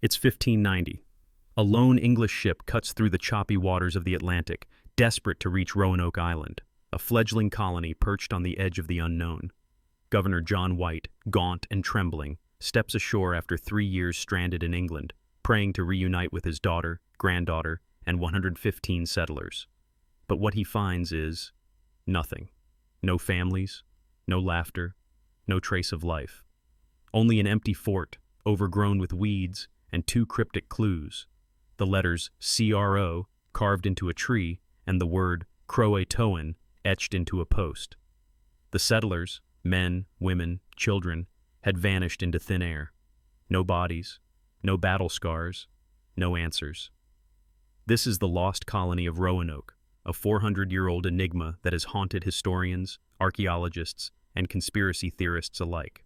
It's 1590. A lone English ship cuts through the choppy waters of the Atlantic, desperate to reach Roanoke Island, a fledgling colony perched on the edge of the unknown. Governor John White, gaunt and trembling, steps ashore after 3 years stranded in England, praying to reunite with his daughter, granddaughter, and 115 settlers. But what he finds is nothing. No families, no laughter, no trace of life. Only an empty fort, overgrown with weeds, and 2 cryptic clues: the letters CRO carved into a tree and the word Croatoan etched into a post. The settlers, men, women, children, had vanished into thin air. No bodies, no battle scars, no answers. This is the lost colony of Roanoke, a 400-year-old enigma that has haunted historians, archaeologists, and conspiracy theorists alike.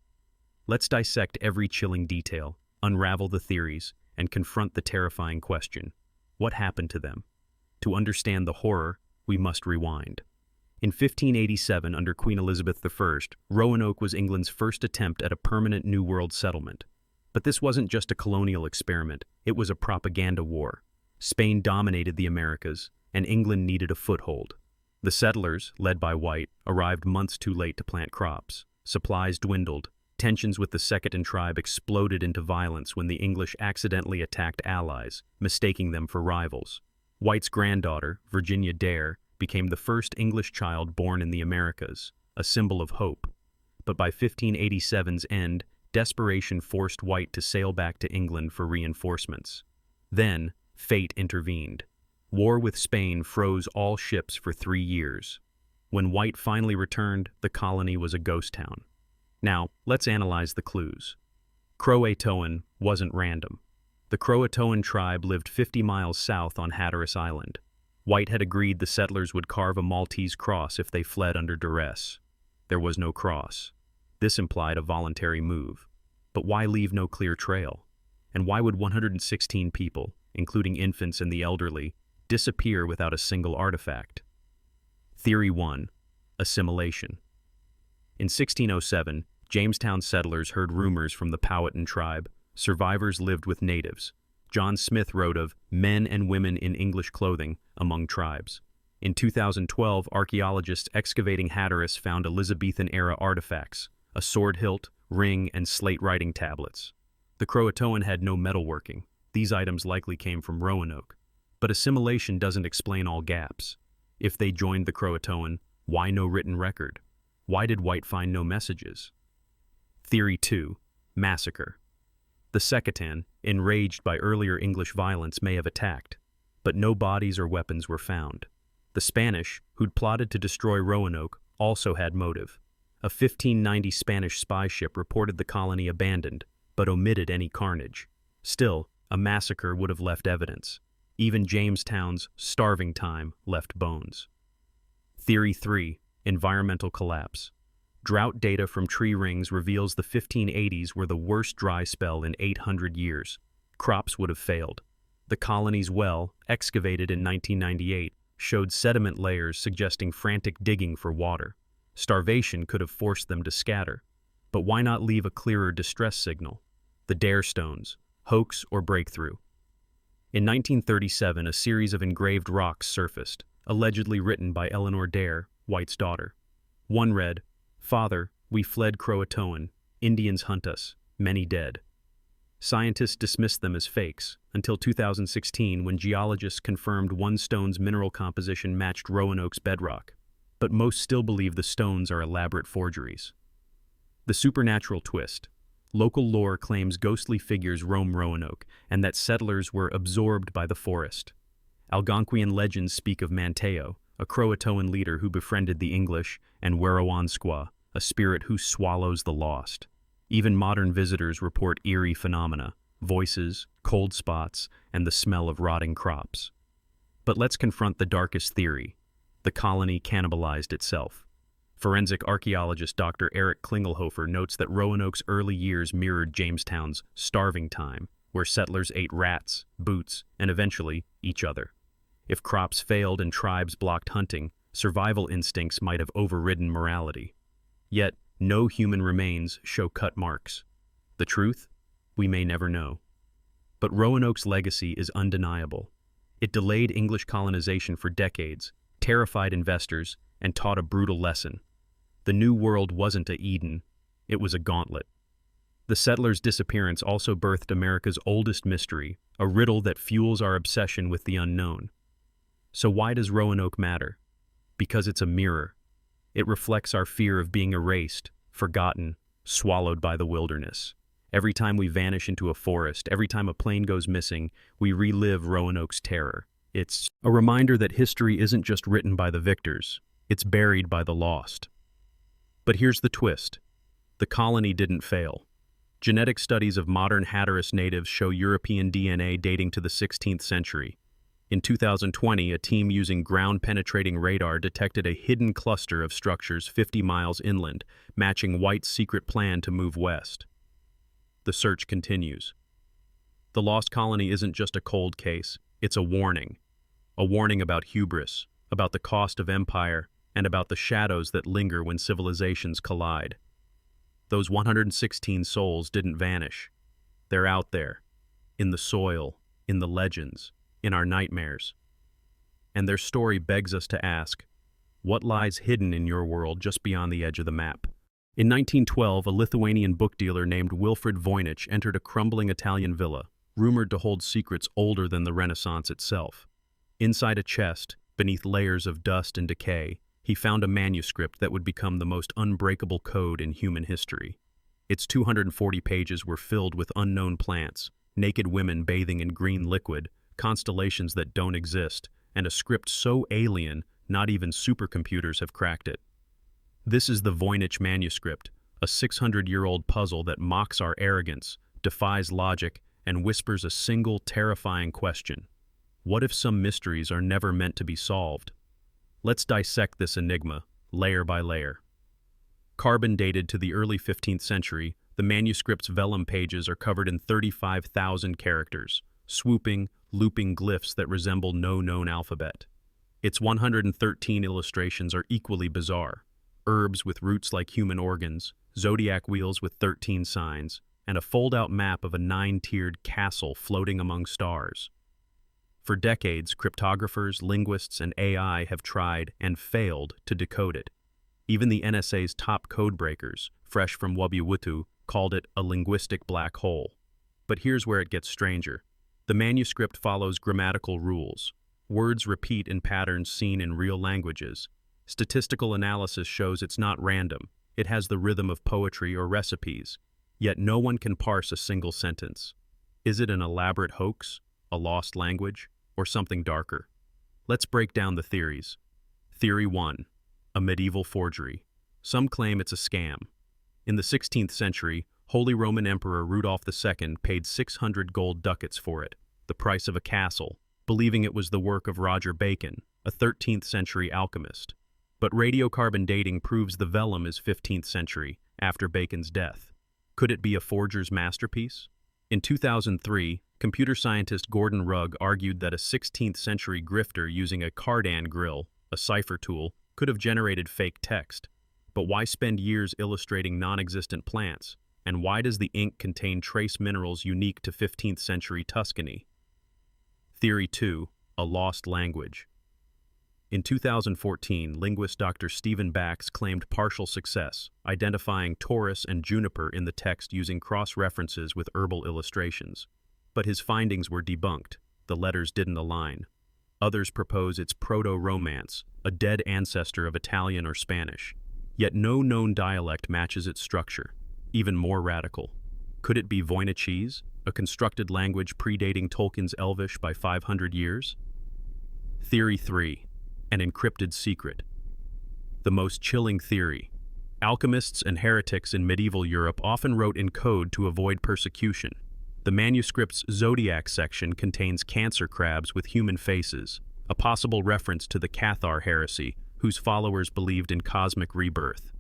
Let's dissect every chilling detail, unravel the theories, and confront the terrifying question: what happened to them? To understand the horror, we must rewind. In 1587, under Queen Elizabeth I, Roanoke was England's first attempt at a permanent New World settlement. But this wasn't just a colonial experiment, it was a propaganda war. Spain dominated the Americas, and England needed a foothold. The settlers, led by White, arrived months too late to plant crops. Supplies dwindled. Tensions with the Second tribe exploded into violence when the English accidentally attacked allies, mistaking them for rivals. White's granddaughter, Virginia Dare, became the first English child born in the Americas, a symbol of hope. But by 1587's end, desperation forced White to sail back to England for reinforcements. Then, fate intervened. War with Spain froze all ships for 3 years. When White finally returned, the colony was a ghost town. Now, let's analyze the clues. Croatoan wasn't random. The Croatoan tribe lived 50 miles south on Hatteras Island. White had agreed the settlers would carve a Maltese cross if they fled under duress. There was no cross. This implied a voluntary move. But why leave no clear trail? And why would 116 people, including infants and the elderly, disappear without a single artifact? Theory 1. Assimilation. In 1607, Jamestown settlers heard rumors from the Powhatan tribe. Survivors lived with natives. John Smith wrote of men and women in English clothing among tribes. In 2012, archaeologists excavating Hatteras found Elizabethan-era artifacts, a sword hilt, ring, and slate writing tablets. The Croatoan had no metalworking. These items likely came from Roanoke. But assimilation doesn't explain all gaps. If they joined the Croatoan, why no written record? Why did White find no messages? Theory 2. Massacre. The Secatan, enraged by earlier English violence, may have attacked, but no bodies or weapons were found. The Spanish, who'd plotted to destroy Roanoke, also had motive. A 1590 Spanish spy ship reported the colony abandoned, but omitted any carnage. Still, a massacre would have left evidence. Even Jamestown's starving time left bones. Theory 3. Environmental collapse. Drought data from tree rings reveals the 1580s were the worst dry spell in 800 years. Crops would have failed. The colony's well, excavated in 1998, showed sediment layers suggesting frantic digging for water. Starvation could have forced them to scatter. But why not leave a clearer distress signal? The Dare stones, hoax or breakthrough? In 1937, a series of engraved rocks surfaced, allegedly written by Eleanor Dare, White's daughter. One read, "Father, we fled Croatoan. Indians hunt us. Many dead." Scientists dismissed them as fakes, until 2016 when geologists confirmed one stone's mineral composition matched Roanoke's bedrock. But most still believe the stones are elaborate forgeries. The supernatural twist. Local lore claims ghostly figures roam Roanoke, and that settlers were absorbed by the forest. Algonquian legends speak of Manteo, a Croatoan leader who befriended the English, and Werowansqua, a spirit who swallows the lost. Even modern visitors report eerie phenomena: voices, cold spots, and the smell of rotting crops. But let's confront the darkest theory. The colony cannibalized itself. Forensic archaeologist Dr. Eric Klingelhofer notes that Roanoke's early years mirrored Jamestown's starving time, where settlers ate rats, boots, and eventually each other. If crops failed and tribes blocked hunting, survival instincts might have overridden morality. Yet, no human remains show cut marks. The truth? We may never know. But Roanoke's legacy is undeniable. It delayed English colonization for decades, terrified investors, and taught a brutal lesson. The New World wasn't a Eden, it was a gauntlet. The settlers' disappearance also birthed America's oldest mystery, a riddle that fuels our obsession with the unknown. So why does Roanoke matter? Because it's a mirror. It reflects our fear of being erased, forgotten, swallowed by the wilderness. Every time we vanish into a forest, every time a plane goes missing, we relive Roanoke's terror. It's a reminder that history isn't just written by the victors, it's buried by the lost. But here's the twist. The colony didn't fail. Genetic studies of modern Hatteras natives show European DNA dating to the 16th century. In 2020, a team using ground-penetrating radar detected a hidden cluster of structures 50 miles inland, matching White's secret plan to move west. The search continues. The lost colony isn't just a cold case, it's a warning. A warning about hubris, about the cost of empire, and about the shadows that linger when civilizations collide. Those 116 souls didn't vanish. They're out there, in the soil, in the legends, in our nightmares. And their story begs us to ask, what lies hidden in your world just beyond the edge of the map? In 1912, a Lithuanian book dealer named Wilfrid Voynich entered a crumbling Italian villa, rumored to hold secrets older than the Renaissance itself. Inside a chest, beneath layers of dust and decay, he found a manuscript that would become the most unbreakable code in human history. Its 240 pages were filled with unknown plants, naked women bathing in green liquid, constellations that don't exist, and a script so alien, not even supercomputers have cracked it. This is the Voynich manuscript, a 600-year-old puzzle that mocks our arrogance, defies logic, and whispers a single terrifying question. What if some mysteries are never meant to be solved? Let's dissect this enigma, layer by layer. Carbon dated to the early 15th century, the manuscript's vellum pages are covered in 35,000 characters, swooping, looping glyphs that resemble no known alphabet. Its 113 illustrations are equally bizarre. Herbs with roots like human organs, zodiac wheels with 13 signs, and a fold-out map of a 9-tiered castle floating among stars. For decades, cryptographers, linguists, and AI have tried and failed to decode it. Even the NSA's top codebreakers, fresh from Wubwutu, called it a linguistic black hole. But here's where it gets stranger. The manuscript follows grammatical rules. Words repeat in patterns seen in real languages. Statistical analysis shows it's not random. It has the rhythm of poetry or recipes. Yet no one can parse a single sentence. Is it an elaborate hoax, a lost language, or something darker? Let's break down the theories. Theory 1. A medieval forgery. Some claim it's a scam. In the 16th century, Holy Roman Emperor Rudolph II paid 600 gold ducats for it, the price of a castle, believing it was the work of Roger Bacon, a 13th century alchemist. But radiocarbon dating proves the vellum is 15th century, after Bacon's death. Could it be a forger's masterpiece? In 2003, computer scientist Gordon Rugg argued that a 16th century grifter using a cardan grill, a cipher tool, could have generated fake text. But why spend years illustrating non-existent plants? And why does the ink contain trace minerals unique to 15th century Tuscany? Theory 2. A lost language. In 2014, linguist Dr. Stephen Bax claimed partial success, identifying Taurus and juniper in the text using cross-references with herbal illustrations. But his findings were debunked. The letters didn't align. Others propose it's Proto-Romance, a dead ancestor of Italian or Spanish. Yet no known dialect matches its structure. Even more radical. Could it be Voynichese, a constructed language predating Tolkien's Elvish by 500 years? Theory 3. An encrypted secret. The most chilling theory. Alchemists and heretics in medieval Europe often wrote in code to avoid persecution. The manuscript's Zodiac section contains cancer crabs with human faces, a possible reference to the Cathar heresy, whose followers believed in cosmic rebirth.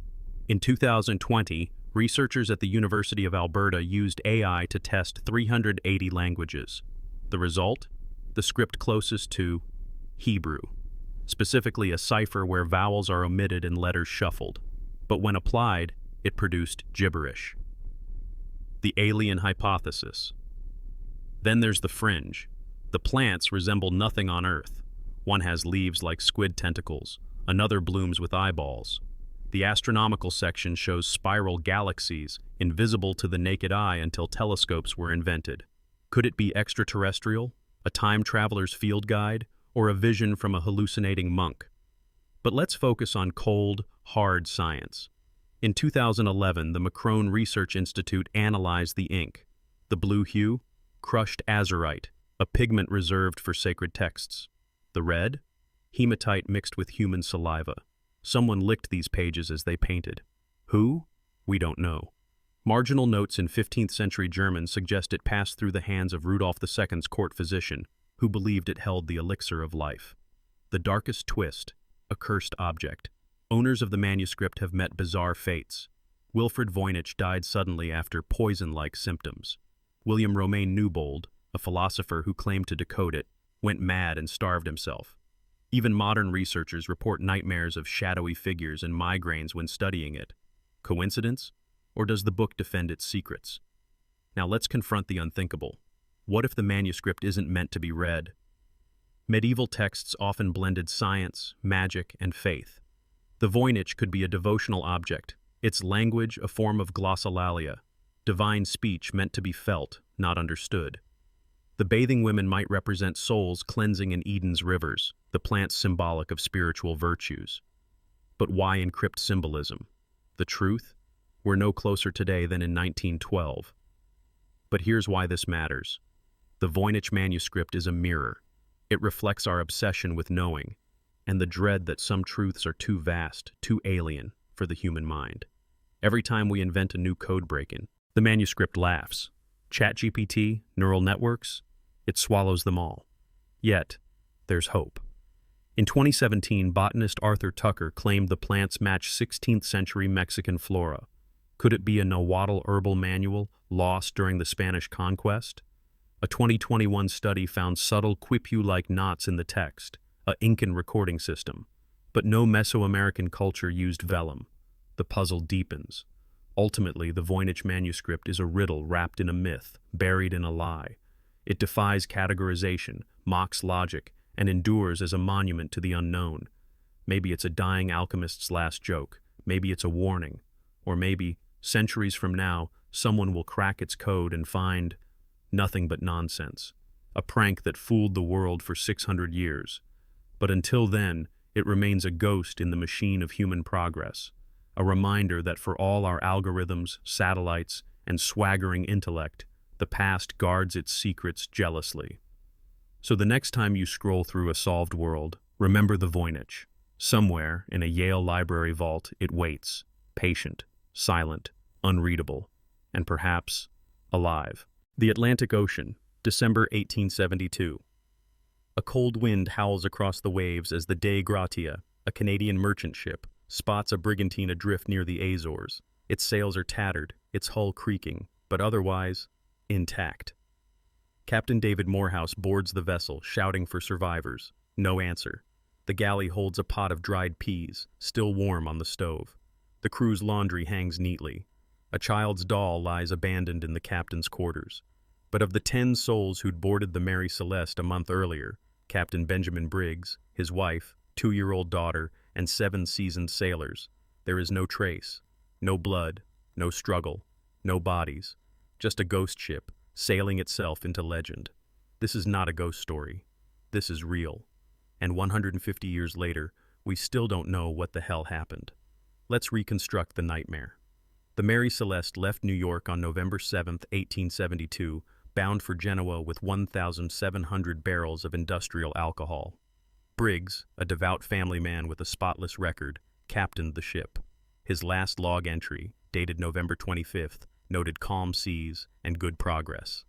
In 2020, researchers at the University of Alberta used AI to test 380 languages. The result? The script closest to Hebrew. Specifically a cipher where vowels are omitted and letters shuffled. But when applied, it produced gibberish. The alien hypothesis. Then there's the fringe. The plants resemble nothing on Earth. One has leaves like squid tentacles, another blooms with eyeballs. The astronomical section shows spiral galaxies, invisible to the naked eye until telescopes were invented. Could it be extraterrestrial, a time traveler's field guide, or a vision from a hallucinating monk? But let's focus on cold, hard science. In 2011, the Macron Research Institute analyzed the ink. The blue hue? Crushed azurite, a pigment reserved for sacred texts. The red? Hematite mixed with human saliva. Someone licked these pages as they painted. Who? We don't know. Marginal notes in 15th century German suggest it passed through the hands of Rudolf II's court physician, who believed it held the elixir of life. The darkest twist, a cursed object. Owners of the manuscript have met bizarre fates. Wilfred Voynich died suddenly after poison-like symptoms. William Romain Newbold, a philosopher who claimed to decode it, went mad and starved himself. Even modern researchers report nightmares of shadowy figures and migraines when studying it. Coincidence? Or does the book defend its secrets? Now let's confront the unthinkable. What if the manuscript isn't meant to be read? Medieval texts often blended science, magic, and faith. The Voynich could be a devotional object, its language a form of glossolalia, divine speech meant to be felt, not understood. The bathing women might represent souls cleansing in Eden's rivers, the plants symbolic of spiritual virtues. But why encrypt symbolism? The truth? We're no closer today than in 1912. But here's why this matters. The Voynich manuscript is a mirror. It reflects our obsession with knowing, and the dread that some truths are too vast, too alien for the human mind. Every time we invent a new code break-in, the manuscript laughs. ChatGPT, neural networks, it swallows them all. Yet, there's hope. In 2017, botanist Arthur Tucker claimed the plants match 16th century Mexican flora. Could it be a Nahuatl herbal manual lost during the Spanish conquest? A 2021 study found subtle quipu-like knots in the text, a Incan recording system. But no Mesoamerican culture used vellum. The puzzle deepens. Ultimately, the Voynich manuscript is a riddle wrapped in a myth, buried in a lie. It defies categorization, mocks logic, and endures as a monument to the unknown. Maybe it's a dying alchemist's last joke. Maybe it's a warning. Or maybe, centuries from now, someone will crack its code and find nothing but nonsense. A prank that fooled the world for 600 years. But until then, it remains a ghost in the machine of human progress. A reminder that for all our algorithms, satellites, and swaggering intellect, the past guards its secrets jealously. So the next time you scroll through a solved world, remember the Voynich. Somewhere, in a Yale library vault, it waits, patient, silent, unreadable, and perhaps alive. The Atlantic Ocean, December 1872. A cold wind howls across the waves as the Dei Gratia, a Canadian merchant ship, spots a brigantine adrift near the Azores. Its sails are tattered, its hull creaking, but otherwise intact. Captain David Morehouse boards the vessel, shouting for survivors. No answer. The galley holds a pot of dried peas, still warm on the stove. The crew's laundry hangs neatly. A child's doll lies abandoned in the captain's quarters. But of the 10 souls who'd boarded the Mary Celeste a month earlier, Captain Benjamin Briggs, his wife, 2-year-old daughter, and 7 seasoned sailors, there is no trace, no blood, no struggle, no bodies, just a ghost ship sailing itself into legend. This is not a ghost story. This is real. And 150 years later, we still don't know what the hell happened. Let's reconstruct the nightmare. The Mary Celeste left New York on November 7, 1872, bound for Genoa with 1,700 barrels of industrial alcohol. Briggs, a devout family man with a spotless record, captained the ship. His last log entry, dated November 25th, noted calm seas and good progress.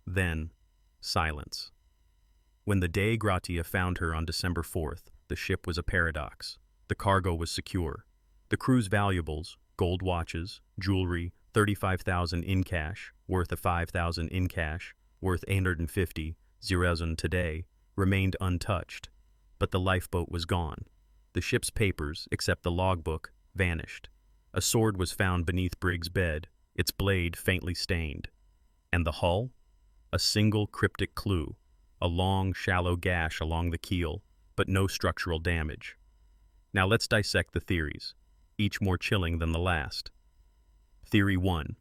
Then, silence. When the Dei Gratia found her on December 4th, the ship was a paradox. The cargo was secure. The crew's valuables, gold watches, jewelry, 35,000 in cash, worth of 5,000 in cash, worth 850,000 today, remained untouched. But the lifeboat was gone. The ship's papers, except the logbook, vanished. A sword was found beneath Briggs' bed, its blade faintly stained. And the hull? A A single cryptic clue, a long, shallow gash along the keel, but no structural damage. Now let's dissect the theories, each more chilling than the last. Theory 1.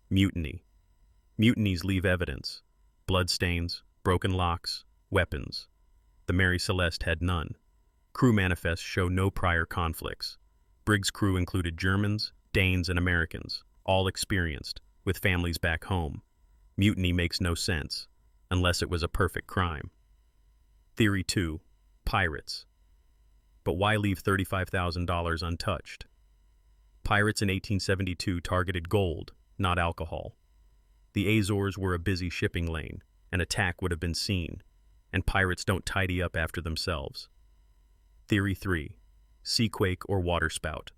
Mutiny. Mutinies leave evidence. Bloodstains, broken locks, weapons. The Mary Celeste had none. Crew manifests show no prior conflicts. Brig's crew included Germans, Danes, and Americans, all experienced, with families back home. Mutiny makes no sense, unless it was a perfect crime. Theory 2. Pirates. But why leave $35,000 untouched? Pirates in 1872 targeted gold, not alcohol. The Azores were a busy shipping lane. An attack would have been seen, and pirates don't tidy up after themselves. Theory 3. Seaquake or waterspout.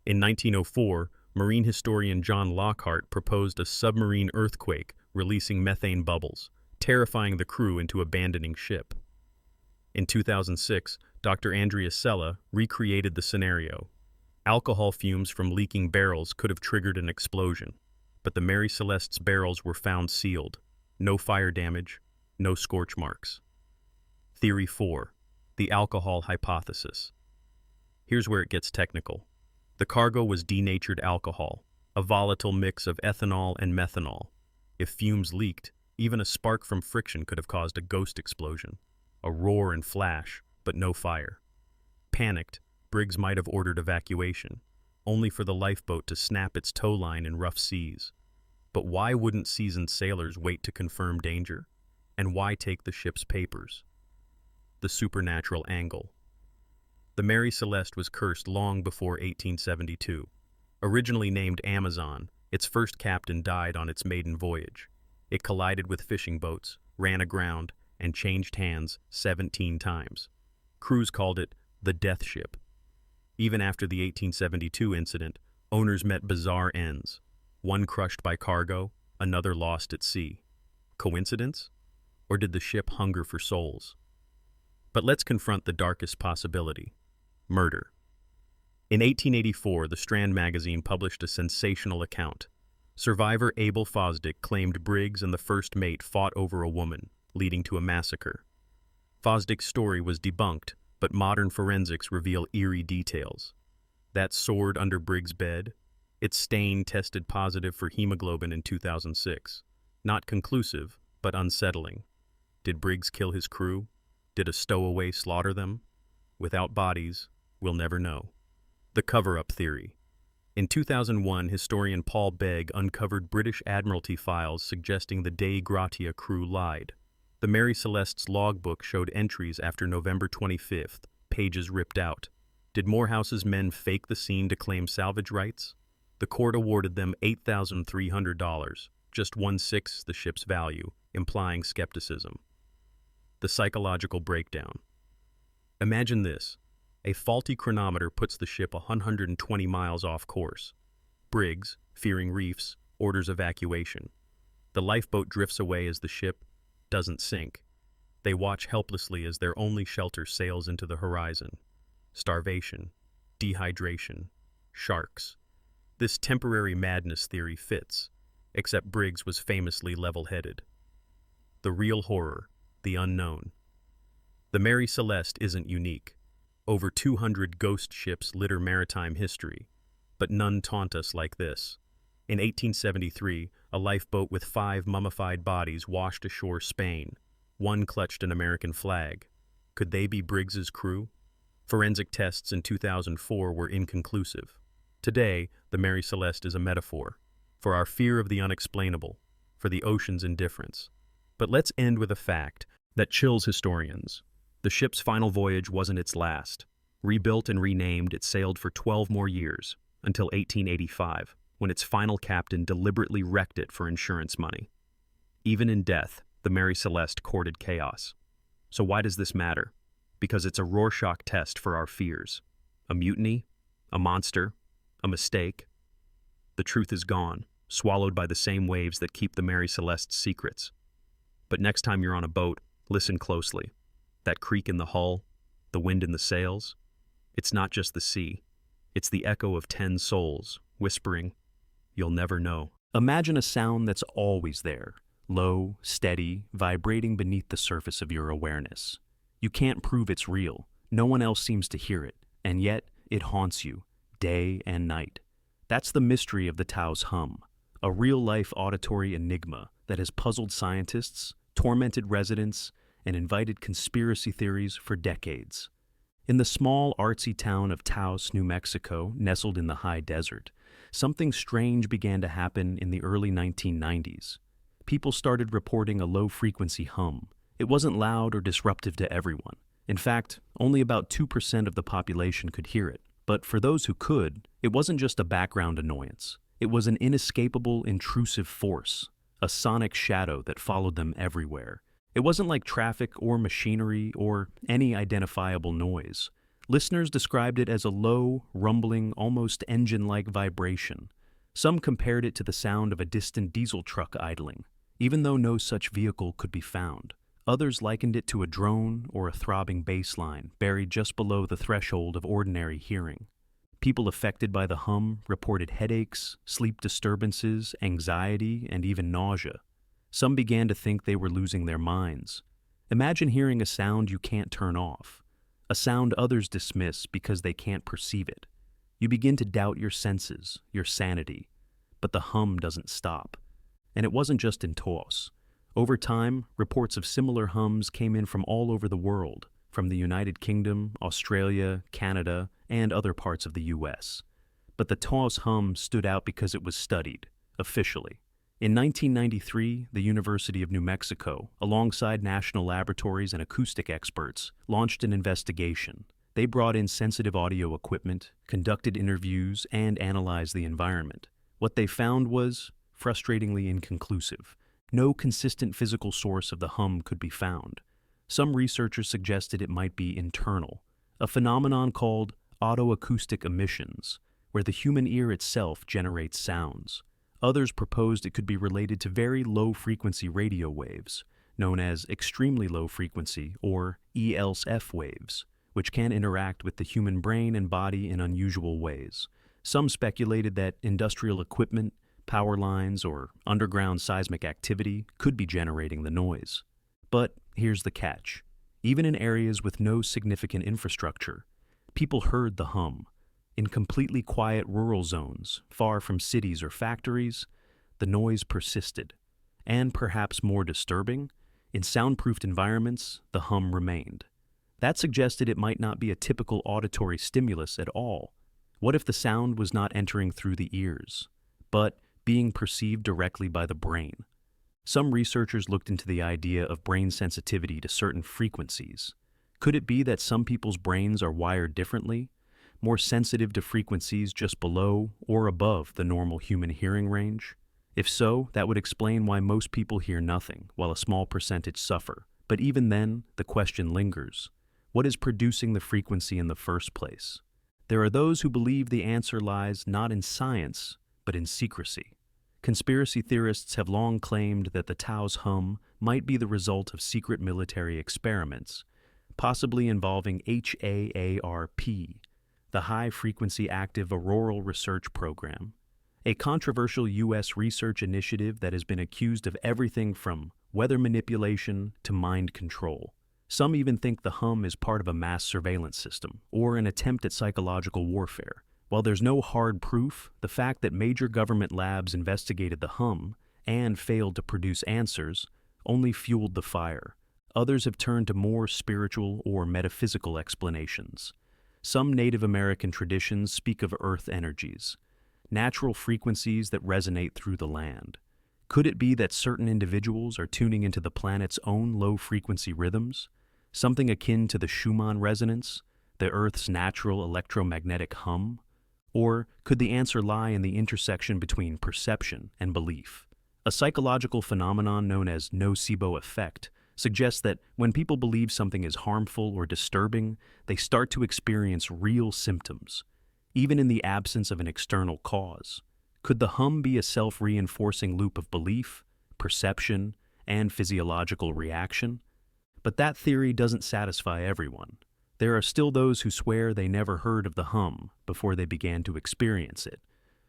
In 1904, marine historian John Lockhart proposed a submarine earthquake releasing methane bubbles, terrifying the crew into abandoning ship. In 2006, Dr. Andrea Sella recreated the scenario. Alcohol fumes from leaking barrels could have triggered an explosion, but the Mary Celeste's barrels were found sealed. No fire damage, no scorch marks. Theory 4. The alcohol hypothesis. Here's where it gets technical. The cargo was denatured alcohol, a volatile mix of ethanol and methanol. If fumes leaked, even a spark from friction could have caused a ghost explosion. A roar and flash, but no fire. Panicked, Briggs might have ordered evacuation, only for the lifeboat to snap its tow line in rough seas. But why wouldn't seasoned sailors wait to confirm danger? And why take the ship's papers? The supernatural angle. The Mary Celeste was cursed long before 1872. Originally named Amazon, its first captain died on its maiden voyage. It collided with fishing boats, ran aground, and changed hands 17 times. Crews called it the Death Ship. Even after the 1872 incident, owners met bizarre ends. One crushed by cargo, another lost at sea. Coincidence? Or did the ship hunger for souls? But let's confront the darkest possibility: murder. In 1884, the Strand magazine published a sensational account. Survivor Abel Fosdick claimed Briggs and the first mate fought over a woman, leading to a massacre. Fosdick's story was debunked, but modern forensics reveal eerie details. That sword under Briggs' bed, its stain tested positive for hemoglobin in 2006. Not conclusive, but unsettling. Did Briggs kill his crew? Did a stowaway slaughter them? Without bodies, we'll never know. The cover-up theory. In 2001, historian Paul Begg uncovered British Admiralty files suggesting the Dei Gratia crew lied. The Mary Celeste's logbook showed entries after November 25th, pages ripped out. Did Morehouse's men fake the scene to claim salvage rights? The court awarded them $8,300, just 1/6 the ship's value, implying skepticism. The psychological breakdown. Imagine this. A faulty chronometer puts the ship 120 miles off course. Briggs, fearing reefs, orders evacuation. The lifeboat drifts away as the ship doesn't sink. They watch helplessly as their only shelter sails into the horizon. Starvation, dehydration, sharks. This temporary madness theory fits, except Briggs was famously level-headed. The real horror, the unknown. The Mary Celeste isn't unique. Over 200 ghost ships litter maritime history, but none taunt us like this. In 1873, a lifeboat with 5 mummified bodies washed ashore Spain. One clutched an American flag. Could they be Briggs's crew? Forensic tests in 2004 were inconclusive. Today, the Mary Celeste is a metaphor for our fear of the unexplainable, for the ocean's indifference. But let's end with a fact that chills historians. The ship's final voyage wasn't its last. Rebuilt and renamed, it sailed for 12 more years, until 1885, when its final captain deliberately wrecked it for insurance money. Even in death, the Mary Celeste courted chaos. So why does this matter? Because it's a Rorschach test for our fears. A mutiny? A monster? A mistake? The truth is gone, swallowed by the same waves that keep the Mary Celeste's secrets. But next time you're on a boat, listen closely. That creak in the hull, the wind in the sails, it's not just the sea. It's the echo of 10 souls, whispering, "You'll never know." Imagine a sound that's always there, low, steady, vibrating beneath the surface of your awareness. You can't prove it's real. No one else seems to hear it, and yet it haunts you, day and night. That's the mystery of the Taos Hum, a real-life auditory enigma that has puzzled scientists, tormented residents, and invited conspiracy theories for decades. In the small, artsy town of Taos, New Mexico, nestled in the high desert, something strange began to happen in the early 1990s. People started reporting a low-frequency hum. It wasn't loud or disruptive to everyone. In fact, only about 2% of the population could hear it. But for those who could, it wasn't just a background annoyance. It was an inescapable, intrusive force, a sonic shadow that followed them everywhere. It wasn't like traffic or machinery or any identifiable noise. Listeners described it as a low, rumbling, almost engine-like vibration. Some compared it to the sound of a distant diesel truck idling, even though no such vehicle could be found. Others likened it to a drone or a throbbing bass line buried just below the threshold of ordinary hearing. People affected by the hum reported headaches, sleep disturbances, anxiety, and even nausea. Some began to think they were losing their minds. Imagine hearing a sound you can't turn off, a sound others dismiss because they can't perceive it. You begin to doubt your senses, your sanity, but the hum doesn't stop. And it wasn't just in Taos. Over time, reports of similar hums came in from all over the world, from the United Kingdom, Australia, Canada, and other parts of the U.S. But the Taos hum stood out because it was studied, officially. In 1993, the University of New Mexico, alongside national laboratories and acoustic experts, launched an investigation. They brought in sensitive audio equipment, conducted interviews, and analyzed the environment. What they found was frustratingly inconclusive. No consistent physical source of the hum could be found. Some researchers suggested it might be internal, a phenomenon called autoacoustic emissions, where the human ear itself generates sounds. Others proposed it could be related to very low-frequency radio waves, known as extremely low-frequency or ELSF waves, which can interact with the human brain and body in unusual ways. Some speculated that industrial equipment, power lines, or underground seismic activity could be generating the noise. But here's the catch. Even in areas with no significant infrastructure, people heard the hum. In completely quiet rural zones, far from cities or factories, the noise persisted. And perhaps more disturbing, in soundproofed environments, the hum remained. That suggested it might not be a typical auditory stimulus at all. What if the sound was not entering through the ears, but being perceived directly by the brain? Some researchers looked into the idea of brain sensitivity to certain frequencies. Could it be that some people's brains are wired differently, more sensitive to frequencies just below or above the normal human hearing range? If so, that would explain why most people hear nothing, while a small percentage suffer. But even then, the question lingers. What is producing the frequency in the first place? There are those who believe the answer lies not in science, but in secrecy. Conspiracy theorists have long claimed that the Taos hum might be the result of secret military experiments, possibly involving HAARP, the High Frequency Active Auroral Research Program, a controversial U.S. research initiative that has been accused of everything from weather manipulation to mind control. Some even think the hum is part of a mass surveillance system or an attempt at psychological warfare. While there's no hard proof, the fact that major government labs investigated the hum and failed to produce answers only fueled the fire. Others have turned to more spiritual or metaphysical explanations. Some Native American traditions speak of earth energies, natural frequencies that resonate through the land. Could it be that certain individuals are tuning into the planet's own low-frequency rhythms, something akin to the Schumann resonance, the Earth's natural electromagnetic hum? Or could the answer lie in the intersection between perception and belief? A psychological phenomenon known as nocebo effect suggests that when people believe something is harmful or disturbing, they start to experience real symptoms, even in the absence of an external cause. Could the hum be a self-reinforcing loop of belief, perception, and physiological reaction? But that theory doesn't satisfy everyone. There are still those who swear they never heard of the hum before they began to experience it,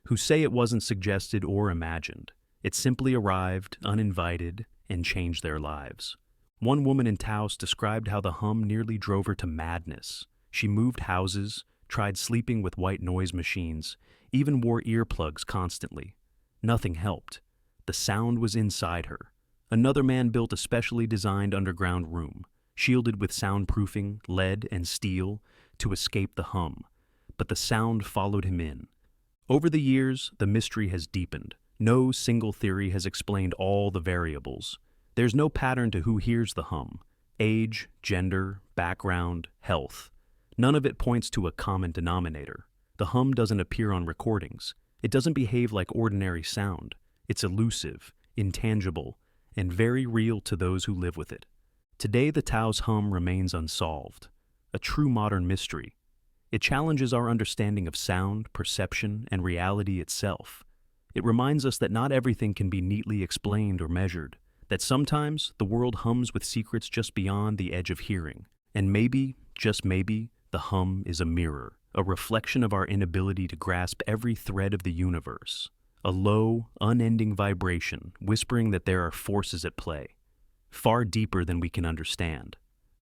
who say it wasn't suggested or imagined. It simply arrived, uninvited, and changed their lives. One woman in Taos described how the hum nearly drove her to madness. She moved houses, tried sleeping with white noise machines, even wore earplugs constantly. Nothing helped. The sound was inside her. Another man built a specially designed underground room, shielded with soundproofing, lead, and steel, to escape the hum. But the sound followed him in. Over the years, the mystery has deepened. No single theory has explained all the variables. There's no pattern to who hears the hum: age, gender, background, health. None of it points to a common denominator. The hum doesn't appear on recordings. It doesn't behave like ordinary sound. It's elusive, intangible, and very real to those who live with it. Today, the Taos hum remains unsolved, a true modern mystery. It challenges our understanding of sound, perception, and reality itself. It reminds us that not everything can be neatly explained or measured, that sometimes the world hums with secrets just beyond the edge of hearing. And maybe, just maybe, the hum is a mirror, a reflection of our inability to grasp every thread of the universe, a low, unending vibration whispering that there are forces at play, far deeper than we can understand.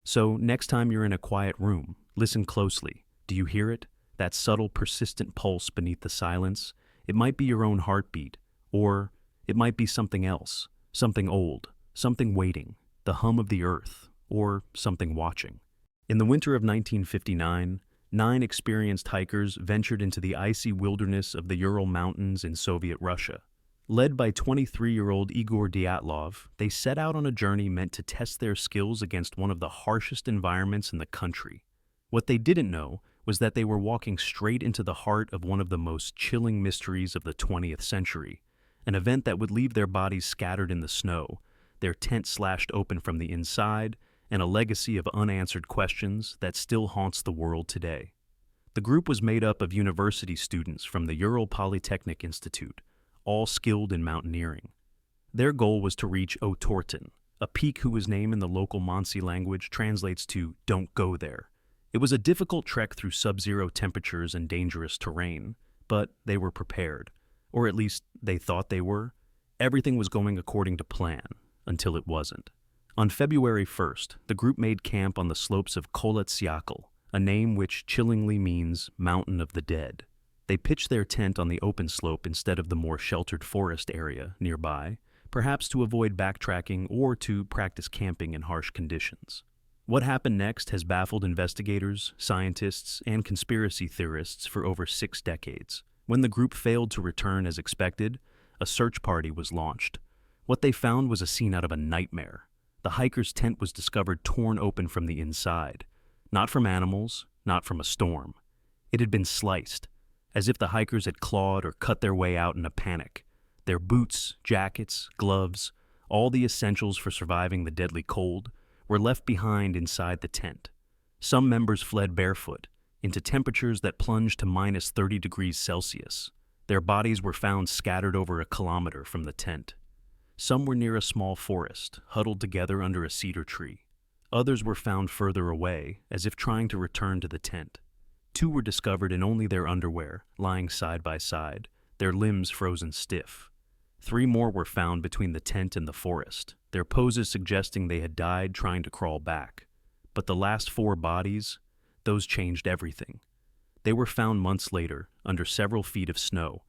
So, next time you're in a quiet room, listen closely. Do you hear it? That subtle, persistent pulse beneath the silence? It might be your own heartbeat, or it might be something else, something old, something waiting, the hum of the earth, or something watching. In the winter of 1959, 9 experienced hikers ventured into the icy wilderness of the Ural Mountains in Soviet Russia. Led by 23-year-old Igor Dyatlov, they set out on a journey meant to test their skills against one of the harshest environments in the country. What they didn't know was that they were walking straight into the heart of one of the most chilling mysteries of the 20th century, an event that would leave their bodies scattered in the snow, their tent slashed open from the inside, and a legacy of unanswered questions that still haunts the world today. The group was made up of university students from the Ural Polytechnic Institute, all skilled in mountaineering. Their goal was to reach Otorten, a peak whose name in the local Mansi language translates to "don't go there." It was a difficult trek through sub-zero temperatures and dangerous terrain, but they were prepared, or at least they thought they were. Everything was going according to plan, until it wasn't. On February 1st, the group made camp on the slopes of Koletsiakl, a name which chillingly means Mountain of the Dead. They pitched their tent on the open slope instead of the more sheltered forest area nearby, perhaps to avoid backtracking or to practice camping in harsh conditions. What happened next has baffled investigators, scientists, and conspiracy theorists for over 6 decades. When the group failed to return as expected, a search party was launched. What they found was a scene out of a nightmare. The hiker's tent was discovered torn open from the inside. Not from animals, not from a storm. It had been sliced, as if the hikers had clawed or cut their way out in a panic. Their boots, jackets, gloves, all the essentials for surviving the deadly cold, were left behind inside the tent. Some members fled barefoot, into temperatures that plunged to minus 30 degrees Celsius. Their bodies were found scattered over a kilometer from the tent. Some were near a small forest, huddled together under a cedar tree. Others were found further away, as if trying to return to the tent. 2 were discovered in only their underwear, lying side by side, their limbs frozen stiff. 3 more were found between the tent and the forest, their poses suggesting they had died trying to crawl back. But the last 4 bodies, those changed everything. They were found months later, under several feet of snow.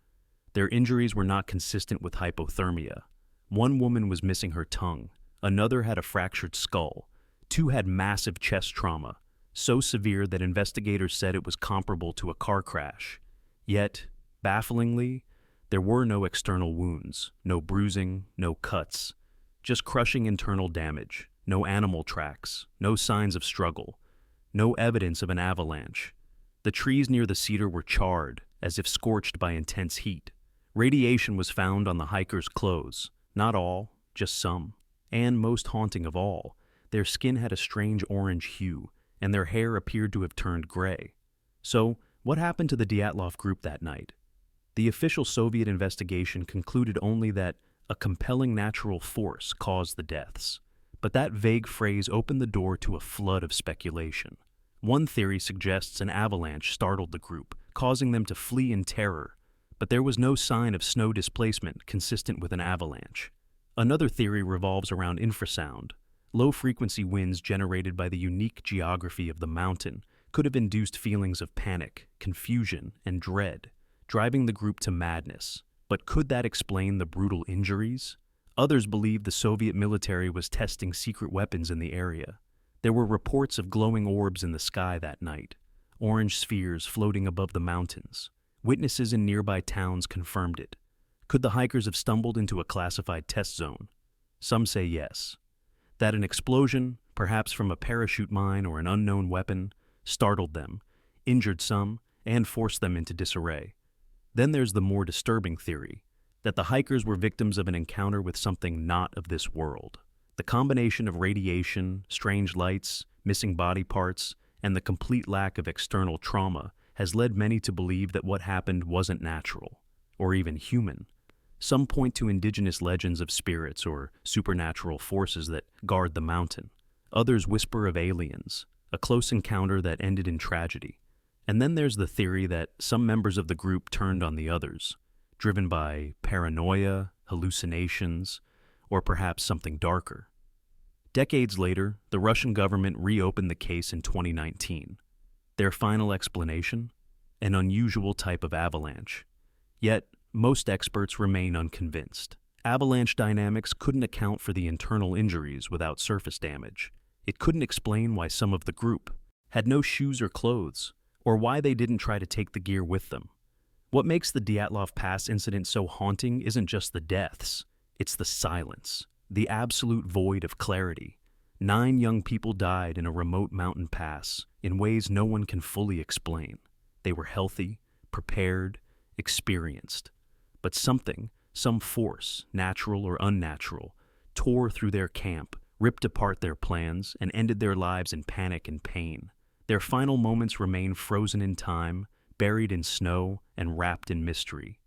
Their injuries were not consistent with hypothermia. 1 woman was missing her tongue, another had a fractured skull, 2 had massive chest trauma, so severe that investigators said it was comparable to a car crash. Yet, bafflingly, there were no external wounds, no bruising, no cuts, just crushing internal damage, no animal tracks, no signs of struggle, no evidence of an avalanche. The trees near the cedar were charred, as if scorched by intense heat. Radiation was found on the hikers' clothes, not all, just some. And most haunting of all, their skin had a strange orange hue, and their hair appeared to have turned gray. So, what happened to the Dyatlov group that night? The official Soviet investigation concluded only that a compelling natural force caused the deaths. But that vague phrase opened the door to a flood of speculation. One theory suggests an avalanche startled the group, causing them to flee in terror. but there was no sign of snow displacement consistent with an avalanche. Another theory revolves around infrasound. Low-frequency winds generated by the unique geography of the mountain could have induced feelings of panic, confusion, and dread, driving the group to madness. But could that explain the brutal injuries? Others believe the Soviet military was testing secret weapons in the area. There were reports of glowing orbs in the sky that night, orange spheres floating above the mountains. Witnesses in nearby towns confirmed it. Could the hikers have stumbled into a classified test zone? Some say yes. That an explosion, perhaps from a parachute mine or an unknown weapon, startled them, injured some, and forced them into disarray. Then there's the more disturbing theory, that the hikers were victims of an encounter with something not of this world. The combination of radiation, strange lights, missing body parts, and the complete lack of external trauma has led many to believe that what happened wasn't natural, or even human. Some point to indigenous legends of spirits or supernatural forces that guard the mountain. Others whisper of aliens, a close encounter that ended in tragedy. And then there's the theory that some members of the group turned on the others, driven by paranoia, hallucinations, or perhaps something darker. Decades later, the Russian government reopened the case in 2019. Their final explanation? An unusual type of avalanche. Yet, most experts remain unconvinced. Avalanche dynamics couldn't account for the internal injuries without surface damage. It couldn't explain why some of the group had no shoes or clothes, or why they didn't try to take the gear with them. What makes the Dyatlov Pass incident so haunting isn't just the deaths, it's the silence, the absolute void of clarity. 9 young people died in a remote mountain pass in ways no one can fully explain. They were healthy, prepared, experienced. But something, some force, natural or unnatural, tore through their camp, ripped apart their plans, and ended their lives in panic and pain. Their final moments remain frozen in time, buried in snow, and wrapped in mystery.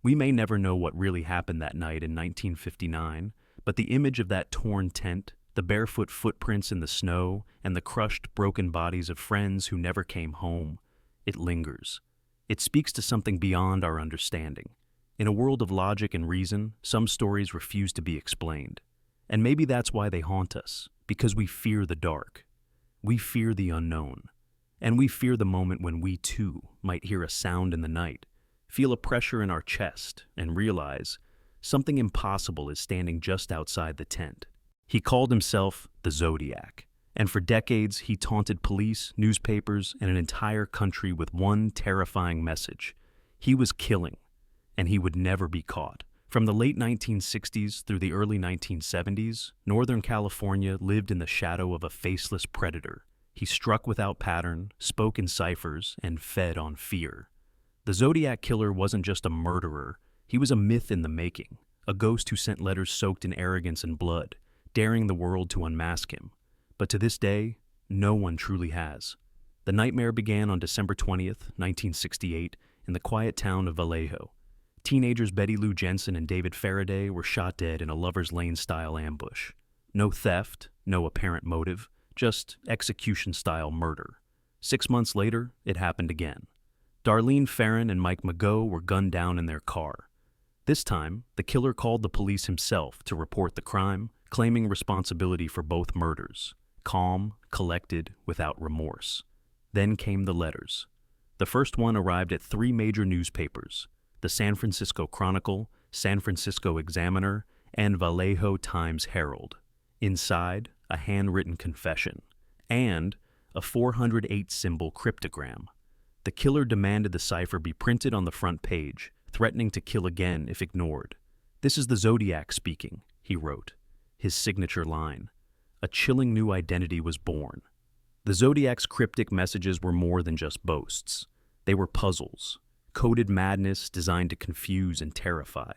We may never know what really happened that night in 1959, but the image of that torn tent, the barefoot footprints in the snow, and the crushed, broken bodies of friends who never came home, it lingers. It speaks to something beyond our understanding. In a world of logic and reason, some stories refuse to be explained. And maybe that's why they haunt us, because we fear the dark. We fear the unknown. And we fear the moment when we, too, might hear a sound in the night, feel a pressure in our chest, and realize something impossible is standing just outside the tent. He called himself the Zodiac, and for decades he taunted police, newspapers, and an entire country with one terrifying message. He was killing, and he would never be caught. From the late 1960s through the early 1970s, Northern California lived in the shadow of a faceless predator. He struck without pattern, spoke in ciphers, and fed on fear. The Zodiac Killer wasn't just a murderer, he was a myth in the making, a ghost who sent letters soaked in arrogance and blood, daring the world to unmask him. But to this day, no one truly has. The nightmare began on December 20th, 1968, in the quiet town of Vallejo. Teenagers Betty Lou Jensen and David Faraday were shot dead in a Lover's Lane-style ambush. No theft, no apparent motive, just execution-style murder. 6 months later, it happened again. Darlene Ferrin and Mike Mageau were gunned down in their car. This time, the killer called the police himself to report the crime, claiming responsibility for both murders. Calm, collected, without remorse. Then came the letters. The first one arrived at 3 major newspapers: the San Francisco Chronicle, San Francisco Examiner, and Vallejo Times-Herald. Inside, a handwritten confession, and a 408-symbol cryptogram. The killer demanded the cipher be printed on the front page, threatening to kill again if ignored. "This is the Zodiac speaking," he wrote, his signature line. A chilling new identity was born. The Zodiac's cryptic messages were more than just boasts. They were puzzles, coded madness designed to confuse and terrify.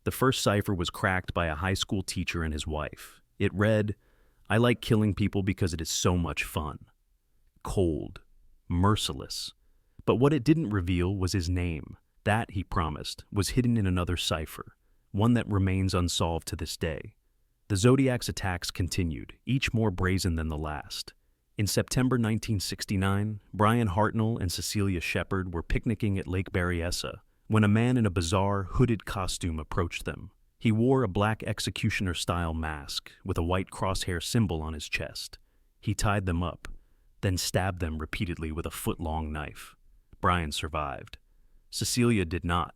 The first cipher was cracked by a high school teacher and his wife. It read, "I like killing people because it is so much fun." Cold, merciless. But what it didn't reveal was his name. That, he promised, was hidden in another cipher, one that remains unsolved to this day. The Zodiac's attacks continued, each more brazen than the last. In September 1969, Brian Hartnell and Cecilia Shepard were picnicking at Lake Berryessa, when a man in a bizarre, hooded costume approached them. He wore a black executioner-style mask with a white crosshair symbol on his chest. He tied them up, then stabbed them repeatedly with a foot-long knife. Brian survived. Cecilia did not.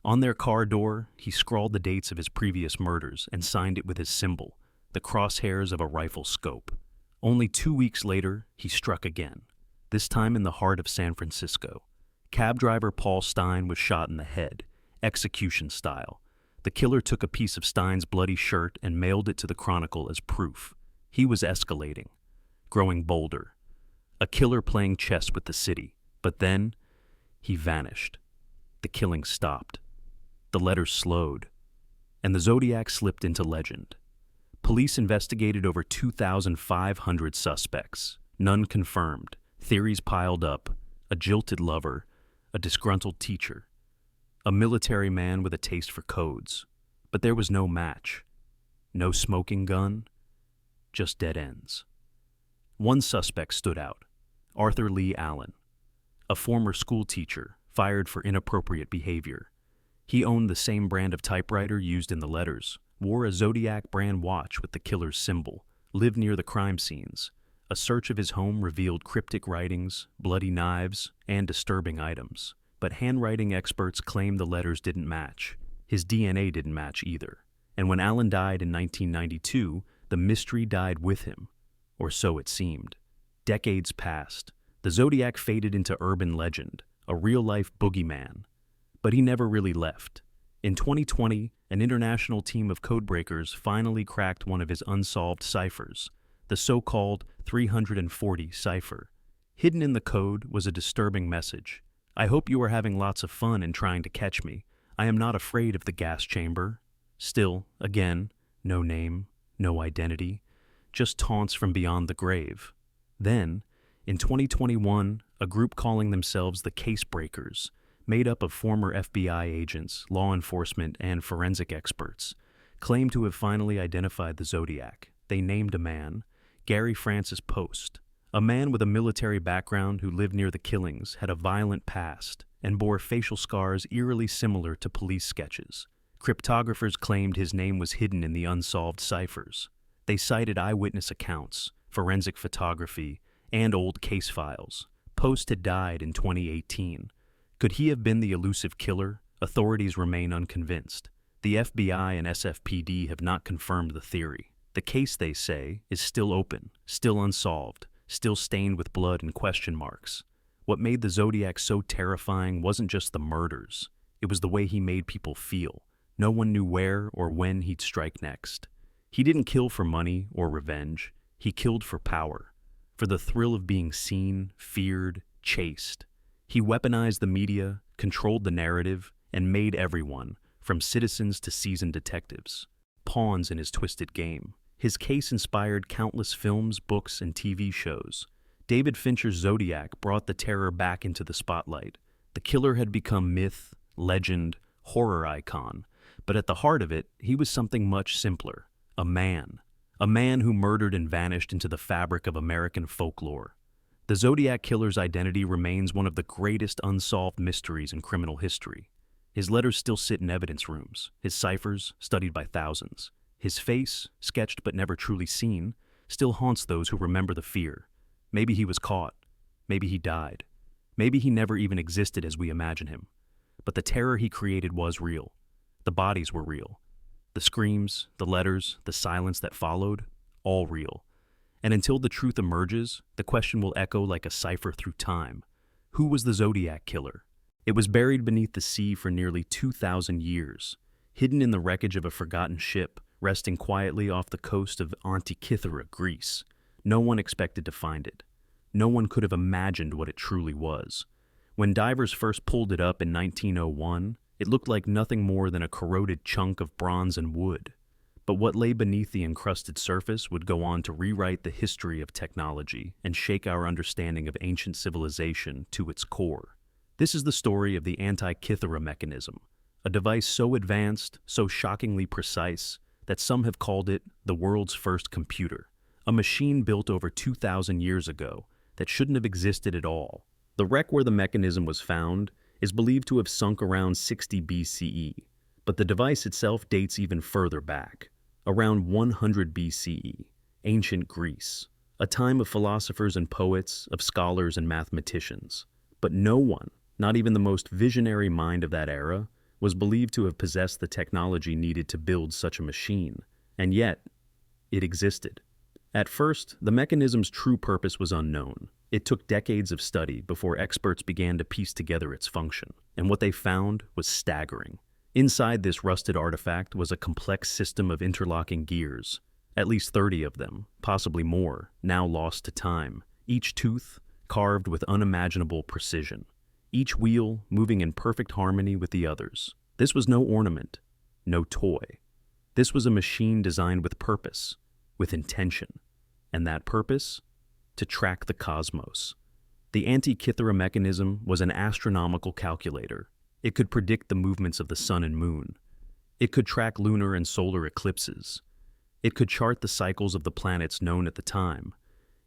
On their car door, he scrawled the dates of his previous murders and signed it with his symbol, the crosshairs of a rifle scope. Only 2 weeks later, he struck again, this time in the heart of San Francisco. Cab driver Paul Stein was shot in the head, execution style. The killer took a piece of Stein's bloody shirt and mailed it to the Chronicle as proof. He was escalating, growing bolder. A killer playing chess with the city. But then, he vanished. The killing stopped. The letters slowed. And the Zodiac slipped into legend. Police investigated over 2,500 suspects. None confirmed. Theories piled up. A jilted lover. A disgruntled teacher. A military man with a taste for codes. But there was no match. No smoking gun. Just dead ends. One suspect stood out. Arthur Lee Allen. A former school teacher, fired for inappropriate behavior. He owned the same brand of typewriter used in the letters, wore a Zodiac brand watch with the killer's symbol, lived near the crime scenes. A search of his home revealed cryptic writings, bloody knives, and disturbing items. But handwriting experts claimed the letters didn't match. His DNA didn't match either. And when Allen died in 1992, the mystery died with him. Or so it seemed. Decades passed. The Zodiac faded into urban legend, a real-life boogeyman. But he never really left. In 2020, an international team of codebreakers finally cracked one of his unsolved ciphers, the so-called 340 cipher. Hidden in the code was a disturbing message. I hope you are having lots of fun in trying to catch me. I am not afraid of the gas chamber. Still, again, no name, no identity, just taunts from beyond the grave. Then, in 2021, a group calling themselves the Case Breakers, made up of former FBI agents, law enforcement, and forensic experts, claimed to have finally identified the Zodiac. They named a man, Gary Francis Post, a man with a military background who lived near the killings, had a violent past, and bore facial scars eerily similar to police sketches. Cryptographers claimed his name was hidden in the unsolved ciphers. They cited eyewitness accounts, forensic photography, and old case files. Post had died in 2018. Could he have been the elusive killer? Authorities remain unconvinced. The FBI and SFPD have not confirmed the theory. The case, they say, is still open, still unsolved, still stained with blood and question marks. What made the Zodiac so terrifying wasn't just the murders. It was the way he made people feel. No one knew where or when he'd strike next. He didn't kill for money or revenge. He killed for power, for the thrill of being seen, feared, chased. He weaponized the media, controlled the narrative, and made everyone, from citizens to seasoned detectives, pawns in his twisted game. His case inspired countless films, books, and TV shows. David Fincher's Zodiac brought the terror back into the spotlight. The killer had become myth, legend, horror icon, but at the heart of it, he was something much simpler. A man. A man who murdered and vanished into the fabric of American folklore. The Zodiac killer's identity remains one of the greatest unsolved mysteries in criminal history. His letters still sit in evidence rooms, his ciphers studied by thousands. His face, sketched but never truly seen, still haunts those who remember the fear. Maybe he was caught. Maybe he died. Maybe he never even existed as we imagine him. But the terror he created was real. The bodies were real. The screams, the letters, the silence that followed, all real. And until the truth emerges, the question will echo like a cipher through time. Who was the Zodiac killer? It was buried beneath the sea for nearly 2,000 years, hidden in the wreckage of a forgotten ship, resting quietly off the coast of Antikythera, Greece. No one expected to find it. No one could have imagined what it truly was. When divers first pulled it up in 1901, it looked like nothing more than a corroded chunk of bronze and wood. But what lay beneath the encrusted surface would go on to rewrite the history of technology and shake our understanding of ancient civilization to its core. This is the story of the Antikythera Mechanism, a device so advanced, so shockingly precise, that some have called it the world's first computer, a machine built over 2,000 years ago that shouldn't have existed at all. The wreck where the mechanism was found is believed to have sunk around 60 BCE, but the device itself dates even further back, around 100 BCE, ancient Greece, a time of philosophers and poets, of scholars and mathematicians. But no one, not even the most visionary mind of that era, was believed to have possessed the technology needed to build such a machine, and yet, it existed. At first, the mechanism's true purpose was unknown. It took decades of study before experts began to piece together its function, and what they found was staggering. Inside this rusted artifact was a complex system of interlocking gears, at least 30 of them, possibly more, now lost to time, each tooth carved with unimaginable precision, each wheel moving in perfect harmony with the others. This was no ornament, no toy. This was a machine designed with purpose, with intention, and that purpose? To track the cosmos. The Antikythera Mechanism was an astronomical calculator. It could predict the movements of the sun and moon. It could track lunar and solar eclipses. It could chart the cycles of the planets known at the time.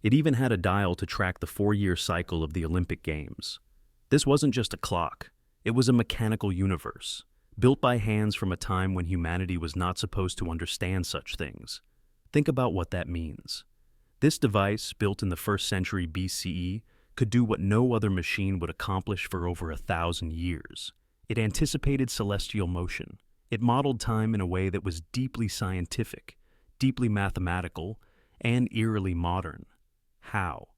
It even had a dial to track the 4-year cycle of the Olympic Games. This wasn't just a clock. It was a mechanical universe, built by hands from a time when humanity was not supposed to understand such things. Think about what that means. This device, built in the 1st century BCE, could do what no other machine would accomplish for over 1,000 years. It anticipated celestial motion. It modeled time in a way that was deeply scientific, deeply mathematical, and eerily modern. How?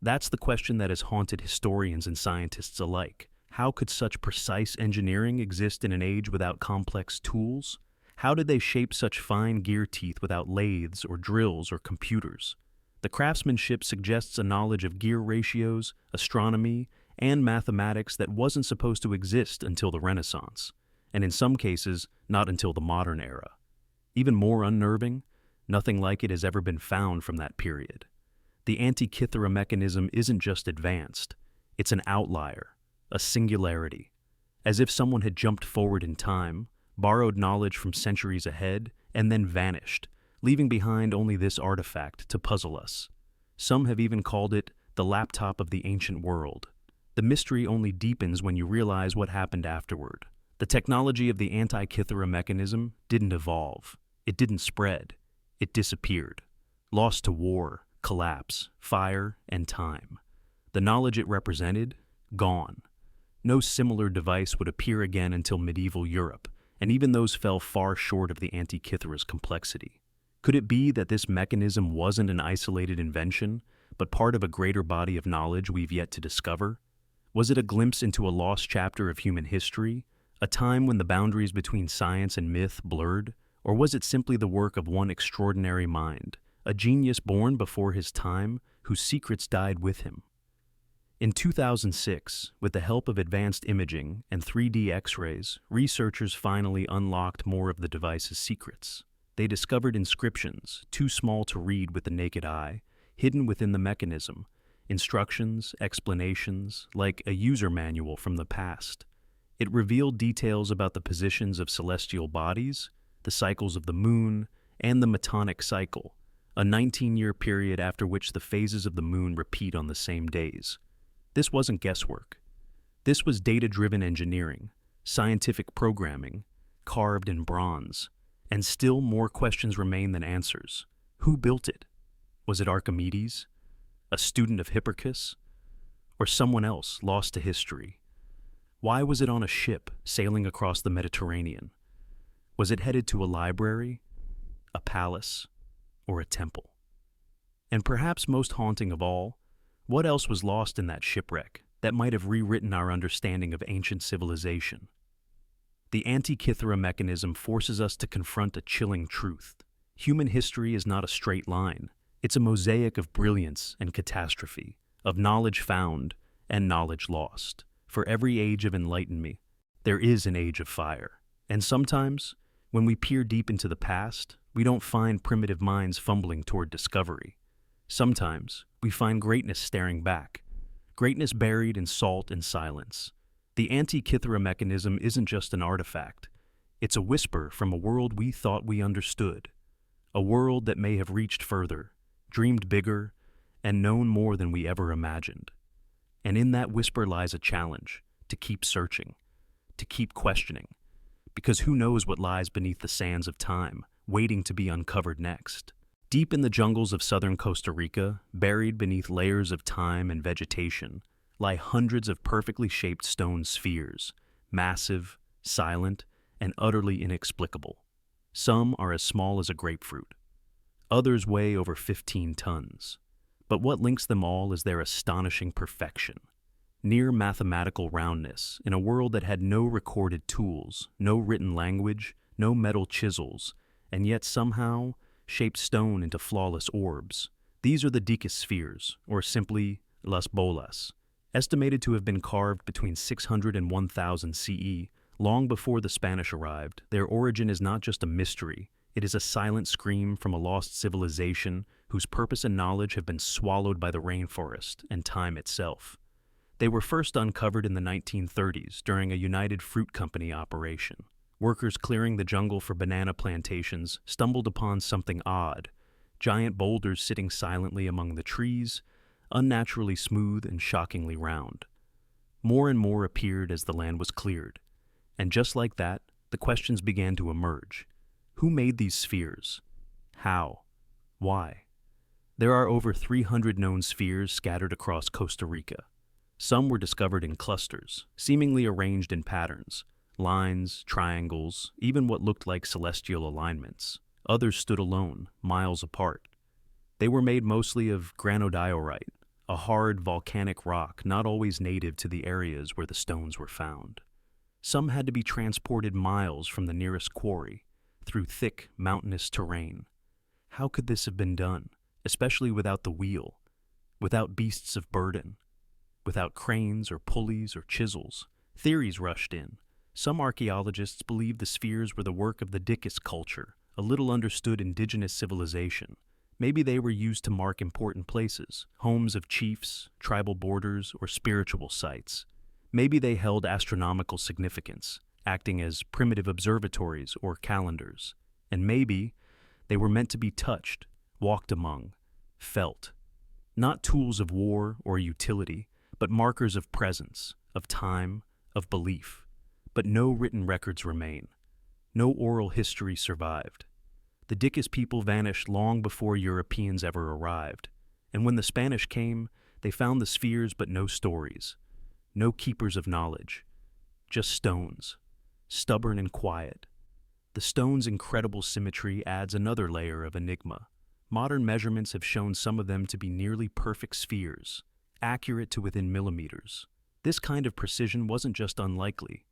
That's the question that has haunted historians and scientists alike. How could such precise engineering exist in an age without complex tools? How did they shape such fine gear teeth without lathes or drills or computers? The craftsmanship suggests a knowledge of gear ratios, astronomy, and mathematics that wasn't supposed to exist until the Renaissance, and in some cases, not until the modern era. Even more unnerving, nothing like it has ever been found from that period. The Antikythera Mechanism isn't just advanced, it's an outlier, a singularity. As if someone had jumped forward in time, borrowed knowledge from centuries ahead, and then vanished, leaving behind only this artifact to puzzle us. Some have even called it the laptop of the ancient world. The mystery only deepens when you realize what happened afterward. The technology of the Antikythera Mechanism didn't evolve. It didn't spread. It disappeared, lost to war, collapse, fire, and time. The knowledge it represented, gone. No similar device would appear again until medieval Europe, and even those fell far short of the Antikythera's complexity. Could it be that this mechanism wasn't an isolated invention, but part of a greater body of knowledge we've yet to discover? Was it a glimpse into a lost chapter of human history, a time when the boundaries between science and myth blurred? Or was it simply the work of one extraordinary mind, a genius born before his time, whose secrets died with him? In 2006, with the help of advanced imaging and 3D X-rays, researchers finally unlocked more of the device's secrets. They discovered inscriptions, too small to read with the naked eye, hidden within the mechanism, instructions, explanations, like a user manual from the past. It revealed details about the positions of celestial bodies, the cycles of the moon, and the Metonic cycle, a 19-year period after which the phases of the moon repeat on the same days. This wasn't guesswork. This was data-driven engineering, scientific programming, carved in bronze. And still more questions remain than answers. Who built it? Was it Archimedes? A student of Hipparchus? Or someone else lost to history? Why was it on a ship sailing across the Mediterranean? Was it headed to a library, a palace, or a temple? And perhaps most haunting of all, what else was lost in that shipwreck that might have rewritten our understanding of ancient civilization? The Antikythera Mechanism forces us to confront a chilling truth. Human history is not a straight line. It's a mosaic of brilliance and catastrophe, of knowledge found and knowledge lost. For every age of enlightenment, there is an age of fire. And sometimes, when we peer deep into the past, we don't find primitive minds fumbling toward discovery. Sometimes, we find greatness staring back, greatness buried in salt and silence. The Antikythera Mechanism isn't just an artifact. It's a whisper from a world we thought we understood, a world that may have reached further, dreamed bigger, and known more than we ever imagined. And in that whisper lies a challenge, to keep searching, to keep questioning, because who knows what lies beneath the sands of time, waiting to be uncovered next. Deep in the jungles of southern Costa Rica, buried beneath layers of time and vegetation, lie hundreds of perfectly shaped stone spheres, massive, silent, and utterly inexplicable. Some are as small as a grapefruit. Others weigh over 15 tons. But what links them all is their astonishing perfection. Near mathematical roundness in a world that had no recorded tools, no written language, no metal chisels, and yet somehow shaped stone into flawless orbs. These are the Dicaspheres, or simply Las Bolas, estimated to have been carved between 600 and 1000 CE, long before the Spanish arrived. Their origin is not just a mystery, it is a silent scream from a lost civilization whose purpose and knowledge have been swallowed by the rainforest and time itself. They were first uncovered in the 1930s during a United Fruit Company operation. Workers clearing the jungle for banana plantations stumbled upon something odd: giant boulders sitting silently among the trees, unnaturally smooth and shockingly round. More and more appeared as the land was cleared. And just like that, the questions began to emerge. Who made these spheres? How? Why? There are over 300 known spheres scattered across Costa Rica. Some were discovered in clusters, seemingly arranged in patterns, lines, triangles, even what looked like celestial alignments. Others stood alone, miles apart. They were made mostly of granodiorite, a hard volcanic rock not always native to the areas where the stones were found. Some had to be transported miles from the nearest quarry, through thick, mountainous terrain. How could this have been done, especially without the wheel, without beasts of burden, without cranes or pulleys or chisels? Theories rushed in. Some archaeologists believe the spheres were the work of the Dicas culture, a little understood indigenous civilization. Maybe they were used to mark important places, homes of chiefs, tribal borders, or spiritual sites. Maybe they held astronomical significance, acting as primitive observatories or calendars. And maybe they were meant to be touched, walked among, felt. Not tools of war or utility, but markers of presence, of time, of belief. But no written records remain. No oral history survived. The Dicas people vanished long before Europeans ever arrived. And when the Spanish came, they found the spheres but no stories. No keepers of knowledge. Just stones. Stubborn and quiet. The stone's incredible symmetry adds another layer of enigma. Modern measurements have shown some of them to be nearly perfect spheres, accurate to within millimeters. This kind of precision wasn't just unlikely.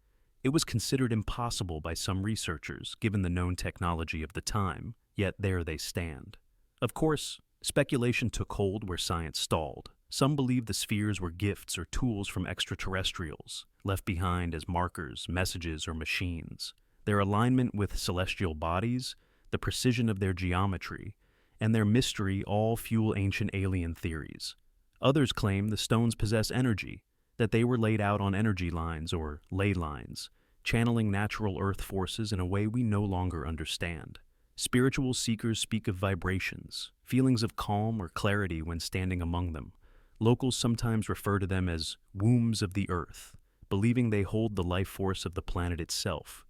It was considered impossible by some researchers, given the known technology of the time, yet there they stand. Of course, speculation took hold where science stalled. Some believed the spheres were gifts or tools from extraterrestrials, left behind as markers, messages, or machines. Their alignment with celestial bodies, the precision of their geometry, and their mystery all fuel ancient alien theories. Others claim the stones possess energy, that they were laid out on energy lines or ley lines, channeling natural earth forces in a way we no longer understand. Spiritual seekers speak of vibrations, feelings of calm or clarity when standing among them. Locals sometimes refer to them as wombs of the earth, believing they hold the life force of the planet itself.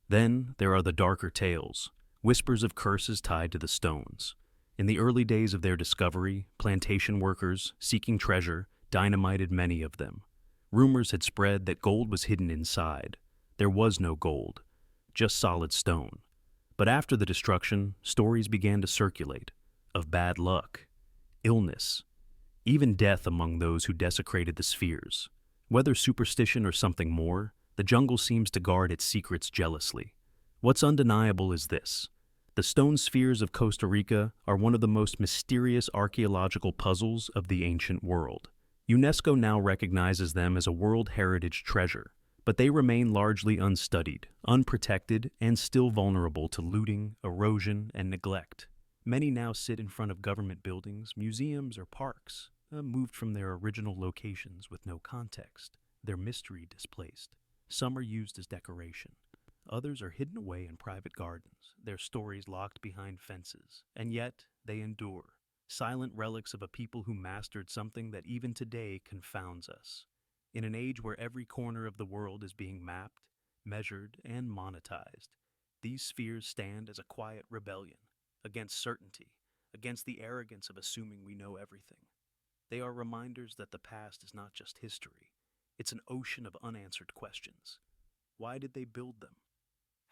Then there are the darker tales, whispers of curses tied to the stones. In the early days of their discovery, plantation workers, seeking treasure, dynamited many of them. Rumors had spread that gold was hidden inside. There was no gold, just solid stone. But after the destruction, stories began to circulate of bad luck, illness, even death among those who desecrated the spheres. Whether superstition or something more, the jungle seems to guard its secrets jealously. What's undeniable is this: the stone spheres of Costa Rica are one of the most mysterious archaeological puzzles of the ancient world. UNESCO now recognizes them as a World Heritage Treasure, but they remain largely unstudied, unprotected, and still vulnerable to looting, erosion, and neglect. Many now sit in front of government buildings, museums, or parks, moved from their original locations with no context, their mystery displaced. Some are used as decoration. Others are hidden away in private gardens, their stories locked behind fences, and yet they endure, silent relics of a people who mastered something that even today confounds us: In an age where every corner of the world is being mapped, measured, and monetized, these spheres stand as a quiet rebellion against certainty, against the arrogance of assuming we know everything. They are reminders that the past is not just history, it's an ocean of unanswered questions. Why did they build them?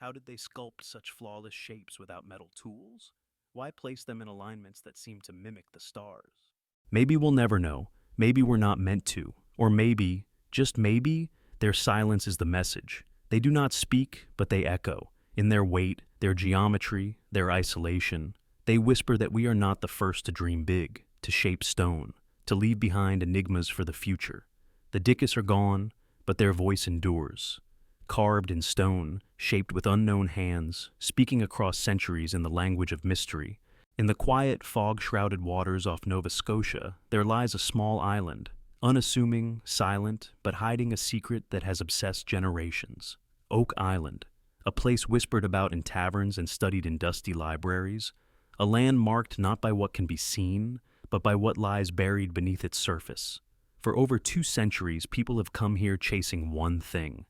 How did they sculpt such flawless shapes without metal tools? Why place them in alignments that seem to mimic the stars? Maybe we'll never know. Maybe we're not meant to. Or maybe, just maybe, their silence is the message. They do not speak, but they echo. In their weight, their geometry, their isolation, they whisper that we are not the first to dream big, to shape stone, to leave behind enigmas for the future. The Dickus are gone, but their voice endures. Carved in stone, shaped with unknown hands, speaking across centuries in the language of mystery. In the quiet, fog-shrouded waters off Nova Scotia, there lies a small island, unassuming, silent, but hiding a secret that has obsessed generations. Oak Island, a place whispered about in taverns and studied in dusty libraries, a land marked not by what can be seen, but by what lies buried beneath its surface. For over 2 centuries, people have come here chasing one thing,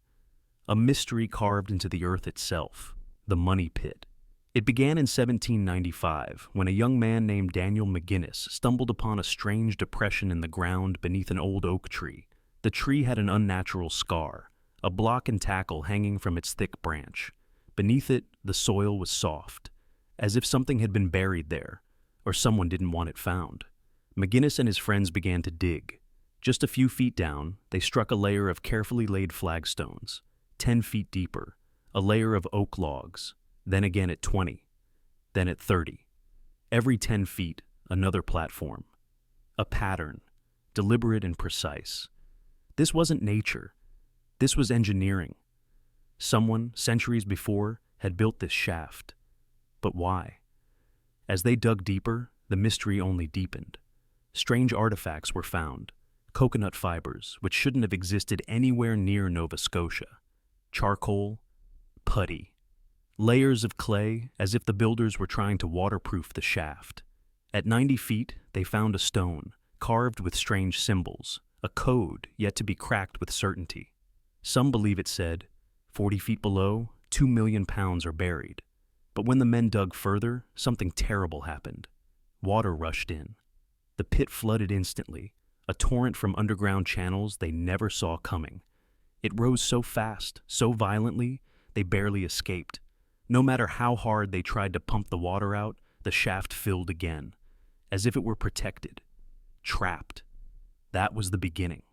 a mystery carved into the earth itself, the Money Pit. It began in 1795, when a young man named Daniel McGinnis stumbled upon a strange depression in the ground beneath an old oak tree. The tree had an unnatural scar, a block and tackle hanging from its thick branch. Beneath it, the soil was soft, as if something had been buried there, or someone didn't want it found. McGinnis and his friends began to dig. Just a few feet down, they struck a layer of carefully laid flagstones. 10 feet deeper, a layer of oak logs, then again at 20, then at 30. Every 10 feet, another platform. A pattern, deliberate and precise. This wasn't nature. This was engineering. Someone, centuries before, had built this shaft. But why? As they dug deeper, the mystery only deepened. Strange artifacts were found. Coconut fibers, which shouldn't have existed anywhere near Nova Scotia. Charcoal, putty. Layers of clay, as if the builders were trying to waterproof the shaft. At 90 feet, they found a stone, carved with strange symbols, a code yet to be cracked with certainty. Some believe it said, 40 feet below, 2 million pounds are buried. But when the men dug further, something terrible happened. Water rushed in. The pit flooded instantly, a torrent from underground channels they never saw coming. It rose so fast, so violently, they barely escaped. No matter how hard they tried to pump the water out, the shaft filled again, as if it were protected, trapped. That was the beginning.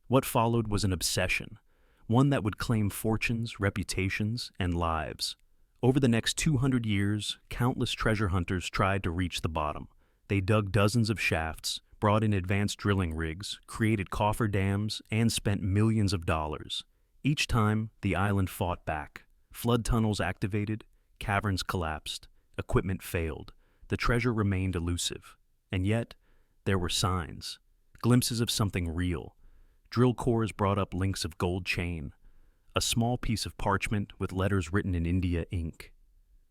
What followed was an obsession, one that would claim fortunes, reputations, and lives. Over the next 200 years, countless treasure hunters tried to reach the bottom. They dug dozens of shafts, brought in advanced drilling rigs, created cofferdams, and spent millions of dollars. Each time, the island fought back. Flood tunnels activated, caverns collapsed, equipment failed. The treasure remained elusive. And yet, there were signs, glimpses of something real. Drill cores brought up links of gold chain, a small piece of parchment with letters written in India ink.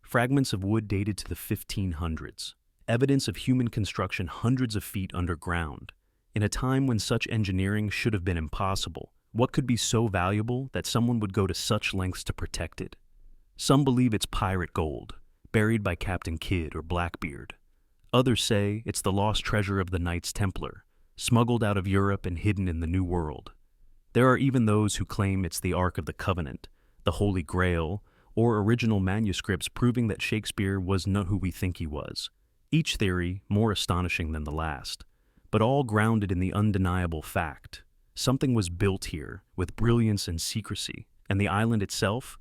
Fragments of wood dated to the 1500s. Evidence of human construction hundreds of feet underground. In a time when such engineering should have been impossible, what could be so valuable that someone would go to such lengths to protect it? Some believe it's pirate gold, buried by Captain Kidd or Blackbeard. Others say it's the lost treasure of the Knights Templar, smuggled out of Europe and hidden in the New World. There are even those who claim it's the Ark of the Covenant, the Holy Grail, or original manuscripts proving that Shakespeare was not who we think he was. Each theory more astonishing than the last, but all grounded in the undeniable fact. Something was built here with brilliance and secrecy, and the island itself,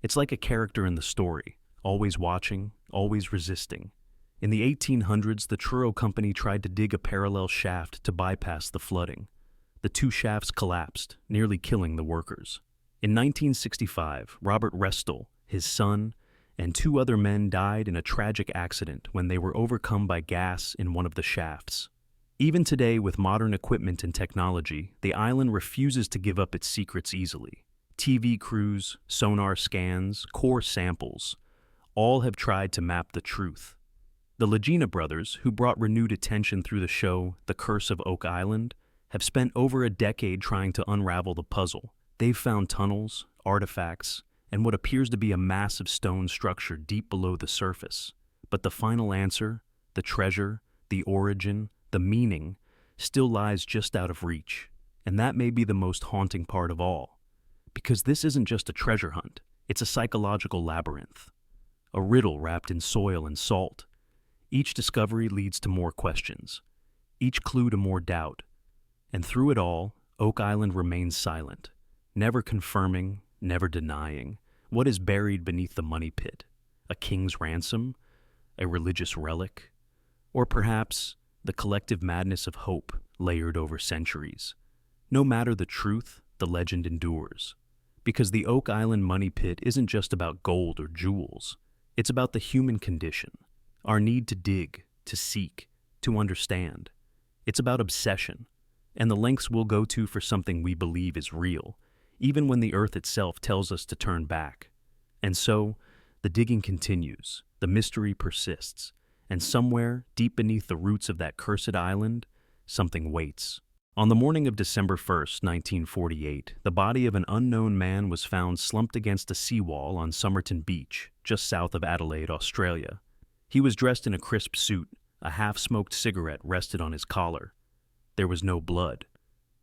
it's like a character in the story, always watching, always resisting. In the 1800s, the Truro Company tried to dig a parallel shaft to bypass the flooding. The 2 shafts collapsed, nearly killing the workers. In 1965, Robert Restall, his son, and 2 other men died in a tragic accident when they were overcome by gas in one of the shafts. Even today, with modern equipment and technology, the island refuses to give up its secrets easily. TV crews, sonar scans, core samples, all have tried to map the truth. The Legina brothers, who brought renewed attention through the show The Curse of Oak Island, have spent over a decade trying to unravel the puzzle. They've found tunnels, artifacts, and what appears to be a massive stone structure deep below the surface. But the final answer, the treasure, the origin, the meaning, still lies just out of reach. And that may be the most haunting part of all. Because this isn't just a treasure hunt, it's a psychological labyrinth. A riddle wrapped in soil and salt. Each discovery leads to more questions, each clue to more doubt. And through it all, Oak Island remains silent, never confirming, never denying. What is buried beneath the money pit? A king's ransom? A religious relic? Or perhaps the collective madness of hope layered over centuries? No matter the truth, the legend endures. Because the Oak Island money pit isn't just about gold or jewels. It's about the human condition, our need to dig, to seek, to understand. It's about obsession, and the lengths we'll go to for something we believe is real, even when the earth itself tells us to turn back. And so, the digging continues, the mystery persists, and somewhere, deep beneath the roots of that cursed island, something waits. On the morning of December 1st, 1948, the body of an unknown man was found slumped against a seawall on Somerton Beach, just south of Adelaide, Australia. He was dressed in a crisp suit, a half-smoked cigarette rested on his collar. There was no blood,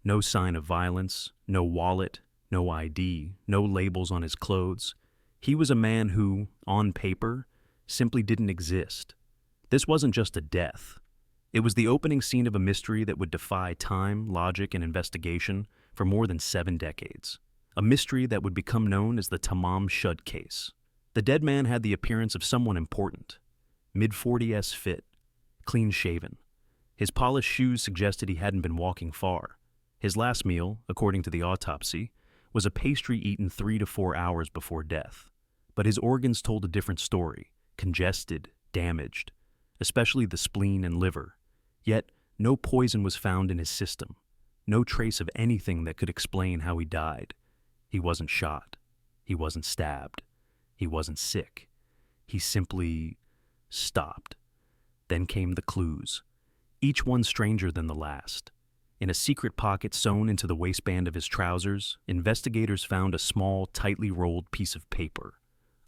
no sign of violence, no wallet, no ID, no labels on his clothes. He was a man who, on paper, simply didn't exist. This wasn't just a death. It was the opening scene of a mystery that would defy time, logic, and investigation for more than 7 decades. A mystery that would become known as the Tamam Shud case. The dead man had the appearance of someone important. Mid-40s fit, clean-shaven. His polished shoes suggested he hadn't been walking far. His last meal, according to the autopsy, was a pastry eaten 3 to 4 hours before death. But his organs told a different story, congested, damaged, especially the spleen and liver. Yet, no poison was found in his system, no trace of anything that could explain how he died. He wasn't shot. He wasn't stabbed. He wasn't sick. He simply stopped. Then came the clues, each one stranger than the last. In a secret pocket sewn into the waistband of his trousers, investigators found a small, tightly rolled piece of paper.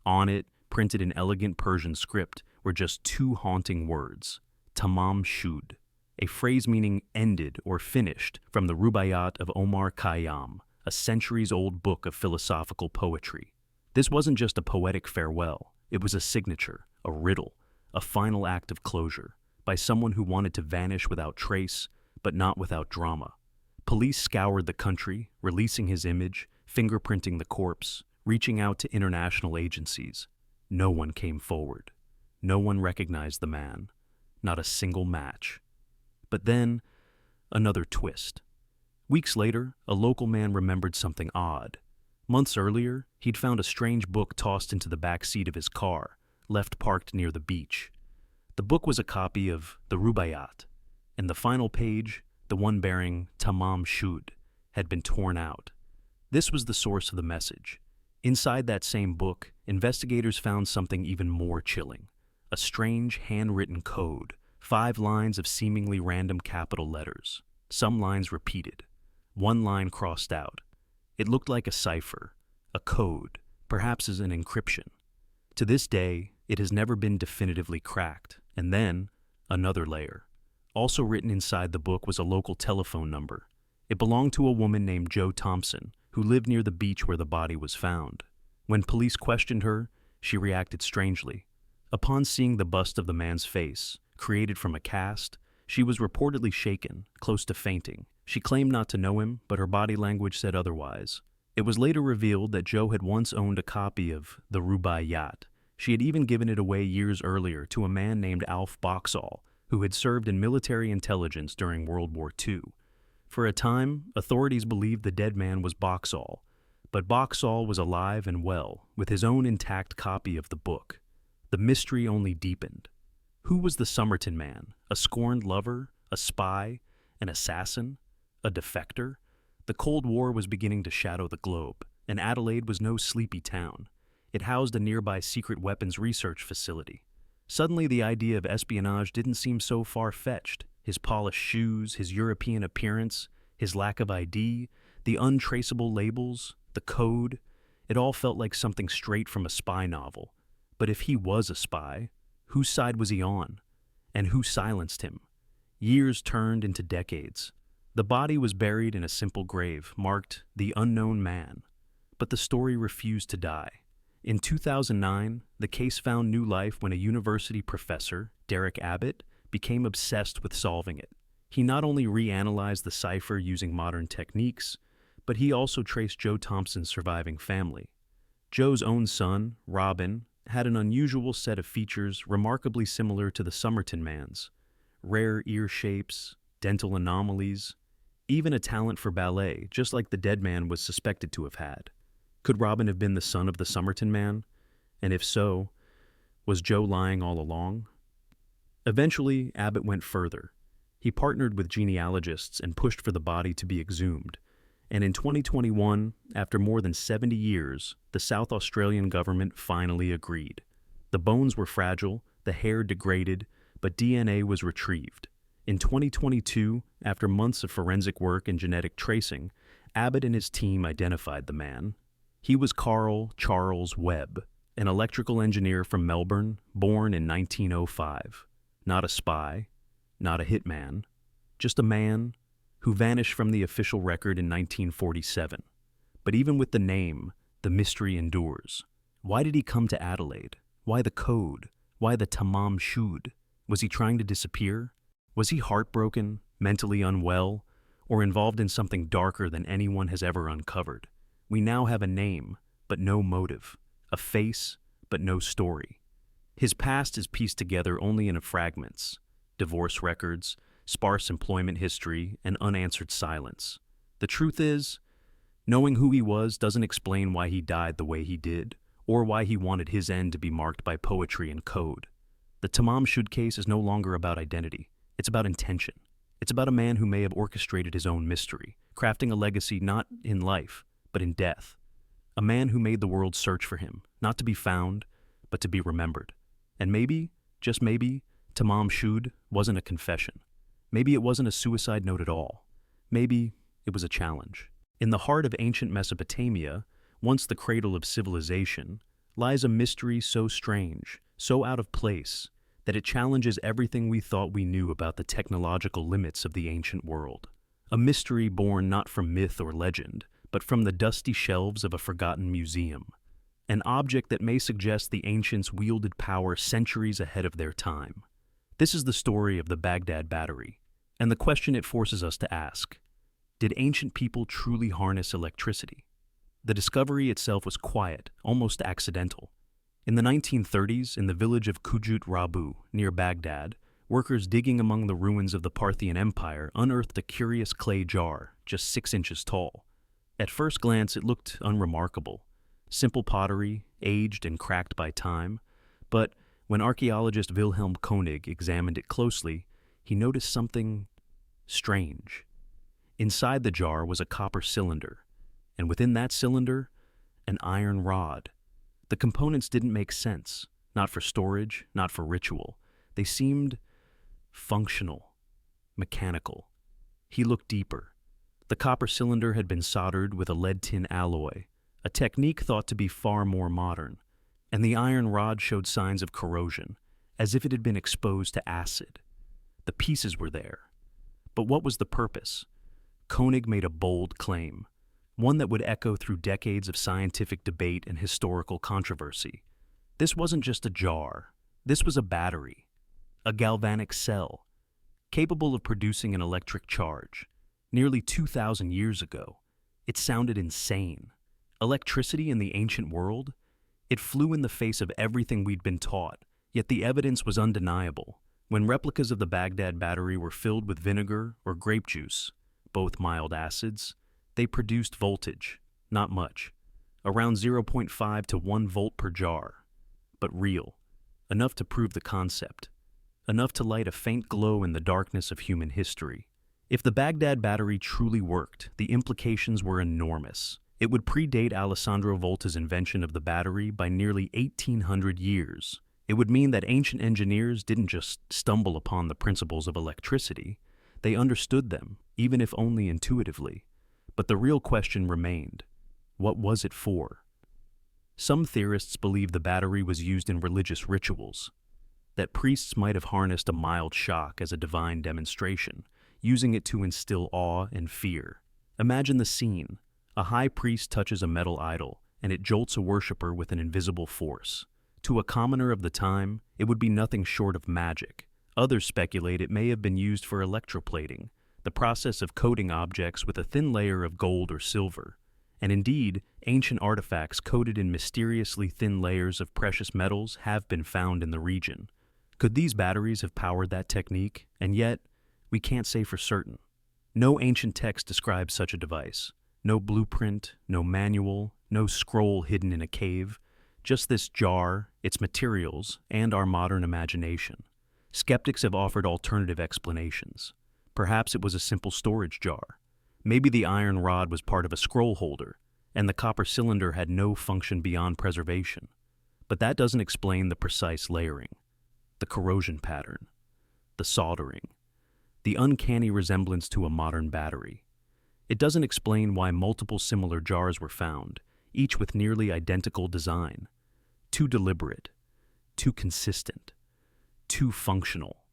On it, printed in elegant Persian script, were just 2 haunting words, Tamam Shud, a phrase meaning ended or finished from the Rubaiyat of Omar Khayyam, a centuries-old book of philosophical poetry. This wasn't just a poetic farewell, it was a signature, a riddle, a final act of closure, by someone who wanted to vanish without trace, but not without drama. Police scoured the country, releasing his image, fingerprinting the corpse, reaching out to international agencies. No one came forward. No one recognized the man. Not a single match. But then, another twist. Weeks later, a local man remembered something odd. Months earlier, he'd found a strange book tossed into the back seat of his car, left parked near the beach. The book was a copy of the Rubaiyat, and the final page, the one bearing Tamam Shud, had been torn out. This was the source of the message. Inside that same book, investigators found something even more chilling. A strange, handwritten code, 5 lines of seemingly random capital letters. Some lines repeated, 1 line crossed out. It looked like a cipher, a code, perhaps as an encryption. To this day, it has never been definitively cracked. And then, another layer. Also written inside the book was a local telephone number. It belonged to a woman named Jo Thompson, who lived near the beach where the body was found. When police questioned her, she reacted strangely. Upon seeing the bust of the man's face, created from a cast, she was reportedly shaken, close to fainting. She claimed not to know him, but her body language said otherwise. It was later revealed that Jo had once owned a copy of the Rubaiyat. She had even given it away years earlier to a man named Alf Boxall, who had served in military intelligence during World War II. For a time, authorities believed the dead man was Boxall, but Boxall was alive and well, with his own intact copy of the book. The mystery only deepened. Who was the Somerton Man? A scorned lover? A spy? An assassin? A defector? The Cold War was beginning to shadow the globe, and Adelaide was no sleepy town. It housed a nearby secret weapons research facility. Suddenly, the idea of espionage didn't seem so far-fetched. His polished shoes, his European appearance, His lack of ID, the untraceable labels, the code, it all felt like something straight from a spy novel. But if he was a spy, whose side was he on? And who silenced him? Years turned into decades. The body was buried in a simple grave marked The Unknown Man. But the story refused to die. In 2009, the case found new life when a university professor, Derek Abbott, became obsessed with solving it. He not only reanalyzed the cipher using modern techniques, but he also traced Joe Thompson's surviving family. Joe's own son, Robin, had an unusual set of features remarkably similar to the Somerton Man's. Rare ear shapes, dental anomalies, even a talent for ballet, just like the dead man was suspected to have had. Could Robin have been the son of the Somerton Man? And if so, was Joe lying all along? Eventually, Abbott went further. He partnered with genealogists and pushed for the body to be exhumed. And in 2021, after more than 70 years, the South Australian government finally agreed. The bones were fragile, the hair degraded, but DNA was retrieved. In 2022, after months of forensic work and genetic tracing, Abbott and his team identified the man. He was Carl Charles Webb, an electrical engineer from Melbourne, born in 1905. Not a spy, not a hitman, just a man who vanished from the official record in 1947. But even with the name, the mystery endures. Why did he come to Adelaide? Why the code? Why the Tamam Shud? Was he trying to disappear? Was he heartbroken, mentally unwell, or involved in something darker than anyone has ever uncovered? We now have a name, but no motive, a face, but no story. His past is pieced together only in fragments: divorce records, sparse employment history, and unanswered silence. The truth is, knowing who he was doesn't explain why he died the way he did, or why he wanted his end to be marked by poetry and code. The Tamam Shud case is no longer about identity. It's about intention. It's about a man who may have orchestrated his own mystery, crafting a legacy not in life, but in death. A man who made the world search for him, not to be found, but to be remembered. And maybe, just maybe, Tamam Shud wasn't a confession. Maybe it wasn't a suicide note at all. Maybe it was a challenge. In the heart of ancient Mesopotamia, once the cradle of civilization, lies a mystery so strange, so out of place, that it challenges everything we thought we knew about the technological limits of the ancient world. A mystery born not from myth or legend, but from the dusty shelves of a forgotten museum. An object that may suggest the ancients wielded power centuries ahead of their time. This is the story of the Baghdad Battery, and the question it forces us to ask: did ancient people truly harness electricity? The discovery itself was quiet, almost accidental. In the 1930s, in the village of Kujut Rabu, near Baghdad, workers digging among the ruins of the Parthian Empire unearthed a curious clay jar, just 6 inches tall. At first glance, it looked unremarkable. Simple pottery, aged and cracked by time. But when archaeologist Wilhelm Koenig examined it closely, he noticed something strange. Inside the jar was a copper cylinder, and within that cylinder, an iron rod. The components didn't make sense, not for storage, not for ritual. They seemed functional, mechanical. He looked deeper. The copper cylinder had been soldered with a lead-tin alloy, a technique thought to be far more modern, and the iron rod showed signs of corrosion, as if it had been exposed to acid. The pieces were there. But what was the purpose? Koenig made a bold claim, one that would echo through decades of scientific debate and historical controversy. This wasn't just a jar. This was a battery, a galvanic cell, capable of producing an electric charge. Nearly 2,000 years ago, it sounded insane. Electricity in the ancient world? It flew in the face of everything we'd been taught, yet the evidence was undeniable. When replicas of the Baghdad Battery were filled with vinegar or grape juice, both mild acids, they produced voltage, not much, around 0.5 to 1 volt per jar, but real, enough to prove the concept, enough to light a faint glow in the darkness of human history. If the Baghdad Battery truly worked, the implications were enormous. It would predate Alessandro Volta's invention of the battery by nearly 1,800 years. It would mean that ancient engineers didn't just stumble upon the principles of electricity. They understood them, even if only intuitively. But the real question remained: what was it for? Some theorists believe the battery was used in religious rituals, that priests might have harnessed a mild shock as a divine demonstration, using it to instill awe and fear. Imagine the scene. A high priest touches a metal idol, and it jolts a worshipper with an invisible force. To a commoner of the time, it would be nothing short of magic. Others speculate it may have been used for electroplating, the process of coating objects with a thin layer of gold or silver. And indeed, ancient artifacts coated in mysteriously thin layers of precious metals have been found in the region. Could these batteries have powered that technique? And yet, we can't say for certain. No ancient text describes such a device. No blueprint, no manual, no scroll hidden in a cave. Just this jar, its materials, and our modern imagination. Skeptics have offered alternative explanations. Perhaps it was a simple storage jar. Maybe the iron rod was part of a scroll holder, and the copper cylinder had no function beyond preservation. But that doesn't explain the precise layering, the corrosion pattern, the soldering, the uncanny resemblance to a modern battery. It doesn't explain why multiple similar jars were found, each with nearly identical design. Too deliberate, too consistent, too functional.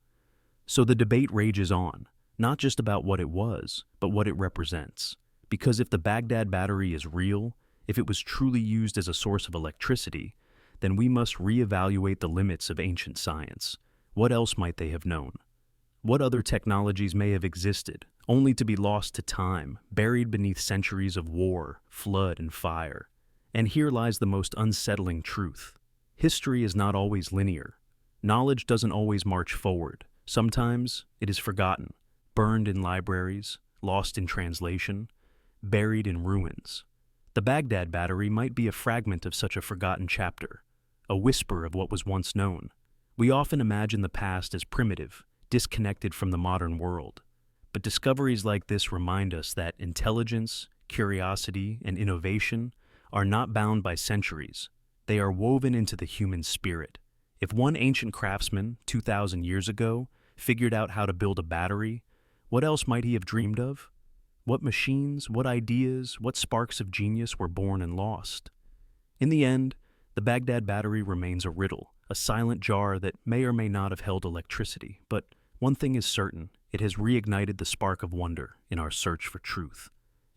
So the debate rages on, not just about what it was, but what it represents. Because if the Baghdad Battery is real, if it was truly used as a source of electricity, then we must reevaluate the limits of ancient science. What else might they have known? What other technologies may have existed, only to be lost to time, buried beneath centuries of war, flood, and fire? And here lies the most unsettling truth. History is not always linear. Knowledge doesn't always march forward. Sometimes it is forgotten, burned in libraries, lost in translation, buried in ruins. The Baghdad Battery might be a fragment of such a forgotten chapter, a whisper of what was once known. We often imagine the past as primitive, disconnected from the modern world. But discoveries like this remind us that intelligence, curiosity, and innovation are not bound by centuries. They are woven into the human spirit. If one ancient craftsman, 2,000 years ago, figured out how to build a battery, what else might he have dreamed of? What machines, what ideas, what sparks of genius were born and lost? In the end, the Baghdad Battery remains a riddle, a silent jar that may or may not have held electricity. But one thing is certain: it has reignited the spark of wonder in our search for truth.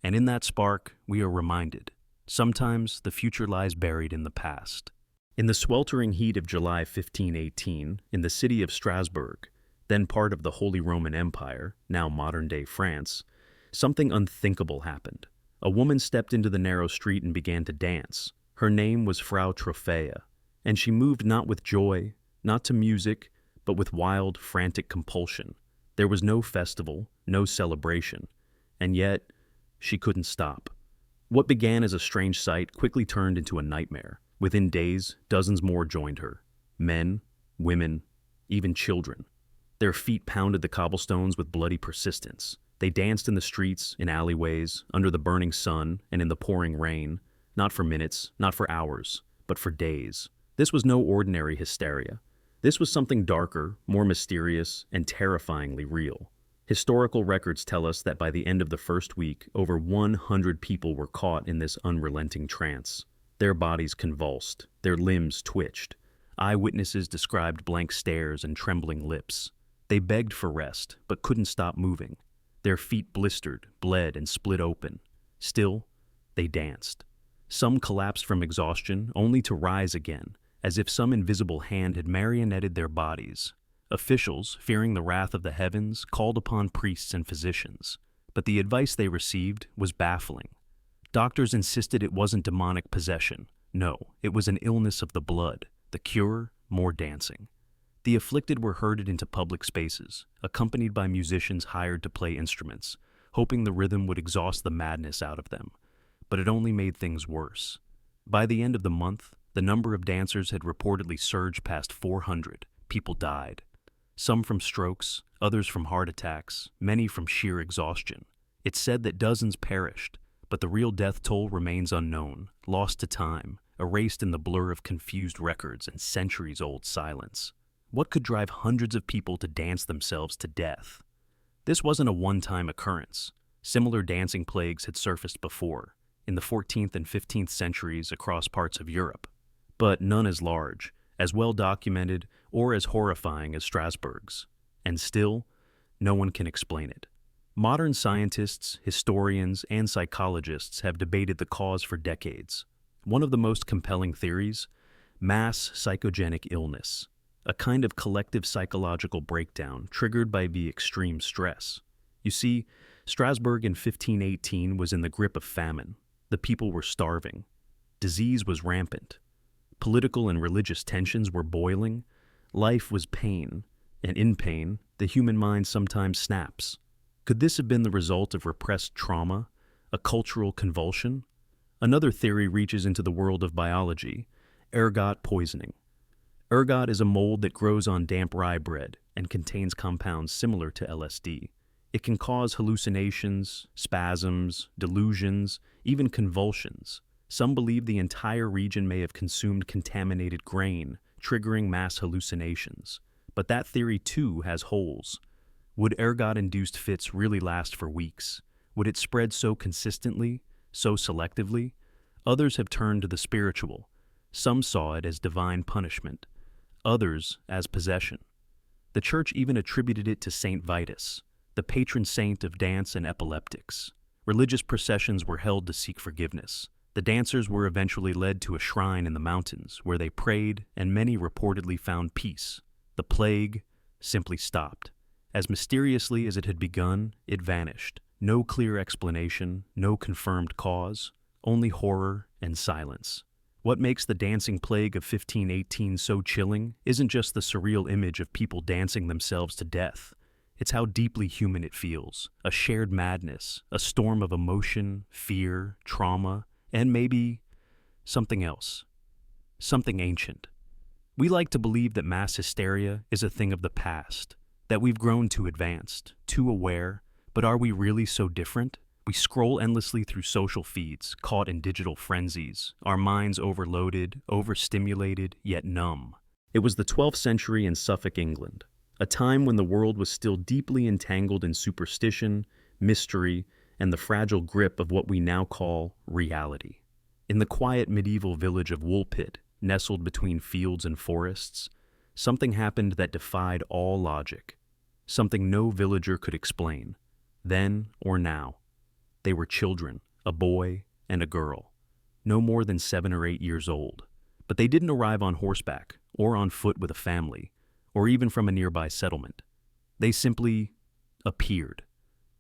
And in that spark, we are reminded, sometimes the future lies buried in the past. In the sweltering heat of July 1518, in the city of Strasbourg, then part of the Holy Roman Empire, now modern-day France, something unthinkable happened. A woman stepped into the narrow street and began to dance. Her name was Frau Trophea, and she moved not with joy, not to music, but with wild, frantic compulsion. There was no festival, no celebration, and yet she couldn't stop. What began as a strange sight quickly turned into a nightmare. Within days, dozens more joined her. Men, women, even children. Their feet pounded the cobblestones with bloody persistence. They danced in the streets, in alleyways, under the burning sun, and in the pouring rain, not for minutes, not for hours, but for days. This was no ordinary hysteria. This was something darker, more mysterious, and terrifyingly real. Historical records tell us that by the end of the first week, over 100 people were caught in this unrelenting trance. Their bodies convulsed, their limbs twitched. Eyewitnesses described blank stares and trembling lips. They begged for rest, but couldn't stop moving. Their feet blistered, bled, and split open. Still, they danced. Some collapsed from exhaustion, only to rise again, as if some invisible hand had marionetted their bodies. Officials, fearing the wrath of the heavens, called upon priests and physicians. But the advice they received was baffling. Doctors insisted it wasn't demonic possession. No, it was an illness of the blood. The cure, more dancing. The afflicted were herded into public spaces, accompanied by musicians hired to play instruments, hoping the rhythm would exhaust the madness out of them. But it only made things worse. By the end of the month, the number of dancers had reportedly surged past 400. People died. Some from strokes, others from heart attacks, many from sheer exhaustion. It's said that dozens perished, but the real death toll remains unknown, lost to time, erased in the blur of confused records and centuries-old silence. What could drive hundreds of people to dance themselves to death? This wasn't a one-time occurrence. Similar dancing plagues had surfaced before, in the 14th and 15th centuries across parts of Europe, but none as large, as well documented, or as horrifying as Strasbourg's. And still, no one can explain it. Modern scientists, historians, and psychologists have debated the cause for decades. One of the most compelling theories: mass psychogenic illness, a kind of collective psychological breakdown triggered by the extreme stress. You see, Strasbourg in 1518 was in the grip of famine. The people were starving. Disease was rampant. Political and religious tensions were boiling. Life was pain, and in pain, the human mind sometimes snaps. Could this have been the result of repressed trauma, a cultural convulsion? Another theory reaches into the world of biology: ergot poisoning. Ergot is a mold that grows on damp rye bread and contains compounds similar to LSD. It can cause hallucinations, spasms, delusions, even convulsions. Some believe the entire region may have consumed contaminated grain, triggering mass hallucinations. But that theory too has holes. Would ergot-induced fits really last for weeks? Would it spread so consistently, so selectively? Others have turned to the spiritual. Some saw it as divine punishment, others as possession. The church even attributed it to Saint Vitus, the patron saint of dance and epileptics. Religious processions were held to seek forgiveness. The dancers were eventually led to a shrine in the mountains, where they prayed, and many reportedly found peace. The plague simply stopped. As mysteriously as it had begun, it vanished. No clear explanation, no confirmed cause, only horror and silence. What makes the dancing plague of 1518 so chilling isn't just the surreal image of people dancing themselves to death. It's how deeply human it feels, a shared madness, a storm of emotion, fear, trauma, and maybe something else, something ancient. We like to believe that mass hysteria is a thing of the past, that we've grown too advanced, too aware, but are we really so different? We scroll endlessly through social feeds, caught in digital frenzies, our minds overloaded, overstimulated, yet numb. It was the 12th century in Suffolk, England, a time when the world was still deeply entangled in superstition, mystery, and the fragile grip of what we now call reality. In the quiet medieval village of Woolpit, nestled between fields and forests, something happened that defied all logic, something no villager could explain, then or now. They were children, a boy and a girl, no more than 7 or 8 years old. But they didn't arrive on horseback, or on foot with a family, or even from a nearby settlement. They simply appeared,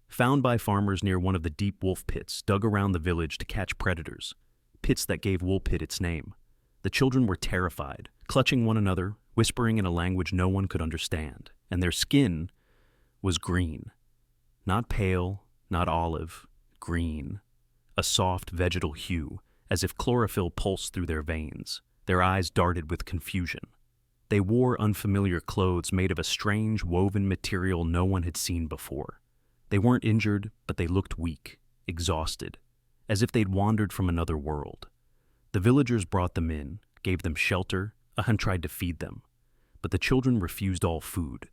found by farmers near one of the deep wolf pits dug around the village to catch predators, pits that gave Woolpit its name. The children were terrified, clutching one another, whispering in a language no one could understand, and their skin was green. Not pale, not olive, green. A soft vegetal hue, as if chlorophyll pulsed through their veins. Their eyes darted with confusion. They wore unfamiliar clothes made of a strange woven material no one had seen before. They weren't injured, but they looked weak, exhausted, as if they'd wandered from another world. The villagers brought them in, gave them shelter, and tried to feed them. But the children refused all food.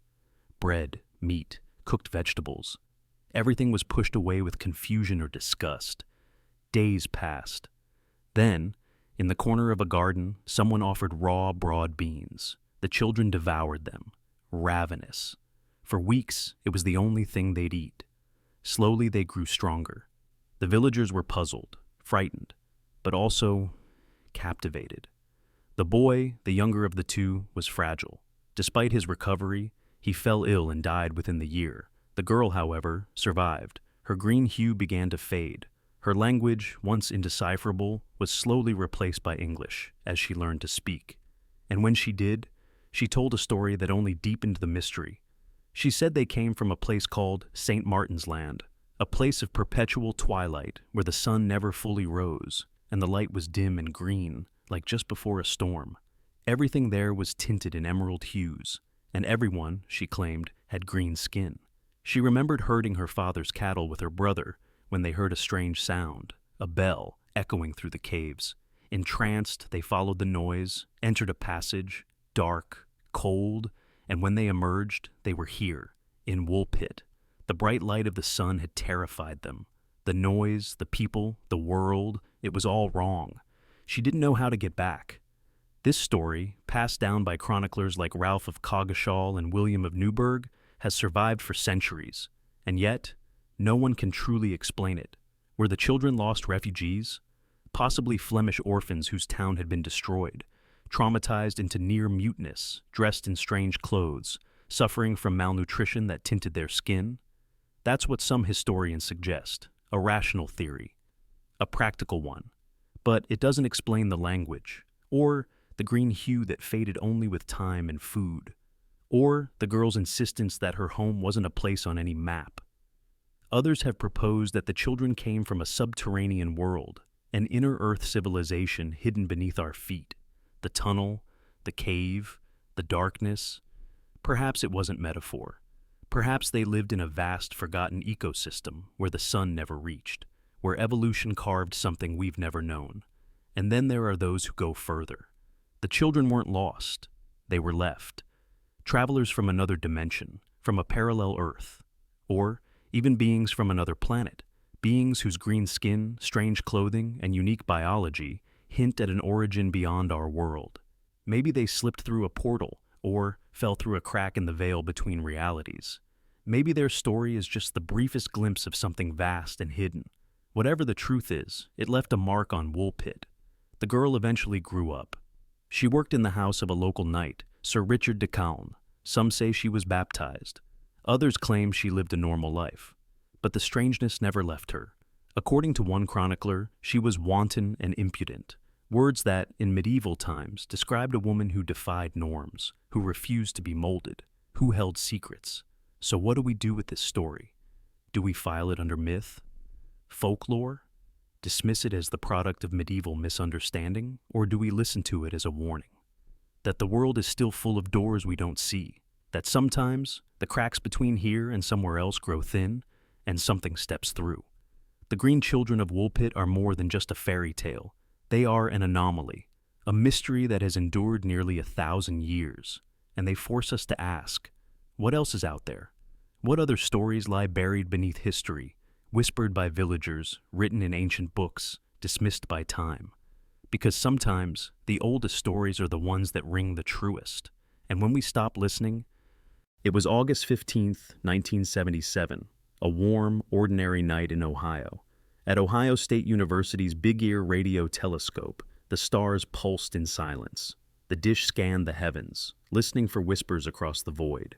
Bread, meat, cooked vegetables. Everything was pushed away with confusion or disgust. Days passed. Then, in the corner of a garden, someone offered raw, broad beans. The children devoured them, ravenous. For weeks, it was the only thing they'd eat. Slowly, they grew stronger. The villagers were puzzled, frightened, but also captivated. The boy, the younger of the two, was fragile. Despite his recovery, he fell ill and died within the year. The girl, however, survived. Her green hue began to fade. Her language, once indecipherable, was slowly replaced by English as she learned to speak. And when she did, she told a story that only deepened the mystery. She said they came from a place called St. Martin's Land, a place of perpetual twilight where the sun never fully rose, and the light was dim and green, like just before a storm. Everything there was tinted in emerald hues, and everyone, she claimed, had green skin. She remembered herding her father's cattle with her brother when they heard a strange sound, a bell, echoing through the caves. Entranced, they followed the noise, entered a passage, dark, cold, and when they emerged, they were here, in Woolpit, The bright light of the sun had terrified them. The noise, the people, the world, it was all wrong. She didn't know how to get back. This story, passed down by chroniclers like Ralph of Coggeshall and William of Newburgh, has survived for centuries, and yet, no one can truly explain it. Were the children lost refugees? Possibly Flemish orphans whose town had been destroyed, traumatized into near muteness, dressed in strange clothes, suffering from malnutrition that tinted their skin? That's what some historians suggest, a rational theory, a practical one. But it doesn't explain the language, or the green hue that faded only with time and food, or the girl's insistence that her home wasn't a place on any map. Others have proposed that the children came from a subterranean world, an inner Earth civilization hidden beneath our feet. The tunnel, the cave, the darkness. Perhaps it wasn't metaphor. Perhaps they lived in a vast, forgotten ecosystem where the sun never reached, where evolution carved something we've never known. And then there are those who go further. The children weren't lost. They were left. Travelers from another dimension, from a parallel Earth, or even beings from another planet, beings whose green skin, strange clothing, and unique biology hint at an origin beyond our world. Maybe they slipped through a portal, or fell through a crack in the veil between realities. Maybe their story is just the briefest glimpse of something vast and hidden. Whatever the truth is, it left a mark on Woolpit. The girl eventually grew up. She worked in the house of a local knight, Sir Richard de Calne. Some say she was baptized. Others claim she lived a normal life. But the strangeness never left her. According to one chronicler, she was wanton and impudent, words that, in medieval times, described a woman who defied norms, who refused to be molded, who held secrets. So what do we do with this story? Do we file it under myth? Folklore? Dismiss it as the product of medieval misunderstanding? Or do we listen to it as a warning? That the world is still full of doors we don't see. That sometimes the cracks between here and somewhere else grow thin, and something steps through. The green children of Woolpit are more than just a fairy tale. They are an anomaly, a mystery that has endured nearly 1,000 years, and they force us to ask, what else is out there? What other stories lie buried beneath history, whispered by villagers, written in ancient books, dismissed by time? Because sometimes the oldest stories are the ones that ring the truest, and when we stop listening. It was August 15th, 1977, a warm, ordinary night in Ohio. At Ohio State University's Big Ear Radio Telescope, the stars pulsed in silence. The dish scanned the heavens, listening for whispers across the void,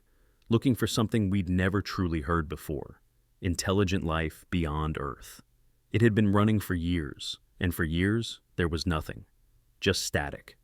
looking for something we'd never truly heard before, intelligent life beyond Earth. It had been running for years, and for years there was nothing, just static,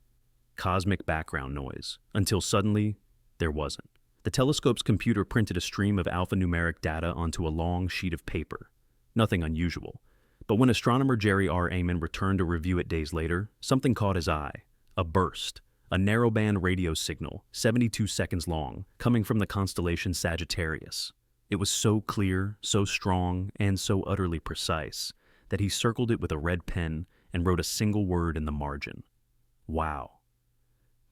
cosmic background noise, until suddenly there wasn't. The telescope's computer printed a stream of alphanumeric data onto a long sheet of paper. Nothing unusual. But when astronomer Jerry R. Amon returned to review it days later, something caught his eye. A burst. A narrowband radio signal, 72 seconds long, coming from the constellation Sagittarius. It was so clear, so strong, and so utterly precise that he circled it with a red pen and wrote a single word in the margin. Wow.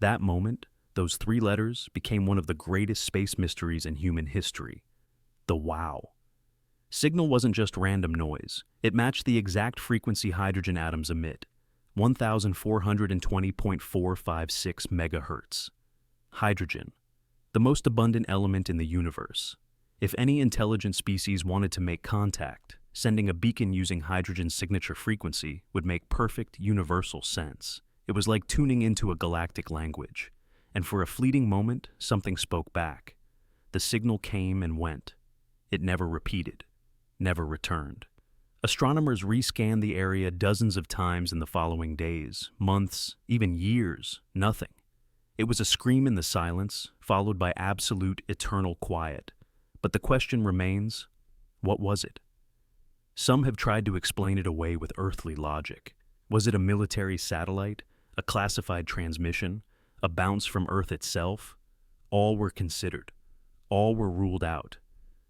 That moment, those 3 letters became one of the greatest space mysteries in human history. The wow. Signal wasn't just random noise. It matched the exact frequency hydrogen atoms emit, 1,420.456 megahertz. Hydrogen, the most abundant element in the universe. If any intelligent species wanted to make contact, sending a beacon using hydrogen's signature frequency would make perfect universal sense. It was like tuning into a galactic language. And for a fleeting moment, something spoke back. The signal came and went. It never repeated, never returned. Astronomers rescanned the area dozens of times in the following days, months, even years. Nothing. It was a scream in the silence, followed by absolute eternal quiet. But the question remains, what was it? Some have tried to explain it away with earthly logic. Was it a military satellite, a classified transmission, a bounce from Earth itself? All were considered. All were ruled out.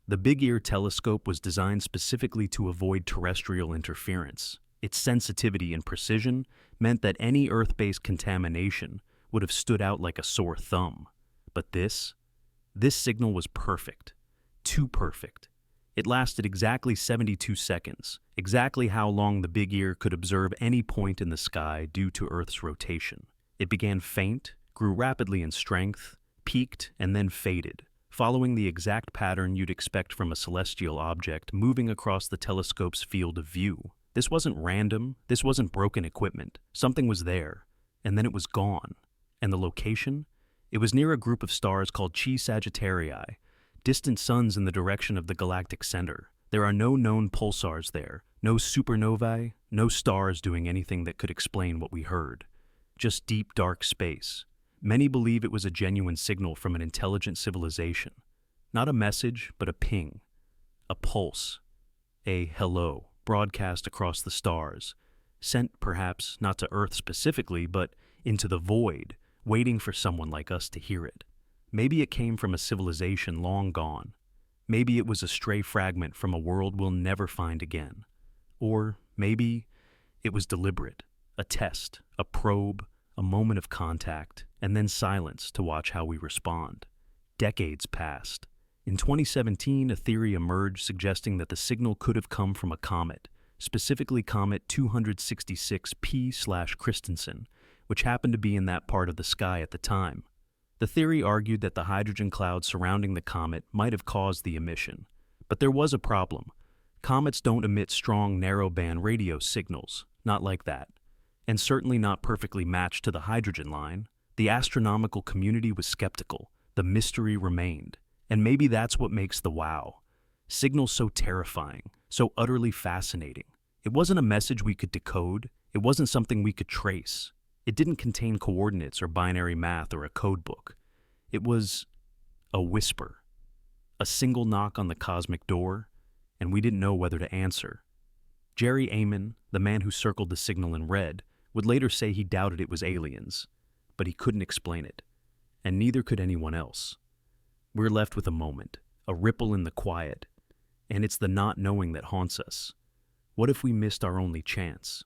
The Big Ear telescope was designed specifically to avoid terrestrial interference. Its sensitivity and precision meant that any Earth-based contamination would have stood out like a sore thumb. But this signal was perfect. Too perfect. It lasted exactly 72 seconds, exactly how long the Big Ear could observe any point in the sky due to Earth's rotation. It began faint, grew rapidly in strength, peaked, and then faded, following the exact pattern you'd expect from a celestial object moving across the telescope's field of view. This wasn't random, this wasn't broken equipment. Something was there, and then it was gone. And the location? It was near a group of stars called Chi Sagittarii, distant suns in the direction of the galactic center. There are no known pulsars there, no supernovae, no stars doing anything that could explain what we heard. Just deep, dark space. Many believe it was a genuine signal from an intelligent civilization. Not a message, but a ping. A pulse. A hello, broadcast across the stars. Sent, perhaps, not to Earth specifically, but into the void, waiting for someone like us to hear it. Maybe it came from a civilization long gone. Maybe it was a stray fragment from a world we'll never find again. Or maybe it was deliberate, a test, a probe, a moment of contact, and then silence to watch how we respond. Decades passed. In 2017, a theory emerged suggesting that the signal could have come from a comet, specifically Comet 266P/Christensen, which happened to be in that part of the sky at the time. The theory argued that the hydrogen cloud surrounding the comet might have caused the emission. But there was a problem. Comets don't emit strong narrowband radio signals, not like that. And certainly not perfectly matched to the hydrogen line. The astronomical community was skeptical. The mystery remained. And maybe that's what makes the wow. Signals so terrifying, so utterly fascinating. It wasn't a message we could decode. It wasn't something we could trace. It didn't contain coordinates or binary math or a code book. It was a whisper. A single knock on the cosmic door, and we didn't know whether to answer. Jerry Amon, the man who circled the signal in red, would later say he doubted it was aliens, but he couldn't explain it, and neither could anyone else. We're left with a moment, a ripple in the quiet, and it's the not knowing that haunts us. What if we missed our only chance?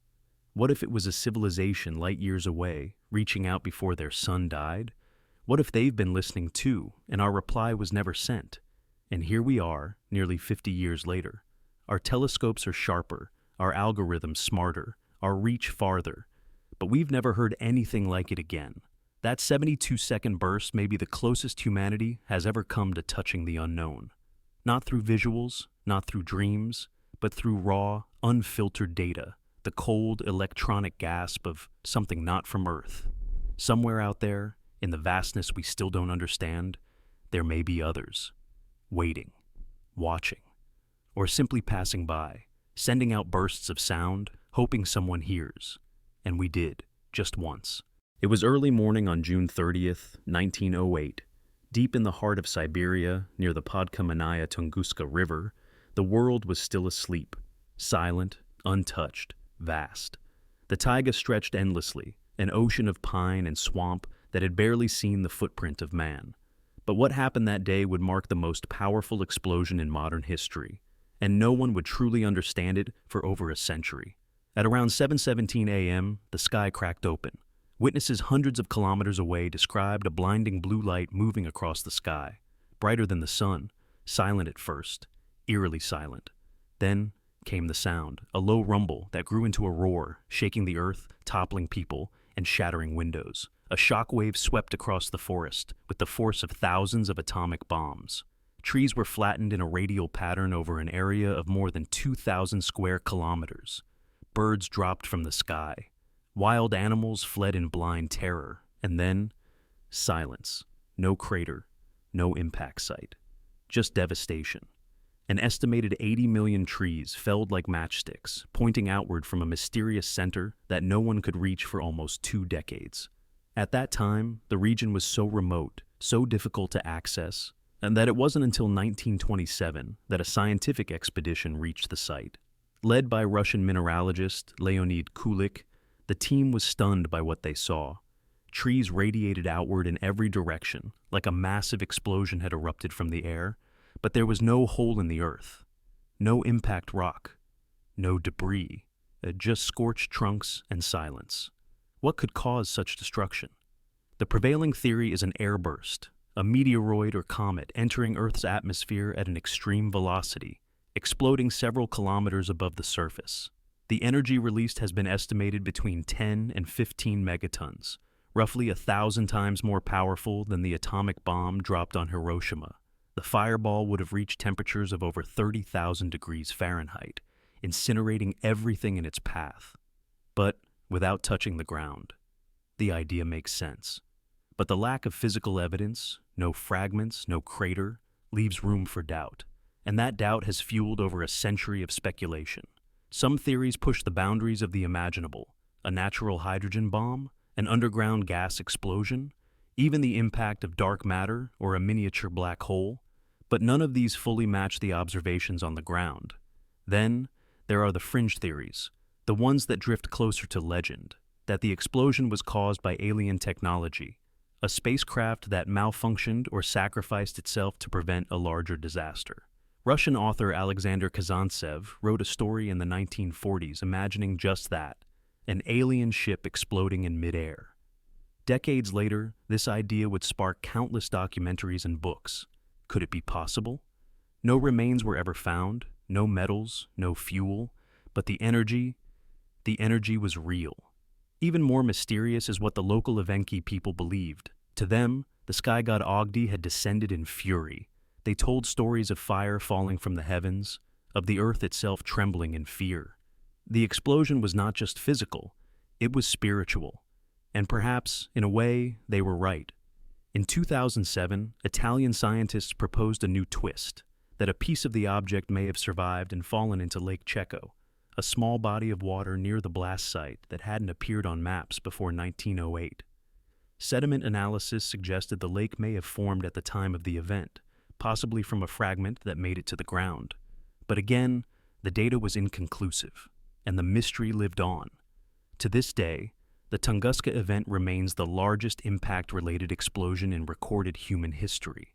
What if it was a civilization light years away, reaching out before their sun died? What if they've been listening too, and our reply was never sent? And here we are, nearly 50 years later. Our telescopes are sharper, our algorithms smarter, our reach farther, but we've never heard anything like it again. That 72-second burst may be the closest humanity has ever come to touching the unknown. Not through visuals, not through dreams, but through raw, unfiltered data. The cold, electronic gasp of something not from Earth. Somewhere out there, in the vastness we still don't understand, there may be others, waiting, watching, or simply passing by, sending out bursts of sound, hoping someone hears. And we did, just once. It was early morning on June 30th, 1908. Deep in the heart of Siberia, near the Podkamennaya Tunguska River, the world was still asleep, silent, untouched, vast. The taiga stretched endlessly, an ocean of pine and swamp that had barely seen the footprint of man. But what happened that day would mark the most powerful explosion in modern history, and no one would truly understand it for over a century. At around 7:17 a.m., the sky cracked open. Witnesses hundreds of kilometers away described a blinding blue light moving across the sky, brighter than the sun, silent at first, eerily silent. Then came the sound, a low rumble that grew into a roar, shaking the earth, toppling people, and shattering windows. A shockwave swept across the forest with the force of thousands of atomic bombs. Trees were flattened in a radial pattern over an area of more than 2,000 square kilometers. Birds dropped from the sky. Wild animals fled in blind terror. And then, silence. No crater, no impact site. Just devastation. An estimated 80 million trees felled like matchsticks, pointing outward from a mysterious center that no one could reach for almost 2 decades. At that time, the region was so remote, so difficult to access, and that it wasn't until 1927 that a scientific expedition reached the site. Led by Russian mineralogist Leonid Kulik, the team was stunned by what they saw. Trees radiated outward in every direction, like a massive explosion had erupted from the air, but there was no hole in the earth, no impact rock, no debris, just scorched trunks and silence. What could cause such destruction? The prevailing theory is an airburst, a meteoroid or comet entering Earth's atmosphere at an extreme velocity, exploding several kilometers above the surface. The energy released has been estimated between 10 and 15 megatons, roughly 1,000 times more powerful than the atomic bomb dropped on Hiroshima. The fireball would have reached temperatures of over 30,000 degrees Fahrenheit, incinerating everything in its path, but without touching the ground. The idea makes sense. But the lack of physical evidence, no fragments, no crater, leaves room for doubt. And that doubt has fueled over a century of speculation. Some theories push the boundaries of the imaginable: a natural hydrogen bomb, an underground gas explosion, even the impact of dark matter or a miniature black hole. But none of these fully match the observations on the ground. Then, there are the fringe theories, the ones that drift closer to legend, that the explosion was caused by alien technology, a spacecraft that malfunctioned or sacrificed itself to prevent a larger disaster. Russian author Alexander Kazantsev wrote a story in the 1940s imagining just that, an alien ship exploding in midair. Decades later, this idea would spark countless documentaries and books. Could it be possible? No remains were ever found, no metals, no fuel, but the energy was real. Even more mysterious is what the local Evenki people believed. To them, the sky god Ogdi had descended in fury. They told stories of fire falling from the heavens, of the earth itself trembling in fear. The explosion was not just physical, it was spiritual. And perhaps, in a way, they were right. In 2007, Italian scientists proposed a new twist, that a piece of the object may have survived and fallen into Lake Checo, a small body of water near the blast site that hadn't appeared on maps before 1908. Sediment analysis suggested the lake may have formed at the time of the event, possibly from a fragment that made it to the ground. But again, the data was inconclusive, and the mystery lived on. To this day, the Tunguska Event remains the largest impact-related explosion in recorded human history.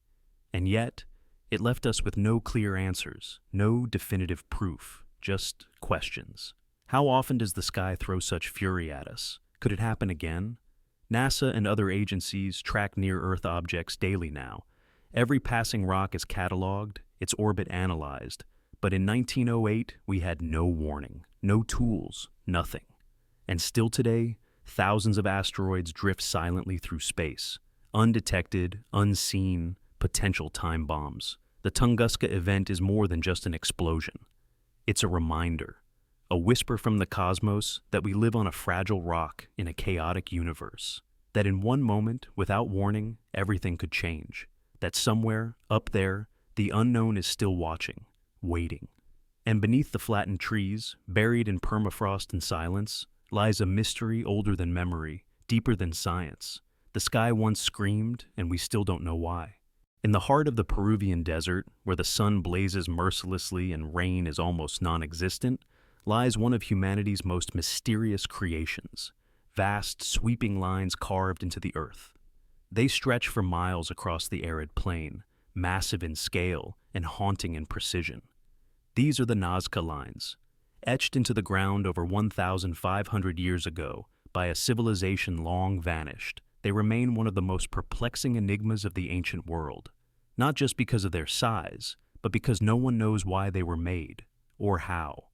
And yet, it left us with no clear answers, no definitive proof, just questions. How often does the sky throw such fury at us? Could it happen again? NASA and other agencies track near-Earth objects daily now. Every passing rock is cataloged, its orbit analyzed. But in 1908, we had no warning, no tools, nothing. And still today, thousands of asteroids drift silently through space, undetected, unseen, potential time bombs. The Tunguska Event is more than just an explosion. It's a reminder, a whisper from the cosmos that we live on a fragile rock in a chaotic universe, that in one moment, without warning, everything could change, that somewhere, up there, the unknown is still watching, waiting. And beneath the flattened trees, buried in permafrost and silence, lies a mystery older than memory, deeper than science. The sky once screamed, and we still don't know why. In the heart of the Peruvian desert, where the sun blazes mercilessly and rain is almost non-existent, lies one of humanity's most mysterious creations, vast, sweeping lines carved into the earth. They stretch for miles across the arid plain, massive in scale and haunting in precision. These are the Nazca Lines, etched into the ground over 1,500 years ago by a civilization long vanished. They remain one of the most perplexing enigmas of the ancient world, not just because of their size, but because no one knows why they were made, or how.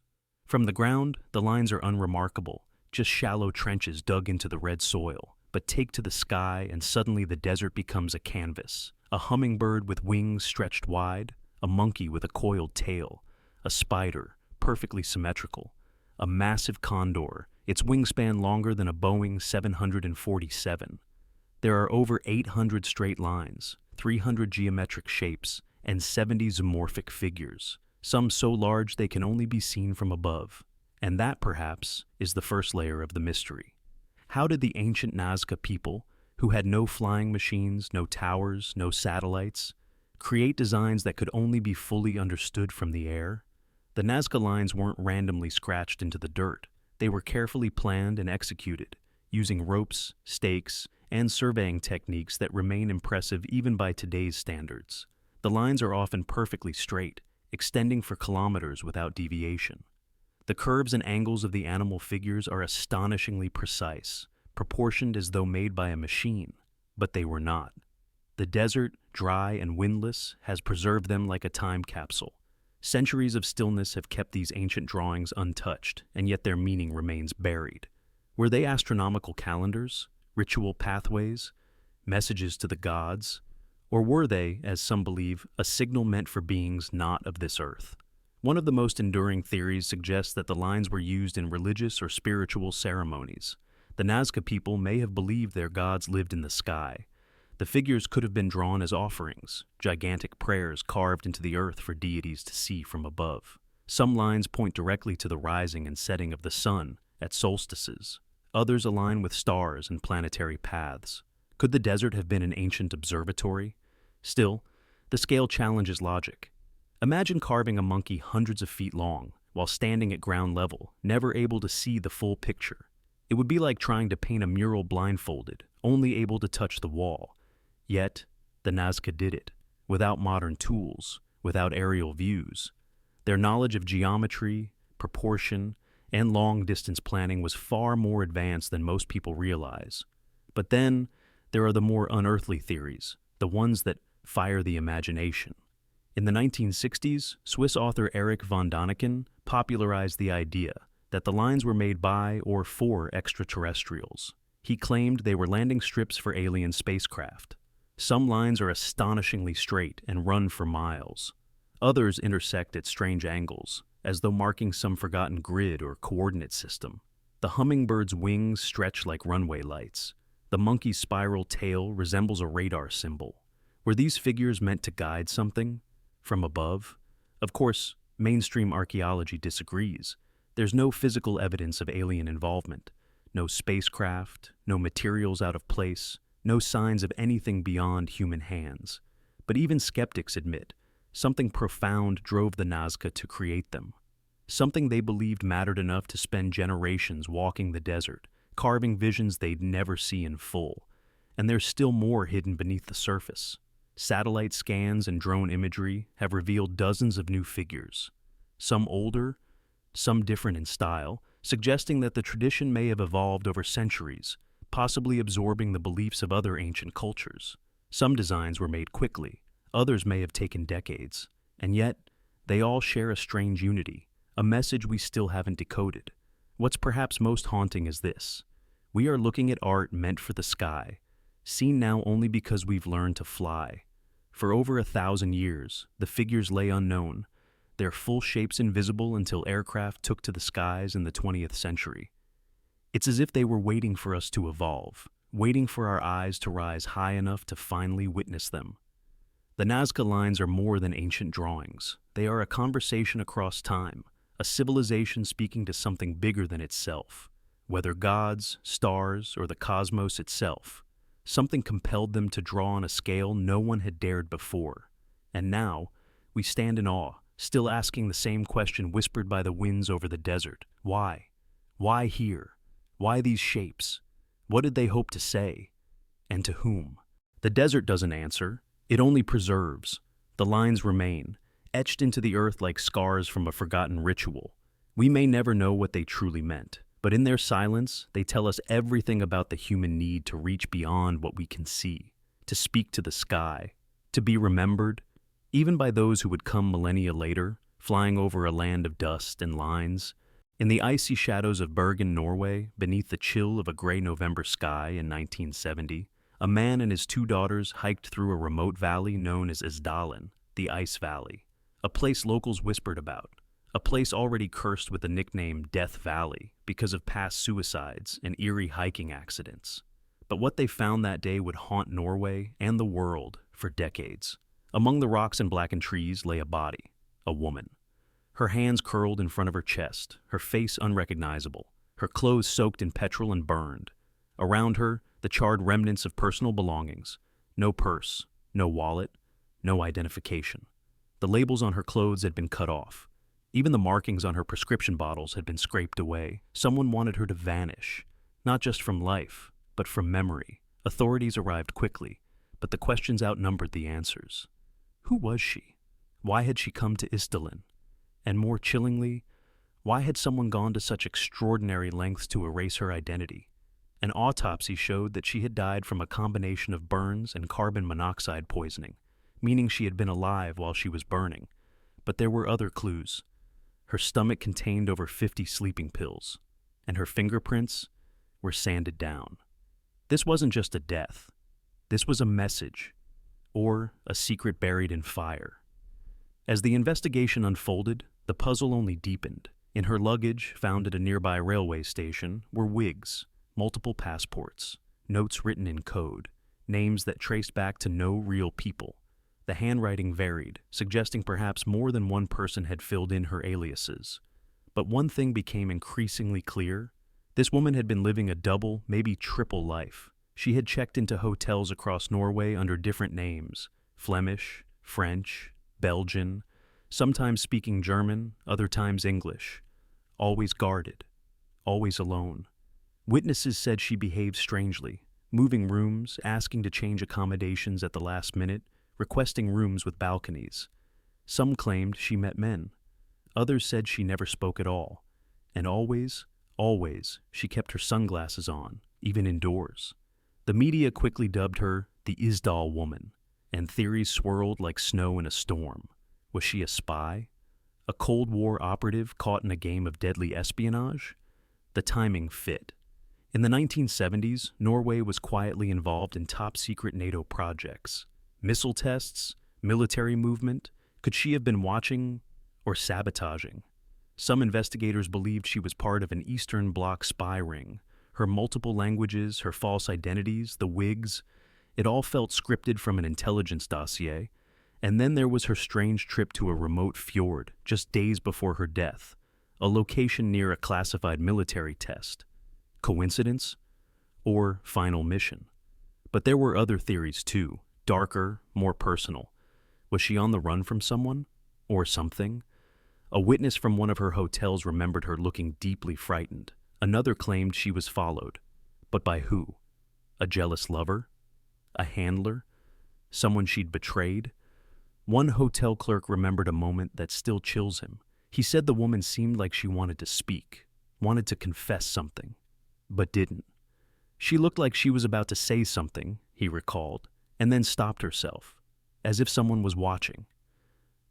From the ground, the lines are unremarkable, just shallow trenches dug into the red soil. But take to the sky and suddenly the desert becomes a canvas. A hummingbird with wings stretched wide, a monkey with a coiled tail, a spider, perfectly symmetrical, a massive condor, its wingspan longer than a Boeing 747. There are over 800 straight lines, 300 geometric shapes, and 70 zoomorphic figures, some so large they can only be seen from above. And that, perhaps, is the first layer of the mystery. How did the ancient Nazca people, who had no flying machines, no towers, no satellites, create designs that could only be fully understood from the air? The Nazca Lines weren't randomly scratched into the dirt. They were carefully planned and executed, using ropes, stakes, and surveying techniques that remain impressive even by today's standards. The lines are often perfectly straight, extending for kilometers without deviation. The curves and angles of the animal figures are astonishingly precise, proportioned as though made by a machine, but they were not. The desert, dry and windless, has preserved them like a time capsule, Centuries of stillness have kept these ancient drawings untouched, and yet their meaning remains buried. Were they astronomical calendars, ritual pathways, messages to the gods? Or were they, as some believe, a signal meant for beings not of this earth? One of the most enduring theories suggests that the lines were used in religious or spiritual ceremonies. The Nazca people may have believed their gods lived in the sky. The figures could have been drawn as offerings, gigantic prayers carved into the earth for deities to see from above. Some lines point directly to the rising and setting of the sun at solstices. Others align with stars and planetary paths. Could the desert have been an ancient observatory? Still, the scale challenges logic. Imagine carving a monkey hundreds of feet long, while standing at ground level, never able to see the full picture. It would be like trying to paint a mural blindfolded, only able to touch the wall. Yet, the Nazca did it, without modern tools, without aerial views. Their knowledge of geometry, proportion, and long-distance planning was far more advanced than most people realize. But then, there are the more unearthly theories, the ones that fire the imagination. In the 1960s, Swiss author Erich von Däniken popularized the idea that the lines were made by or for extraterrestrials. He claimed they were landing strips for alien spacecraft. Some lines are astonishingly straight and run for miles. Others intersect at strange angles, as though marking some forgotten grid or coordinate system. The hummingbird's wings stretch like runway lights. The monkey's spiral tail resembles a radar symbol. Were these figures meant to guide something from above? Of course, mainstream archaeology disagrees. There's no physical evidence of alien involvement, no spacecraft, no materials out of place, no signs of anything beyond human hands. But even skeptics admit something profound drove the Nazca to create them. Something they believed mattered enough to spend generations walking the desert, carving visions they'd never see in full. And there's still more hidden beneath the surface. Satellite scans and drone imagery have revealed dozens of new figures, some older, some different in style, suggesting that the tradition may have evolved over centuries, possibly absorbing the beliefs of other ancient cultures. Some designs were made quickly, others may have taken decades, and yet they all share a strange unity, a message we still haven't decoded. What's perhaps most haunting is this: we are looking at art meant for the sky, seen now only because we've learned to fly. For over 1,000 years, the figures lay unknown, their full shapes invisible until aircraft took to the skies in the 20th century. It's as if they were waiting for us to evolve, waiting for our eyes to rise high enough to finally witness them. The Nazca Lines are more than ancient drawings. They are a conversation across time, a civilization speaking to something bigger than itself. Whether gods, stars, or the cosmos itself, something compelled them to draw on a scale no one had dared before. And now, we stand in awe, still asking the same question whispered by the winds over the desert. Why? Why here? Why these shapes? What did they hope to say? And to whom? The desert doesn't answer. It only preserves. The lines remain, etched into the earth like scars from a forgotten ritual. We may never know what they truly meant, but in their silence, they tell us everything about the human need to reach beyond what we can see, to speak to the sky, to be remembered, even by those who would come millennia later, flying over a land of dust and lines. In the icy shadows of Bergen, Norway, beneath the chill of a gray November sky in 1970, a man and his 2 daughters hiked through a remote valley known as Isdalen, the Ice Valley, a place locals whispered about, a place already cursed with the nickname Death Valley because of past suicides and eerie hiking accidents. But what they found that day would haunt Norway and the world for decades. Among the rocks and blackened trees lay a body, a woman. Her hands curled in front of her chest, her face unrecognizable, her clothes soaked in petrol and burned. Around her, the charred remnants of personal belongings. No purse, no wallet, no identification. The labels on her clothes had been cut off. Even the markings on her prescription bottles had been scraped away. Someone wanted her to vanish, not just from life, but from memory. Authorities arrived quickly, but the questions outnumbered the answers. Who was she? Why had she come to Isdalen? And more chillingly, why had someone gone to such extraordinary lengths to erase her identity? An autopsy showed that she had died from a combination of burns and carbon monoxide poisoning, meaning she had been alive while she was burning. But there were other clues. Her stomach contained over 50 sleeping pills, and her fingerprints were sanded down. This wasn't just a death. This was a message, or a secret buried in fire. As the investigation unfolded, the puzzle only deepened. In her luggage, found at a nearby railway station, were wigs, multiple passports, notes written in code, names that traced back to no real people. The handwriting varied, suggesting perhaps more than one person had filled in her aliases. But one thing became increasingly clear. This woman had been living a double, maybe triple life. She had checked into hotels across Norway under different names: Flemish, French, Belgian, sometimes speaking German, other times English. Always guarded, always alone. Witnesses said she behaved strangely, moving rooms, asking to change accommodations at the last minute, requesting rooms with balconies. Some claimed she met men. Others said she never spoke at all. And always, she kept her sunglasses on, even indoors. The media quickly dubbed her the Isdal Woman, and theories swirled like snow in a storm. Was she a spy? A Cold War operative caught in a game of deadly espionage? The timing fit. In the 1970s, Norway was quietly involved in top-secret NATO projects. Missile tests, military movement. Could she have been watching or sabotaging? Some investigators believed she was part of an Eastern Bloc spy ring. Her multiple languages, her false identities, the wigs, it all felt scripted from an intelligence dossier. And then there was her strange trip to a remote fjord just days before her death, a location near a classified military test. Coincidence? Or final mission? But there were other theories too, darker, more personal. Was she on the run from someone? Or something? A witness from one of her hotels remembered her looking deeply frightened. Another claimed she was followed. But by who? A jealous lover? A handler? Someone she'd betrayed? One hotel clerk remembered a moment that still chills him. He said the woman seemed like she wanted to speak, wanted to confess something, but didn't. She looked like she was about to say something, he recalled, and then stopped herself, as if someone was watching.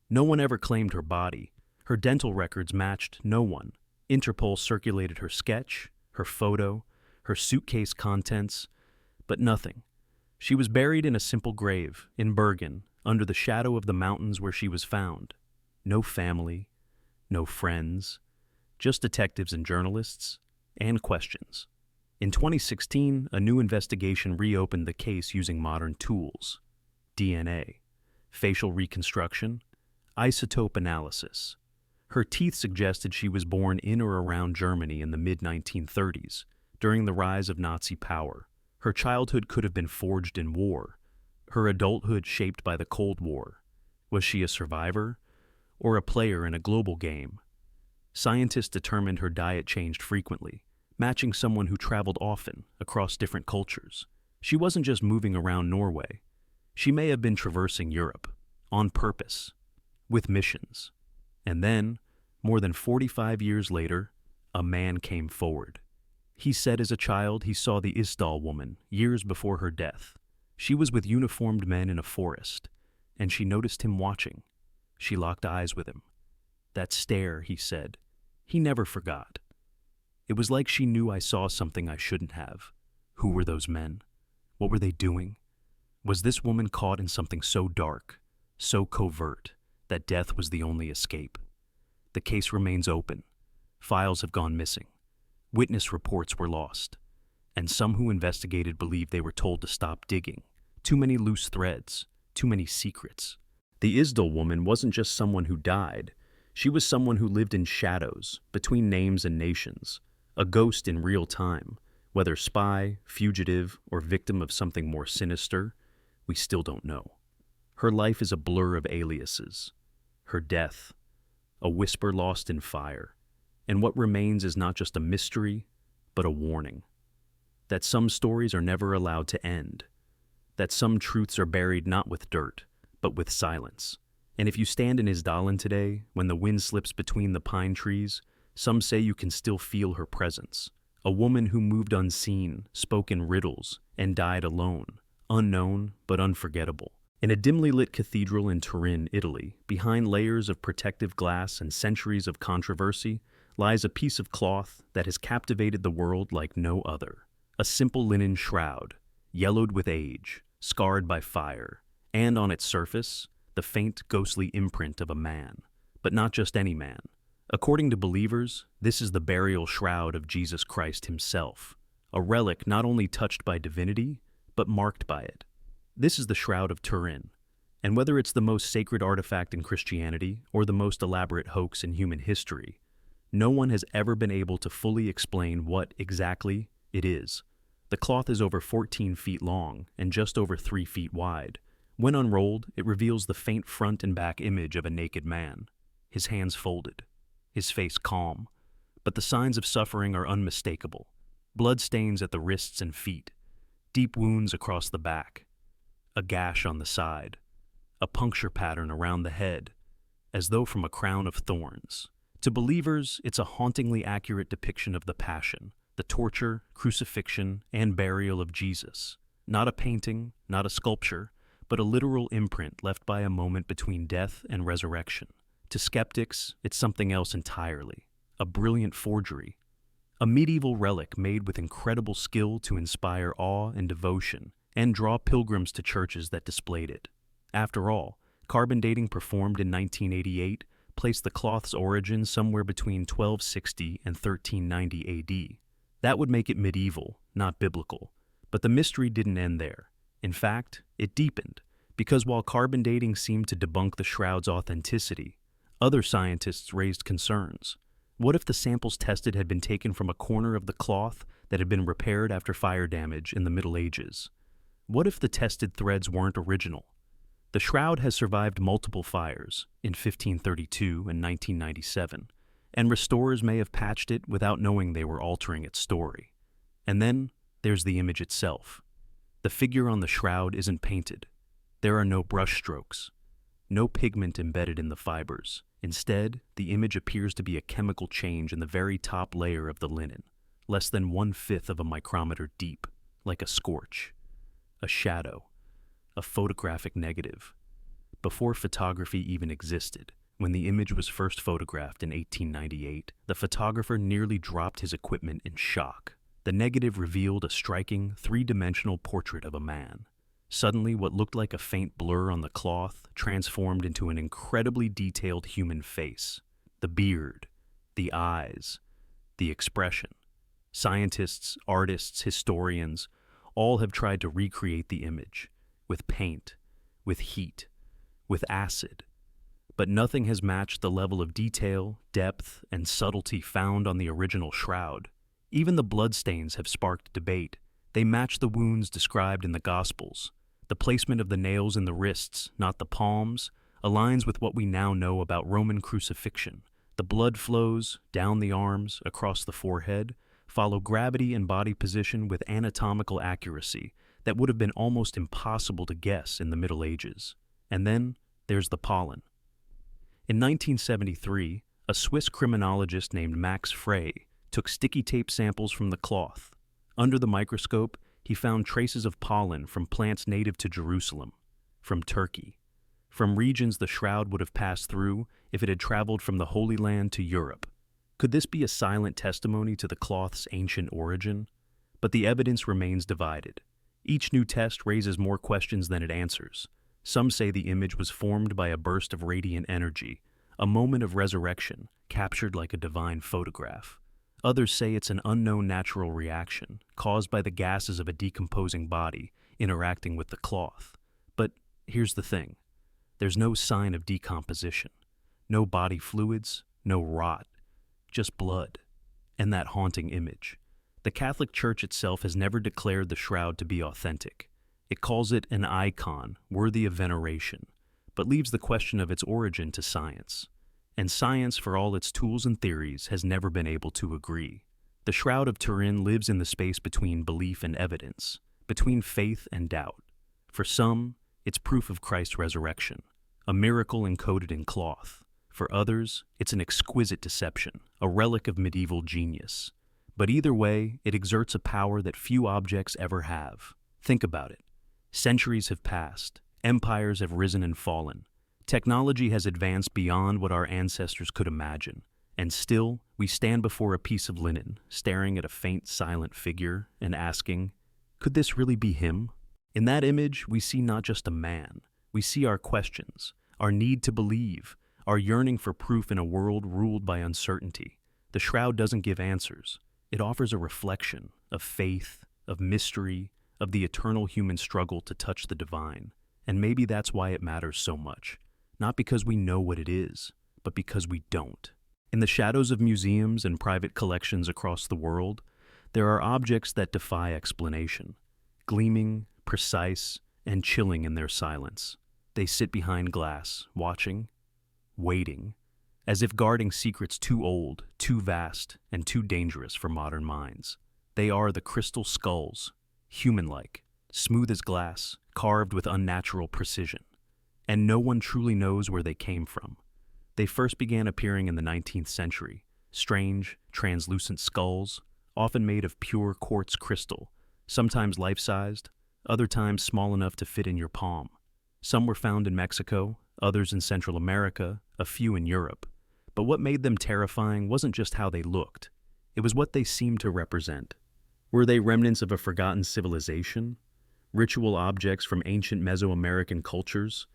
No one ever claimed her body. Her dental records matched no one. Interpol circulated her sketch, her photo, her suitcase contents, but nothing. She was buried in a simple grave in Bergen, under the shadow of the mountains where she was found. No family, no friends, just detectives and journalists, and questions. In 2016, a new investigation reopened the case using modern tools: DNA, facial reconstruction, isotope analysis. Her teeth suggested she was born in or around Germany in the mid-1930s, during the rise of Nazi power. Her childhood could have been forged in war, her adulthood shaped by the Cold War. Was she a survivor or a player in a global game? Scientists determined her diet changed frequently, matching someone who traveled often across different cultures. She wasn't just moving around Norway. She may have been traversing Europe, on purpose, with missions. And then, more than 45 years later, a man came forward. He said as a child he saw the Isdal Woman years before her death. She was with uniformed men in a forest, and she noticed him watching. She locked eyes with him. That stare, he said, he never forgot. It was like she knew I saw something I shouldn't have. Who were those men? What were they doing? Was this woman caught in something so dark, so covert, that death was the only escape? The case remains open. Files have gone missing. Witness reports were lost. And some who investigated believed they were told to stop digging. Too many loose threads, too many secrets. The Isdal Woman wasn't just someone who died. She was someone who lived in shadows, between names and nations. A ghost in real time. Whether spy, fugitive, or victim of something more sinister, we still don't know. Her life is a blur of aliases. Her death, a whisper lost in fire. And what remains is not just a mystery, but a warning. That some stories are never allowed to end. That some truths are buried not with dirt, but with silence. And if you stand in Isdalen today, when the wind slips between the pine trees, some say you can still feel her presence. A woman who moved unseen, spoke in riddles, and died alone, unknown but unforgettable. In a dimly lit cathedral in Turin, Italy, behind layers of protective glass and centuries of controversy, lies a piece of cloth that has captivated the world like no other. A simple linen shroud, yellowed with age, scarred by fire, and on its surface, the faint, ghostly imprint of a man. But not just any man. According to believers, this is the burial shroud of Jesus Christ himself, a relic not only touched by divinity, but marked by it. This is the Shroud of Turin, and whether it's the most sacred artifact in Christianity or the most elaborate hoax in human history, no one has ever been able to fully explain what exactly it is. The cloth is over 14 feet long and just over 3 feet wide. When unrolled, it reveals the faint front and back image of a naked man, his hands folded, his face calm, but the signs of suffering are unmistakable. Blood stains at the wrists and feet, deep wounds across the back, a gash on the side, a puncture pattern around the head, as though from a crown of thorns. To believers, it's a hauntingly accurate depiction of the Passion, the torture, crucifixion, and burial of Jesus. Not a painting, not a sculpture, but a literal imprint left by a moment between death and resurrection. To skeptics, it's something else entirely, a brilliant forgery, a medieval relic made with incredible skill to inspire awe and devotion, and draw pilgrims to churches that displayed it. After all, carbon dating performed in 1988 placed the cloth's origin somewhere between 1260 and 1390 AD. That would make it medieval, not biblical. But the mystery didn't end there. In fact, it deepened, because while carbon dating seemed to debunk the shroud's authenticity, other scientists raised concerns. What if the samples tested had been taken from a corner of the cloth that had been repaired after fire damage in the Middle Ages? What if the tested threads weren't original? The shroud has survived multiple fires in 1532 and 1997, and restorers may have patched it without knowing they were altering its story. And then there's the image itself. The figure on the shroud isn't painted. There are no brush strokes, no pigment embedded in the fibers. Instead, the image appears to be a chemical change in the very top layer of the linen, less than 1/5 of a micrometer deep, like a scorch, a shadow, a photographic negative. Before photography even existed, when the image was first photographed in 1898, the photographer nearly dropped his equipment in shock. The negative revealed a striking, three-dimensional portrait of a man. Suddenly, what looked like a faint blur on the cloth transformed into an incredibly detailed human face. The beard, the eyes, the expression. Scientists, artists, historians, all have tried to recreate the image, with paint, with heat, with acid. But nothing has matched the level of detail, depth, and subtlety found on the original shroud. Even the bloodstains have sparked debate. They match the wounds described in the Gospels. The placement of the nails in the wrists, not the palms, aligns with what we now know about Roman crucifixion. The blood flows down the arms, across the forehead, follow gravity and body position with anatomical accuracy that would have been almost impossible to guess in the Middle Ages. And then there's the pollen. In 1973, a Swiss criminologist named Max Frey took sticky tape samples from the cloth. Under the microscope, he found traces of pollen from plants native to Jerusalem, from Turkey, from regions the shroud would have passed through if it had traveled from the Holy Land to Europe. Could this be a silent testimony to the cloth's ancient origin? But the evidence remains divided. Each new test raises more questions than it answers. Some say the image was formed by a burst of radiant energy, a moment of resurrection, captured like a divine photograph. Others say it's an unknown natural reaction, caused by the gases of a decomposing body interacting with the cloth. But here's the thing. There's no sign of decomposition. No body fluids, no rot. Just blood. And that haunting image. The Catholic Church itself has never declared the shroud to be authentic. It calls it an icon worthy of veneration, but leaves the question of its origin to science. And science, for all its tools and theories, has never been able to agree. The Shroud of Turin lives in the space between belief and evidence, between faith and doubt. For some, it's proof of Christ's resurrection, a miracle encoded in cloth. For others, it's an exquisite deception, a relic of medieval genius. But either way, it exerts a power that few objects ever have. Think about it. Centuries have passed, Empires have risen and fallen. Technology has advanced beyond what our ancestors could imagine. And still, we stand before a piece of linen, staring at a faint, silent figure and asking, could this really be him? In that image, we see not just a man. We see our questions, our need to believe, our yearning for proof in a world ruled by uncertainty. The shroud doesn't give answers. It offers a reflection of faith, of mystery, of the eternal human struggle to touch the divine. And maybe that's why it matters so much. Not because we know what it is, but because we don't. In the shadows of museums and private collections across the world, there are objects that defy explanation, gleaming, precise, and chilling in their silence. They sit behind glass, watching, waiting, as if guarding secrets too old, too vast, and too dangerous for modern minds. They are the crystal skulls, human-like, smooth as glass, carved with unnatural precision. And no one truly knows where they came from. They first began appearing in the 19th century, strange, translucent skulls, often made of pure quartz crystal, sometimes life-sized, other times small enough to fit in your palm. Some were found in Mexico, others in Central America, a few in Europe. But what made them terrifying wasn't just how they looked. It was what they seemed to represent. Were they remnants of a forgotten civilization? Ritual objects from ancient Mesoamerican cultures?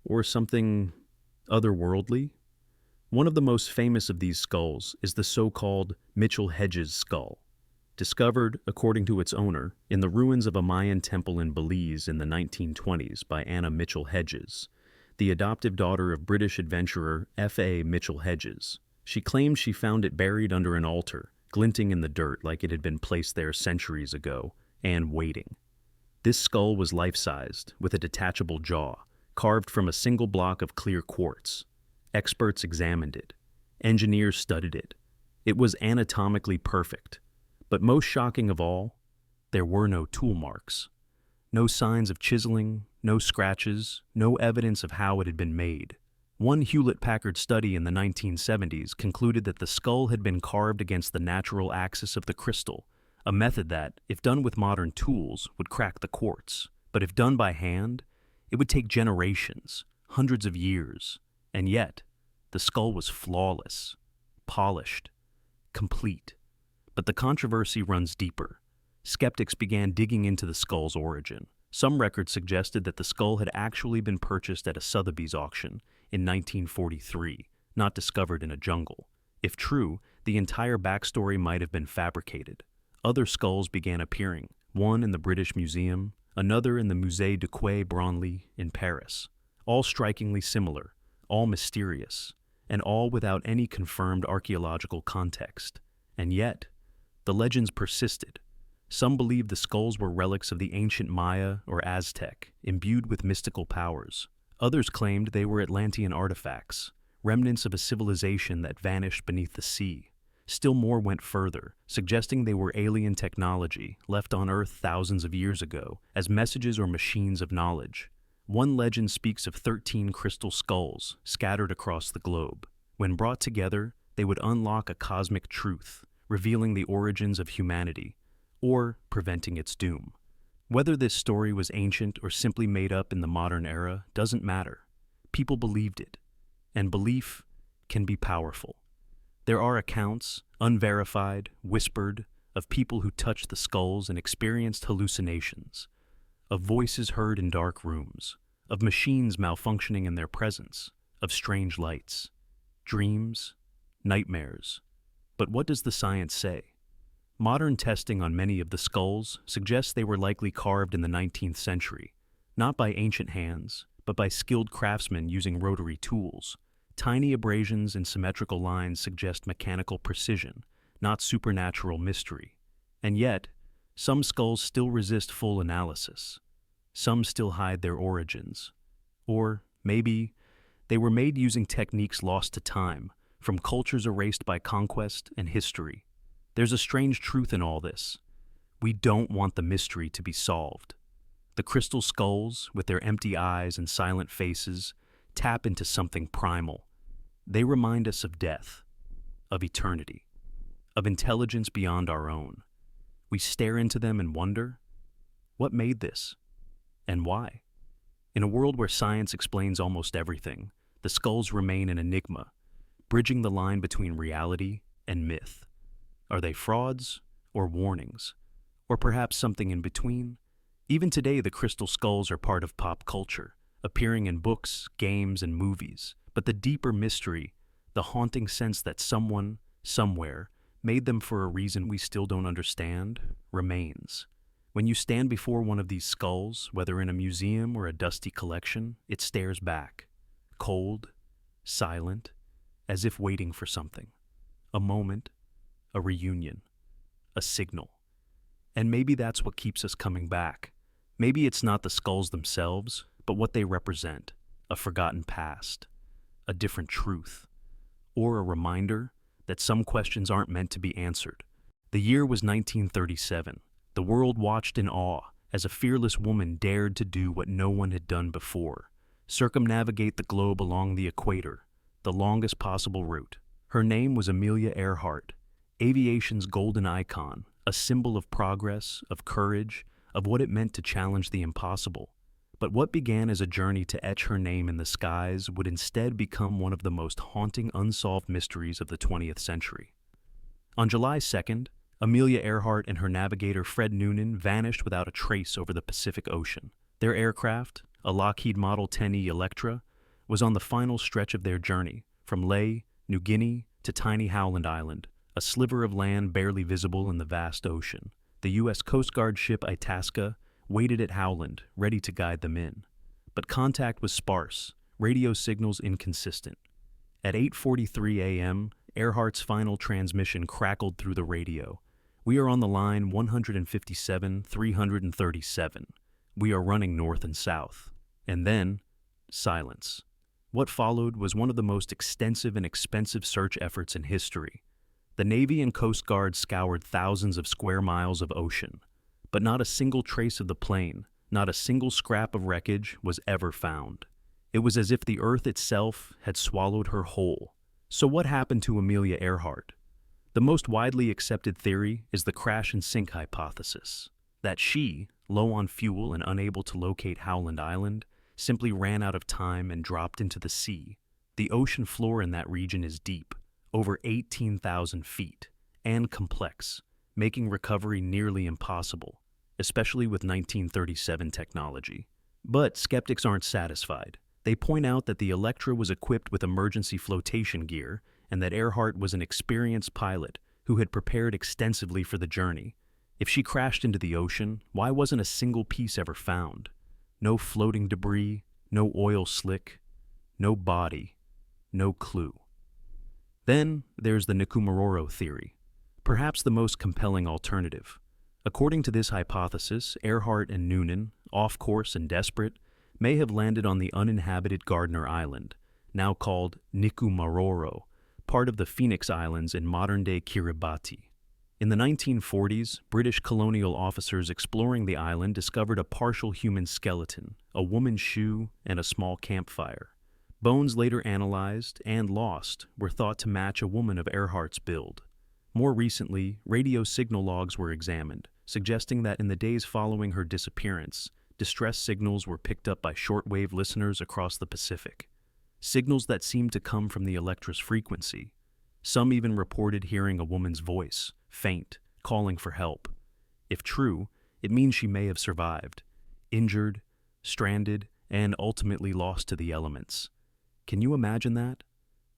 Or something otherworldly? One of the most famous of these skulls is the so-called Mitchell-Hedges skull, discovered, according to its owner, in the ruins of a Mayan temple in Belize in the 1920s by Anna Mitchell-Hedges, the adoptive daughter of British adventurer F.A. Mitchell-Hedges. She claimed she found it buried under an altar, glinting in the dirt like it had been placed there centuries ago, and waiting. This skull was life-sized, with a detachable jaw, carved from a single block of clear quartz. Experts examined it. Engineers studied it. It was anatomically perfect. But most shocking of all, there were no tool marks. No signs of chiseling, no scratches, no evidence of how it had been made. One Hewlett-Packard study in the 1970s concluded that the skull had been carved against the natural axis of the crystal, a method that, if done with modern tools, would crack the quartz. But if done by hand, it would take generations, hundreds of years. And yet, the skull was flawless, polished, complete. But the controversy runs deeper. Skeptics began digging into the skull's origin. Some records suggested that the skull had actually been purchased at a Sotheby's auction in 1943, not discovered in a jungle. If true, the entire backstory might have been fabricated. Other skulls began appearing, one in the British Museum, another in the Musée du Quai Branly in Paris, all strikingly similar, all mysterious, and all without any confirmed archaeological context. And yet, the legends persisted. Some believed the skulls were relics of the ancient Maya or Aztec, imbued with mystical powers. Others claimed they were Atlantean artifacts, remnants of a civilization that vanished beneath the sea. Still more went further, suggesting they were alien technology left on Earth thousands of years ago as messages or machines of knowledge. One legend speaks of 13 crystal skulls scattered across the globe. When brought together, they would unlock a cosmic truth, revealing the origins of humanity, or preventing its doom. Whether this story was ancient or simply made up in the modern era doesn't matter. People believed it, and belief can be powerful. There are accounts, unverified, whispered, of people who touched the skulls and experienced hallucinations, of voices heard in dark rooms, of machines malfunctioning in their presence, of strange lights, dreams, nightmares. But what does the science say? Modern testing on many of the skulls suggests they were likely carved in the 19th century, not by ancient hands, but by skilled craftsmen using rotary tools. Tiny abrasions and symmetrical lines suggest mechanical precision, not supernatural mystery. And yet, some skulls still resist full analysis. Some still hide their origins. Or, maybe, they were made using techniques lost to time, from cultures erased by conquest and history. There's a strange truth in all this. We don't want the mystery to be solved. The crystal skulls, with their empty eyes and silent faces, tap into something primal. They remind us of death, of eternity, of intelligence beyond our own. We stare into them and wonder, what made this? And why? In a world where science explains almost everything, the skulls remain an enigma, bridging the line between reality and myth. Are they frauds or warnings? Or perhaps something in between? Even today, the crystal skulls are part of pop culture, appearing in books, games, and movies. But the deeper mystery, the haunting sense that someone, somewhere, made them for a reason we still don't understand, remains. When you stand before one of these skulls, whether in a museum or a dusty collection, it stares back, cold, silent, as if waiting for something. A moment, a reunion, a signal. And maybe that's what keeps us coming back. Maybe it's not the skulls themselves, but what they represent, a forgotten past, a different truth, or a reminder that some questions aren't meant to be answered. The year was 1937. The world watched in awe as a fearless woman dared to do what no one had done before, circumnavigate the globe along the equator, the longest possible route. Her name was Amelia Earhart, aviation's golden icon, a symbol of progress, of courage, of what it meant to challenge the impossible. But what began as a journey to etch her name in the skies would instead become one of the most haunting unsolved mysteries of the 20th century. On July 2nd, Amelia Earhart and her navigator Fred Noonan vanished without a trace over the Pacific Ocean. Their aircraft, a Lockheed Model 10E Electra, was on the final stretch of their journey, from Lae, New Guinea, to tiny Howland Island, a sliver of land barely visible in the vast ocean. The U.S. Coast Guard ship Itasca waited at Howland, ready to guide them in. But contact was sparse, radio signals inconsistent. At 8:43 a.m., Earhart's final transmission crackled through the radio. "We are on the line 157-337. We are running north and south." And then, silence. What followed was one of the most extensive and expensive search efforts in history. The Navy and Coast Guard scoured thousands of square miles of ocean, but not a single trace of the plane, not a single scrap of wreckage was ever found. It was as if the earth itself had swallowed her whole. So what happened to Amelia Earhart? The most widely accepted theory is the crash and sink hypothesis, that she, low on fuel and unable to locate Howland Island, simply ran out of time and dropped into the sea. The ocean floor in that region is deep, over 18,000 feet, and complex, making recovery nearly impossible, especially with 1937 technology. But skeptics aren't satisfied. They point out that the Electra was equipped with emergency flotation gear and that Earhart was an experienced pilot who had prepared extensively for the journey. If she crashed into the ocean, why wasn't a single piece ever found? No floating debris, no oil slick, no body, no clue. Then there's the Nikumaroro theory, perhaps the most compelling alternative. According to this hypothesis, Earhart and Noonan, off course and desperate, may have landed on the uninhabited Gardner Island, now called Nikumaroro, part of the Phoenix Islands in modern-day Kiribati. In the 1940s, British colonial officers exploring the island discovered a partial human skeleton, a woman's shoe, and a small campfire. Bones later analyzed and lost were thought to match a woman of Earhart's build. More recently, radio signal logs were examined, suggesting that in the days following her disappearance, distress signals were picked up by shortwave listeners across the Pacific. Signals that seemed to come from the Electra's frequency. Some even reported hearing a woman's voice, faint, calling for help. If true, it means she may have survived, injured, stranded, and ultimately lost to the elements. Can you imagine that?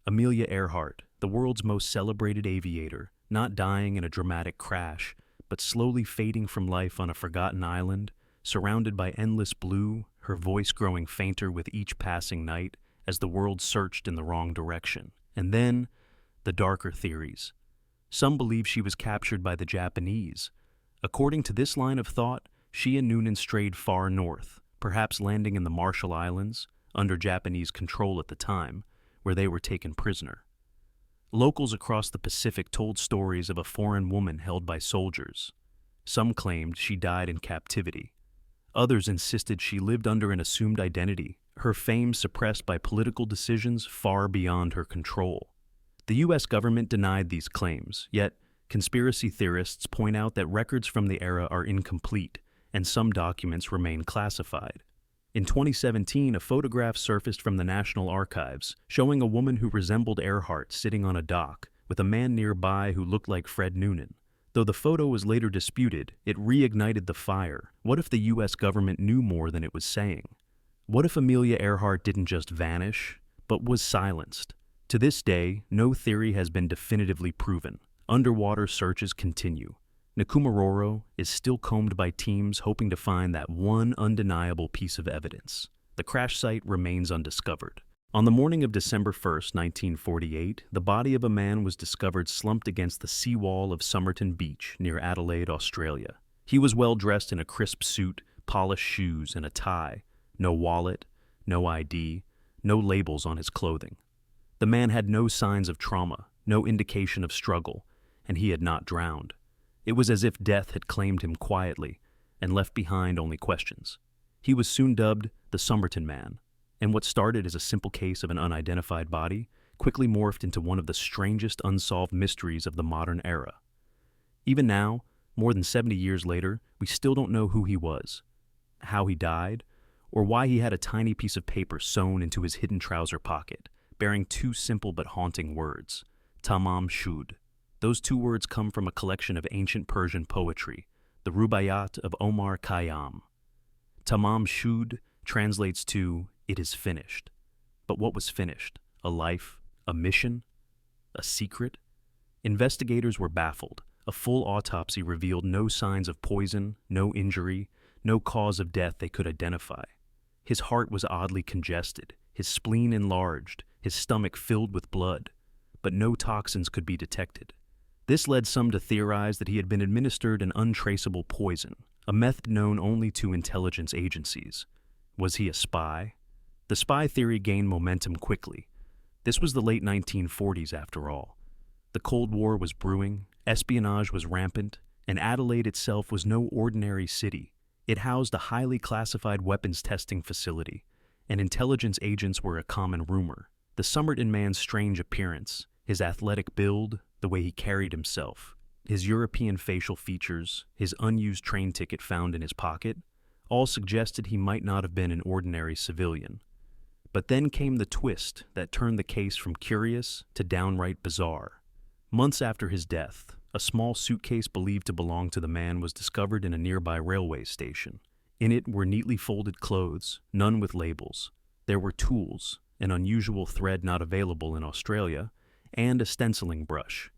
Amelia Earhart, the world's most celebrated aviator, not dying in a dramatic crash, but slowly fading from life on a forgotten island, surrounded by endless blue, her voice growing fainter with each passing night as the world searched in the wrong direction. And then, the darker theories. Some believe she was captured by the Japanese. According to this line of thought, she and Noonan strayed far north, perhaps landing in the Marshall Islands, under Japanese control at the time, where they were taken prisoner. Locals across the Pacific told stories of a foreign woman held by soldiers. Some claimed she died in captivity. Others insisted she lived under an assumed identity, her fame suppressed by political decisions far beyond her control. The U.S. government denied these claims, yet conspiracy theorists point out that records from the era are incomplete and some documents remain classified. In 2017, a photograph surfaced from the National Archives showing a woman who resembled Earhart sitting on a dock with a man nearby who looked like Fred Noonan. Though the photo was later disputed, it reignited the fire. What if the U.S. government knew more than it was saying? What if Amelia Earhart didn't just vanish, but was silenced? To this day, no theory has been definitively proven. Underwater searches continue. Nkumaroro is still combed by teams hoping to find that one undeniable piece of evidence. The crash site remains undiscovered. On the morning of December 1st, 1948, the body of a man was discovered slumped against the seawall of Somerton Beach near Adelaide, Australia. He was well dressed in a crisp suit, polished shoes, and a tie. No wallet, no ID, no labels on his clothing. The man had no signs of trauma, no indication of struggle, and he had not drowned. It was as if death had claimed him quietly and left behind only questions. He was soon dubbed the Somerton Man, and what started as a simple case of an unidentified body quickly morphed into one of the strangest unsolved mysteries of the modern era. Even now, more than 70 years later, we still don't know who he was, how he died, or why he had a tiny piece of paper sewn into his hidden trouser pocket, bearing two simple but haunting words, Tamam Shud. Those two words come from a collection of ancient Persian poetry, the Rubaiyat of Omar Khayyam. Tamam Shud translates to, "It is finished." But what was finished? A life? A mission? A secret? Investigators were baffled. A full autopsy revealed no signs of poison, no injury, no cause of death they could identify. His heart was oddly congested, his spleen enlarged, his stomach filled with blood, but no toxins could be detected. This led some to theorize that he had been administered an untraceable poison, a method known only to intelligence agencies. Was he a spy? The spy theory gained momentum quickly. This was the late 1940s after all. The Cold War was brewing, espionage was rampant, and Adelaide itself was no ordinary city. It housed a highly classified weapons testing facility, and intelligence agents were a common rumor. The Somerton Man's strange appearance, his athletic build, the way he carried himself, his European facial features, his unused train ticket found in his pocket, all suggested he might not have been an ordinary civilian. But then came the twist that turned the case from curious to downright bizarre. Months after his death, a small suitcase believed to belong to the man was discovered in a nearby railway station. In it were neatly folded clothes, none with labels. There were tools, an unusual thread not available in Australia, and a stenciling brush,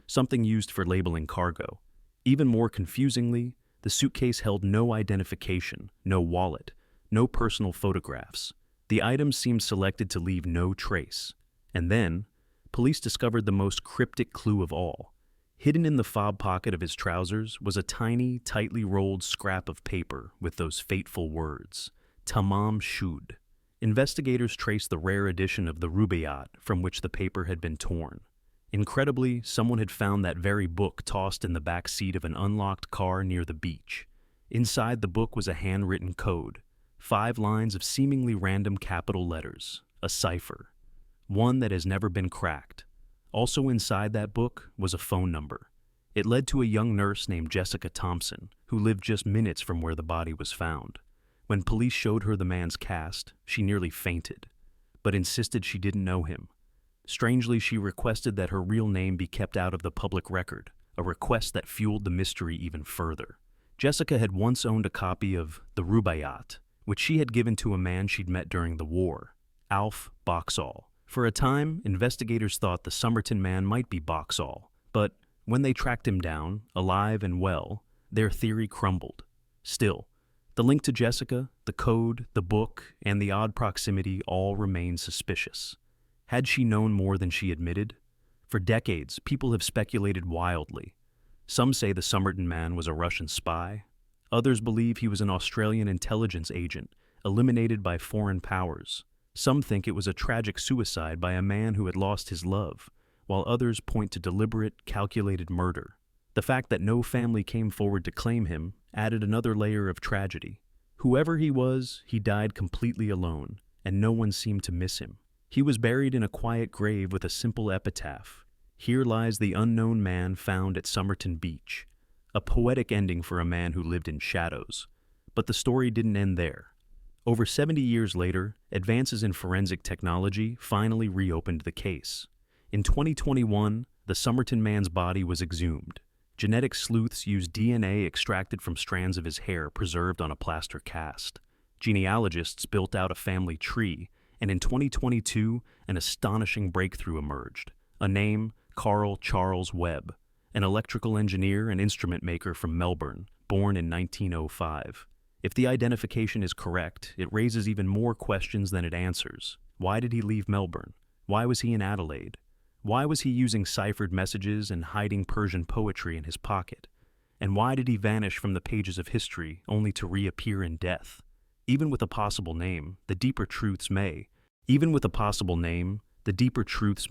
something used for labeling cargo. Even more confusingly, the suitcase held no identification, no wallet, no personal photographs. The items seemed selected to leave no trace. And then, police discovered the most cryptic clue of all. Hidden in the fob pocket of his trousers was a tiny, tightly rolled scrap of paper with those fateful words, Tamam Shud. Investigators traced the rare edition of the Rubaiyat from which the paper had been torn. Incredibly, someone had found that very book tossed in the back seat of an unlocked car near the beach. Inside the book was a handwritten code, 5 lines of seemingly random capital letters, a cipher, one that has never been cracked. Also inside that book was a phone number. It led to a young nurse named Jessica Thompson, who lived just minutes from where the body was found. When police showed her the man's cast, she nearly fainted, but insisted she didn't know him. Strangely, she requested that her real name be kept out of the public record, a request that fueled the mystery even further. Jessica had once owned a copy of the Rubaiyat, which she had given to a man she'd met during the war, Alf Boxall. For a time, investigators thought the Somerton Man might be Boxall, but when they tracked him down, alive and well, their theory crumbled. Still, the link to Jessica, the code, the book, and the odd proximity all remained suspicious. Had she known more than she admitted? For decades, people have speculated wildly. Some say the Somerton Man was a Russian spy. Others believe he was an Australian intelligence agent, eliminated by foreign powers. Some think it was a tragic suicide by a man who had lost his love, while others point to deliberate, calculated murder. The fact that no family came forward to claim him added another layer of tragedy. Whoever he was, he died completely alone, and no one seemed to miss him. He was buried in a quiet grave with a simple epitaph. Here lies the unknown man found at Somerton Beach. A poetic ending for a man who lived in shadows. But the story didn't end there. Over 70 years later, advances in forensic technology finally reopened the case. In 2021, the Somerton Man's body was exhumed. Genetic sleuths used DNA extracted from strands of his hair preserved on a plaster cast. Genealogists built out a family tree, and in 2022, an astonishing breakthrough emerged. A name, Carl Charles Webb, an electrical engineer and instrument maker from Melbourne, born in 1905. If the identification is correct, it raises even more questions than it answers. Why did he leave Melbourne? Why was he in Adelaide? Why was he using ciphered messages and hiding Persian poetry in his pocket? And why did he vanish from the pages of history only to reappear in death? Even with a possible name, the deeper truths may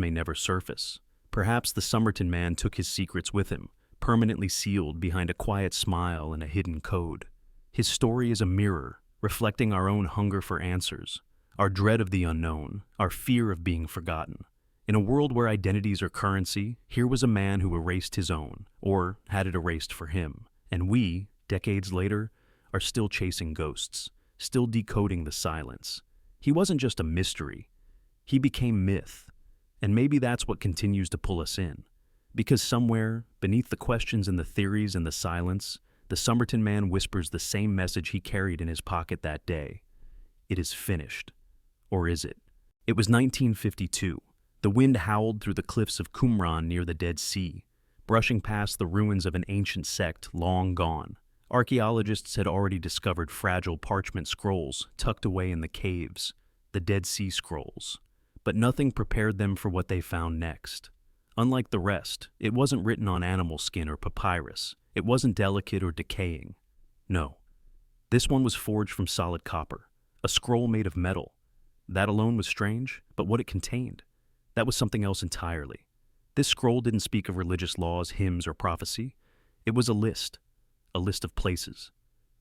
never surface. Perhaps the Somerton Man took his secrets with him, permanently sealed behind a quiet smile and a hidden code. His story is a mirror, reflecting our own hunger for answers, our dread of the unknown, our fear of being forgotten. In a world where identities are currency, here was a man who erased his own, or had it erased for him. And we, decades later, are still chasing ghosts, still decoding the silence. He wasn't just a mystery. He became myth. And maybe that's what continues to pull us in. Because somewhere, beneath the questions and the theories and the silence, the Somerton Man whispers the same message he carried in his pocket that day. It is finished. Or is it? It was 1952. The wind howled through the cliffs of Qumran near the Dead Sea, brushing past the ruins of an ancient sect long gone. Archaeologists had already discovered fragile parchment scrolls tucked away in the caves, the Dead Sea Scrolls. But nothing prepared them for what they found next. Unlike the rest, it wasn't written on animal skin or papyrus. It wasn't delicate or decaying. No. This one was forged from solid copper, a scroll made of metal. That alone was strange, but what it contained, that was something else entirely. This scroll didn't speak of religious laws, hymns, or prophecy. It was a list of places,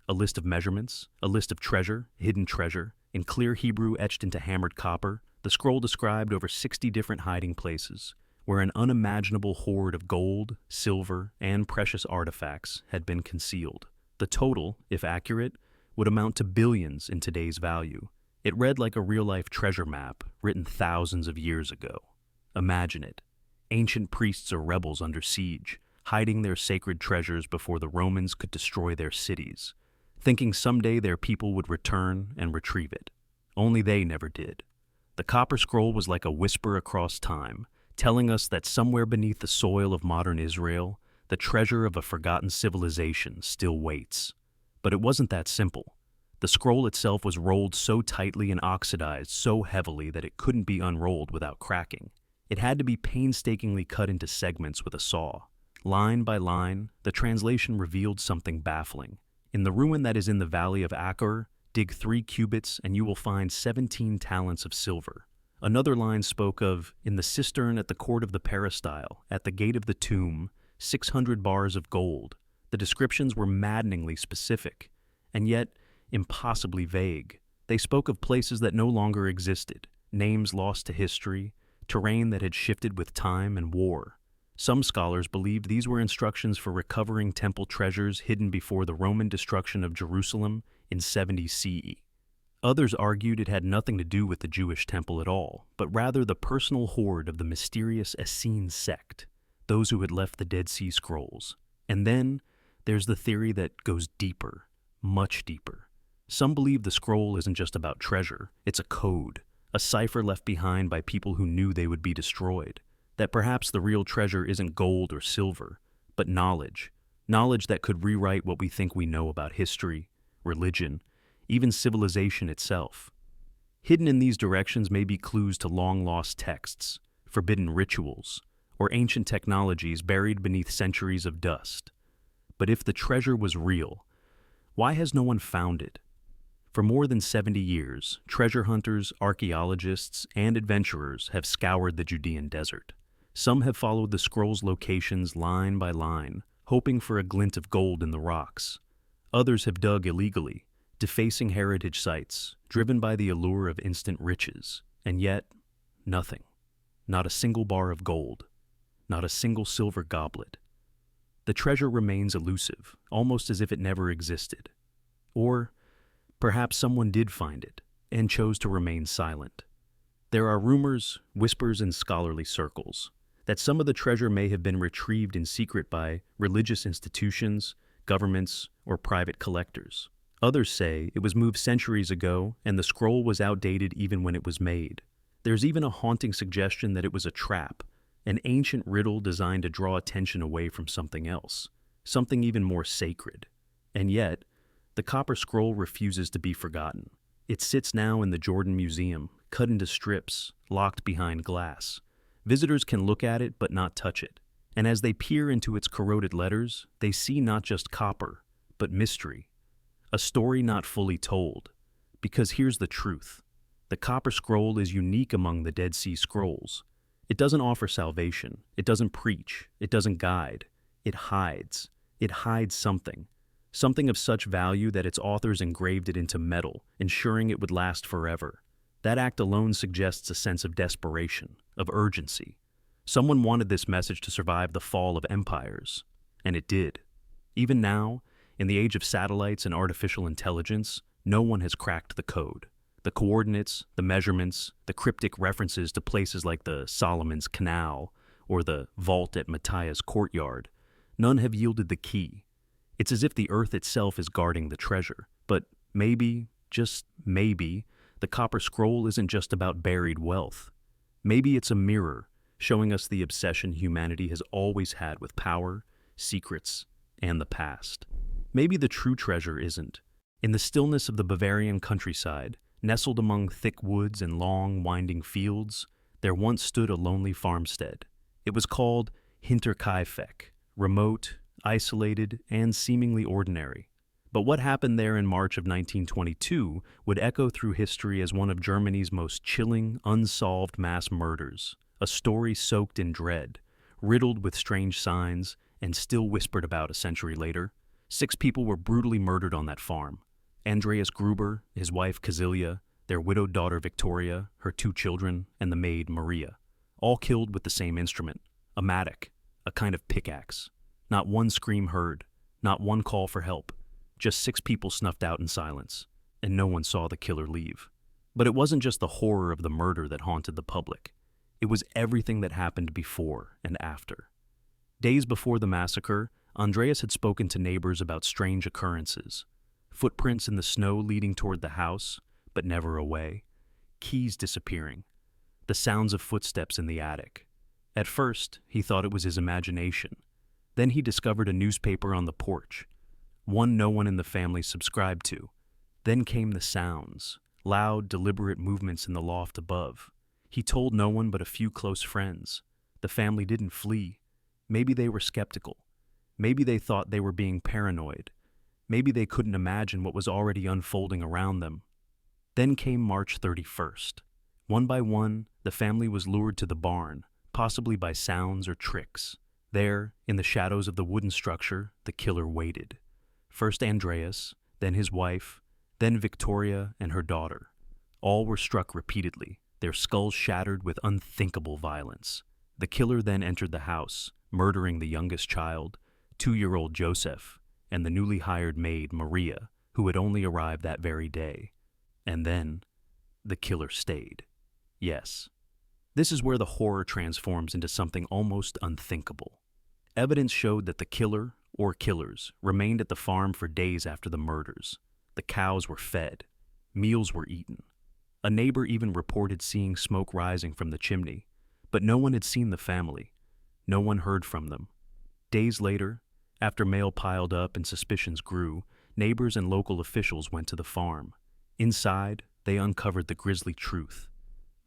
a list of measurements, a list of treasure, hidden treasure. In clear Hebrew etched into hammered copper, the scroll described over 60 different hiding places, where an unimaginable hoard of gold, silver, and precious artifacts had been concealed. The total, if accurate, would amount to billions in today's value. It read like a real-life treasure map written thousands of years ago. Imagine it. Ancient priests or rebels under siege, hiding their sacred treasures before the Romans could destroy their cities, thinking someday their people would return and retrieve it. Only they never did. The copper scroll was like a whisper across time, telling us that somewhere beneath the soil of modern Israel, the treasure of a forgotten civilization still waits. But it wasn't that simple. The scroll itself was rolled so tightly and oxidized so heavily that it couldn't be unrolled without cracking. It had to be painstakingly cut into segments with a saw. Line by line, the translation revealed something baffling. In the ruin that is in the valley of Achor, dig 3 cubits and you will find 17 talents of silver. Another line spoke of, in the cistern at the court of the peristyle, at the gate of the tomb, 600 bars of gold. The descriptions were maddeningly specific, and yet impossibly vague. They spoke of places that no longer existed, names lost to history, terrain that had shifted with time and war. Some scholars believed these were instructions for recovering temple treasures hidden before the Roman destruction of Jerusalem in 70 CE. Others argued it had nothing to do with the Jewish temple at all, but rather the personal hoard of the mysterious Essene sect, those who had left the Dead Sea Scrolls. And then there's the theory that goes deeper, much deeper. Some believe the scroll isn't just about treasure, it's a code, a cipher left behind by people who knew they would be destroyed. That perhaps the real treasure isn't gold or silver, but knowledge. Knowledge that could rewrite what we think we know about history, religion, even civilization itself. Hidden in these directions may be clues to long-lost texts, forbidden rituals, or ancient technologies buried beneath centuries of dust. But if the treasure was real, why has no one found it? For more than 70 years, treasure hunters, archaeologists, and adventurers have scoured the Judean desert. Some have followed the scroll's locations line by line, hoping for a glint of gold in the rocks. Others have dug illegally, defacing heritage sites, driven by the allure of instant riches. And yet, nothing. Not a single bar of gold. Not a single silver goblet. The treasure remains elusive, almost as if it never existed. Or Perhaps someone did find it and chose to remain silent. There are rumors, whispers in scholarly circles, that some of the treasure may have been retrieved in secret by religious institutions, governments, or private collectors. Others say it was moved centuries ago and the scroll was outdated even when it was made. There's even a haunting suggestion that it was a trap, an ancient riddle designed to draw attention away from something else, something even more sacred. And yet, the copper scroll refuses to be forgotten. It sits now in the Jordan Museum, cut into strips, locked behind glass. Visitors can look at it but not touch it. And as they peer into its corroded letters, they see not just copper, but mystery. A story not fully told. Because here's the truth. The copper scroll is unique among the Dead Sea Scrolls. It doesn't offer salvation. It doesn't preach. It doesn't guide. It hides. It hides something. Something of such value that its authors engraved it into metal, ensuring it would last forever. That act alone suggests a sense of desperation, of urgency. Someone wanted this message to survive the fall of empires, and it did. Even now, in the age of satellites and artificial intelligence, no one has cracked the code. The coordinates, the measurements, the cryptic references to places like the Solomon's Canal or the vault at Matthias' courtyard, none have yielded the key. It's as if the earth itself is guarding the treasure. But maybe, just maybe, the copper scroll isn't just about buried wealth. Maybe it's a mirror, showing us the obsession humanity has always had with power, secrets, and the past. Maybe the true treasure isn't. In the stillness of the Bavarian countryside, nestled among thick woods and long, winding fields, there once stood a lonely farmstead. It was called Hinterkaifeck, remote, isolated, and seemingly ordinary. But what happened there in March of 1922 would echo through history as one of Germany's most chilling, unsolved mass murders, a story soaked in dread, riddled with strange signs, and still whispered about a century later. 6 people were brutally murdered on that farm. Andreas Gruber, his wife Kazilia, their widowed daughter Victoria, her 2 children, and the maid Maria, all killed with the same instrument, a mattock, a kind of pickaxe. Not one scream heard, not one call for help, just 6 people snuffed out in silence, and no one saw the killer leave. But it wasn't just the horror of the murder that haunted the public. It was everything that happened before and after. Days before the massacre, Andreas had spoken to neighbors about strange occurrences. Footprints in the snow leading toward the house, but never away. Keys disappearing. The sounds of footsteps in the attic. At first, he thought it was his imagination. Then he discovered a newspaper on the porch, one no one in the family subscribed to. Then came the sounds, loud, deliberate movements in the loft above. He told no one but a few close friends. The family didn't flee. Maybe they were skeptical. Maybe they thought they were being paranoid. Maybe they couldn't imagine what was already unfolding around them. Then came March 31st. One by one, the family was lured to the barn, possibly by sounds or tricks. There, in the shadows of the wooden structure, the killer waited. First Andreas, then his wife, then Victoria and her daughter. All were struck repeatedly, their skulls shattered with unthinkable violence. The killer then entered the house, murdering the youngest child, 2-year-old Joseph, and the newly hired maid Maria, who had only arrived that very day. And then, the killer stayed. Yes. This is where the horror transforms into something almost unthinkable. Evidence showed that the killer, or killers, remained at the farm for days after the murders. The cows were fed. Meals were eaten. A neighbor even reported seeing smoke rising from the chimney, but no one had seen the family. No one heard from them. Days later, after mail piled up and suspicions grew, neighbors and local officials went to the farm. Inside, they uncovered the grisly truth.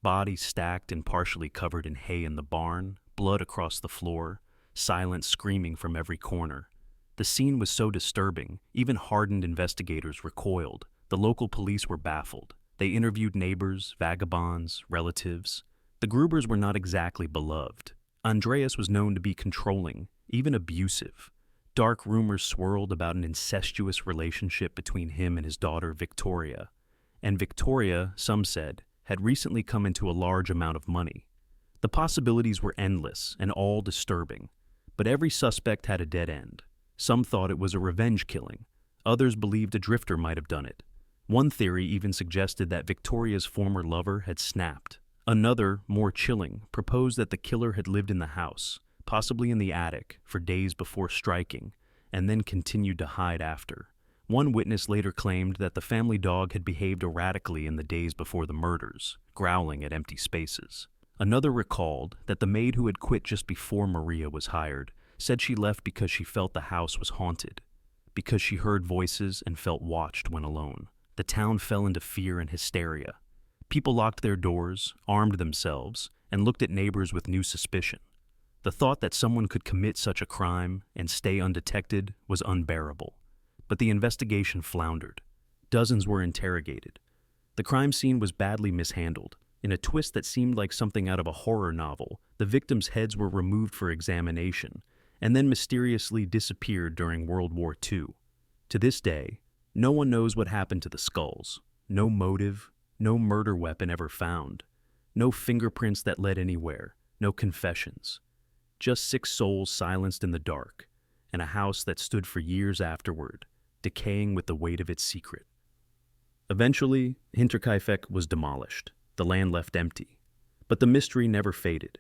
Bodies stacked and partially covered in hay in the barn, blood across the floor, silent screaming from every corner. The scene was so disturbing, even hardened investigators recoiled. The local police were baffled. They interviewed neighbors, vagabonds, relatives. The Grubers were not exactly beloved. Andreas was known to be controlling, even abusive. Dark rumors swirled about an incestuous relationship between him and his daughter Victoria. And Victoria, some said, had recently come into a large amount of money. The possibilities were endless and all disturbing, but every suspect had a dead end. Some thought it was a revenge killing. Others believed a drifter might have done it. One theory even suggested that Victoria's former lover had snapped. Another, more chilling, proposed that the killer had lived in the house, possibly in the attic, for days before striking, and then continued to hide after. One witness later claimed that the family dog had behaved erratically in the days before the murders, growling at empty spaces. Another recalled that the maid who had quit just before Maria was hired said she left because she felt the house was haunted, because she heard voices and felt watched when alone. The town fell into fear and hysteria. People locked their doors, armed themselves, and looked at neighbors with new suspicion. The thought that someone could commit such a crime and stay undetected was unbearable. But the investigation floundered. Dozens were interrogated. The crime scene was badly mishandled. In a twist that seemed like something out of a horror novel, the victims' heads were removed for examination and then mysteriously disappeared during World War II. To this day, no one knows what happened to the skulls. No motive, no murder weapon ever found, no fingerprints that led anywhere, no confessions. Just 6 souls silenced in the dark, and a house that stood for years afterward, decaying with the weight of its secret. Eventually, Hinterkaifeck was demolished, the land left empty. But the mystery never faded.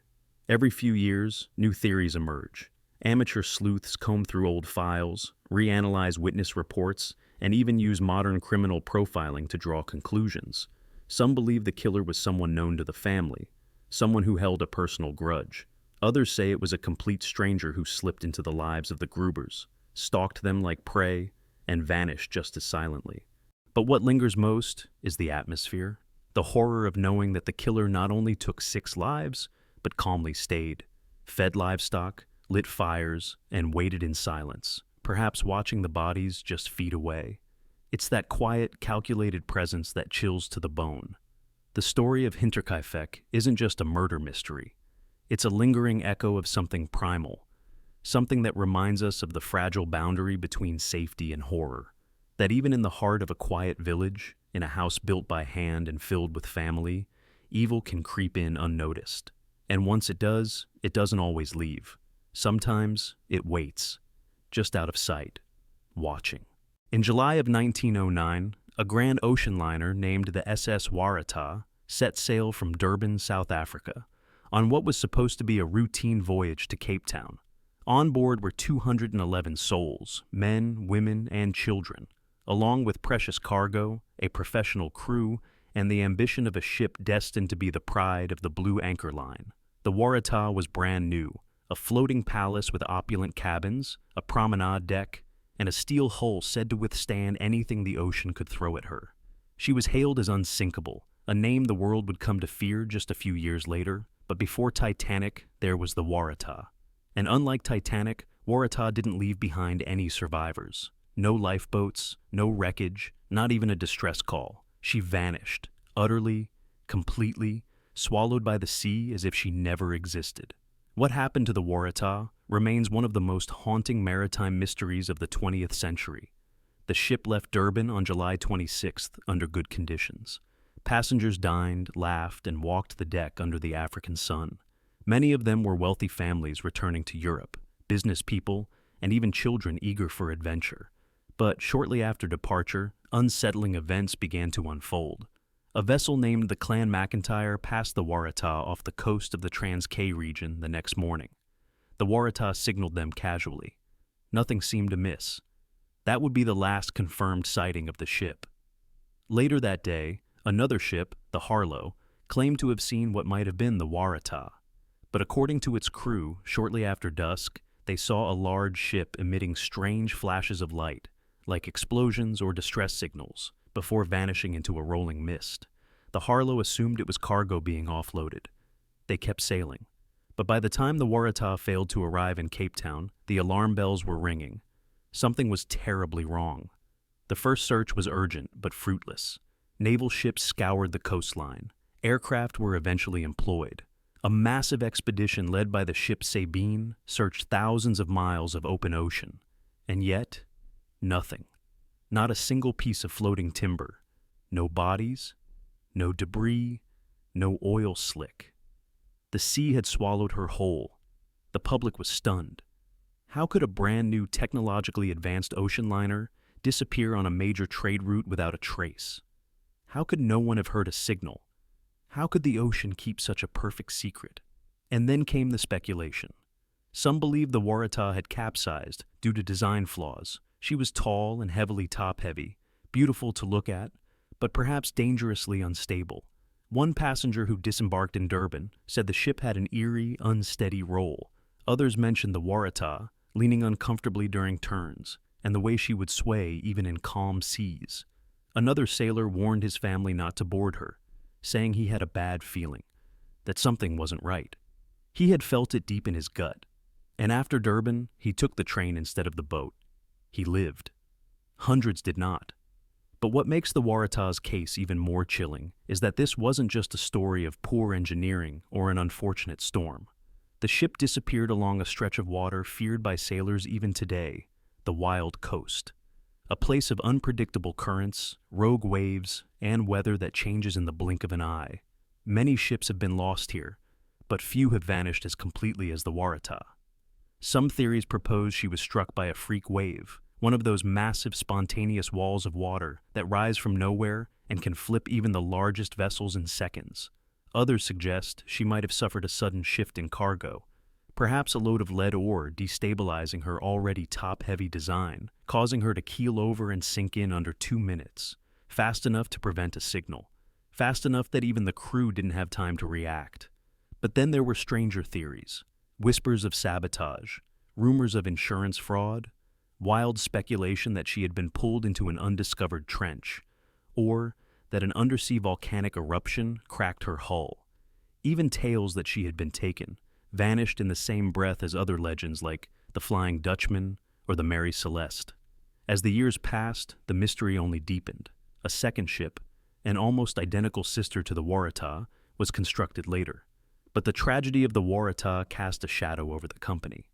Every few years, new theories emerge. Amateur sleuths comb through old files, reanalyze witness reports, and even use modern criminal profiling to draw conclusions. Some believe the killer was someone known to the family, someone who held a personal grudge. Others say it was a complete stranger who slipped into the lives of the Grubers, stalked them like prey, and vanished just as silently. But what lingers most is the atmosphere, the horror of knowing that the killer not only took 6 lives, but calmly stayed, fed livestock, lit fires, and waited in silence, perhaps watching the bodies just feet away. It's that quiet, calculated presence that chills to the bone. The story of Hinterkaifeck isn't just a murder mystery. It's a lingering echo of something primal, something that reminds us of the fragile boundary between safety and horror, that even in the heart of a quiet village, in a house built by hand and filled with family, evil can creep in unnoticed. And once it does, it doesn't always leave. Sometimes it waits, just out of sight, watching. In July of 1909, a grand ocean liner named the SS Waratah set sail from Durban, South Africa, on what was supposed to be a routine voyage to Cape Town. On board were 211 souls, men, women, and children, along with precious cargo, a professional crew, and the ambition of a ship destined to be the pride of the Blue Anchor Line. The Waratah was brand new, a floating palace with opulent cabins, a promenade deck, and a steel hull said to withstand anything the ocean could throw at her. She was hailed as unsinkable, a name the world would come to fear just a few years later, but before Titanic, there was the Waratah. And unlike Titanic, Waratah didn't leave behind any survivors. No lifeboats, no wreckage, not even a distress call. She vanished, utterly, completely, swallowed by the sea as if she never existed. What happened to the Waratah remains one of the most haunting maritime mysteries of the 20th century. The ship left Durban on July 26th under good conditions. Passengers dined, laughed, and walked the deck under the African sun. Many of them were wealthy families returning to Europe, business people, and even children eager for adventure. But shortly after departure, unsettling events began to unfold. A vessel named the Clan McIntyre passed the Waratah off the coast of the Transkei region the next morning. The Waratah signaled them casually. Nothing seemed amiss. That would be the last confirmed sighting of the ship. Later that day, another ship, the Harlow, claimed to have seen what might have been the Waratah. But according to its crew, shortly after dusk, they saw a large ship emitting strange flashes of light, like explosions or distress signals, before vanishing into a rolling mist. The Harlow assumed it was cargo being offloaded. They kept sailing. But by the time the Waratah failed to arrive in Cape Town, the alarm bells were ringing. Something was terribly wrong. The first search was urgent, but fruitless. Naval ships scoured the coastline. Aircraft were eventually employed. A massive expedition led by the ship Sabine searched thousands of miles of open ocean. And yet, nothing. Not a single piece of floating timber. No bodies, no debris, no oil slick. The sea had swallowed her whole. The public was stunned. How could a brand new technologically advanced ocean liner disappear on a major trade route without a trace? How could no one have heard a signal? How could the ocean keep such a perfect secret? And then came the speculation. Some believed the Waratah had capsized due to design flaws. She was tall and heavily top-heavy, beautiful to look at, but perhaps dangerously unstable. One passenger who disembarked in Durban said the ship had an eerie, unsteady roll. Others mentioned the Waratah leaning uncomfortably during turns, and the way she would sway even in calm seas. Another sailor warned his family not to board her, saying he had a bad feeling, that something wasn't right. He had felt it deep in his gut, and after Durban, he took the train instead of the boat. He lived. Hundreds did not. But what makes the Waratah's case even more chilling is that this wasn't just a story of poor engineering or an unfortunate storm. The ship disappeared along a stretch of water feared by sailors even today, the Wild Coast, a place of unpredictable currents, rogue waves, and weather that changes in the blink of an eye. Many ships have been lost here, but few have vanished as completely as the Waratah. Some theories propose she was struck by a freak wave, one of those massive spontaneous walls of water that rise from nowhere and can flip even the largest vessels in seconds. Others suggest she might have suffered a sudden shift in cargo, perhaps a load of lead ore destabilizing her already top-heavy design, causing her to keel over and sink in under 2 minutes, fast enough to prevent a signal, fast enough that even the crew didn't have time to react. But then there were stranger theories, whispers of sabotage, rumors of insurance fraud, wild speculation that she had been pulled into an undiscovered trench, or that an undersea volcanic eruption cracked her hull. Even tales that she had been taken vanished in the same breath as other legends like the Flying Dutchman or the Mary Celeste. As the years passed, the mystery only deepened. A second ship, an almost identical sister to the Waratah, was constructed later. But the tragedy of the Waratah cast a shadow over the company.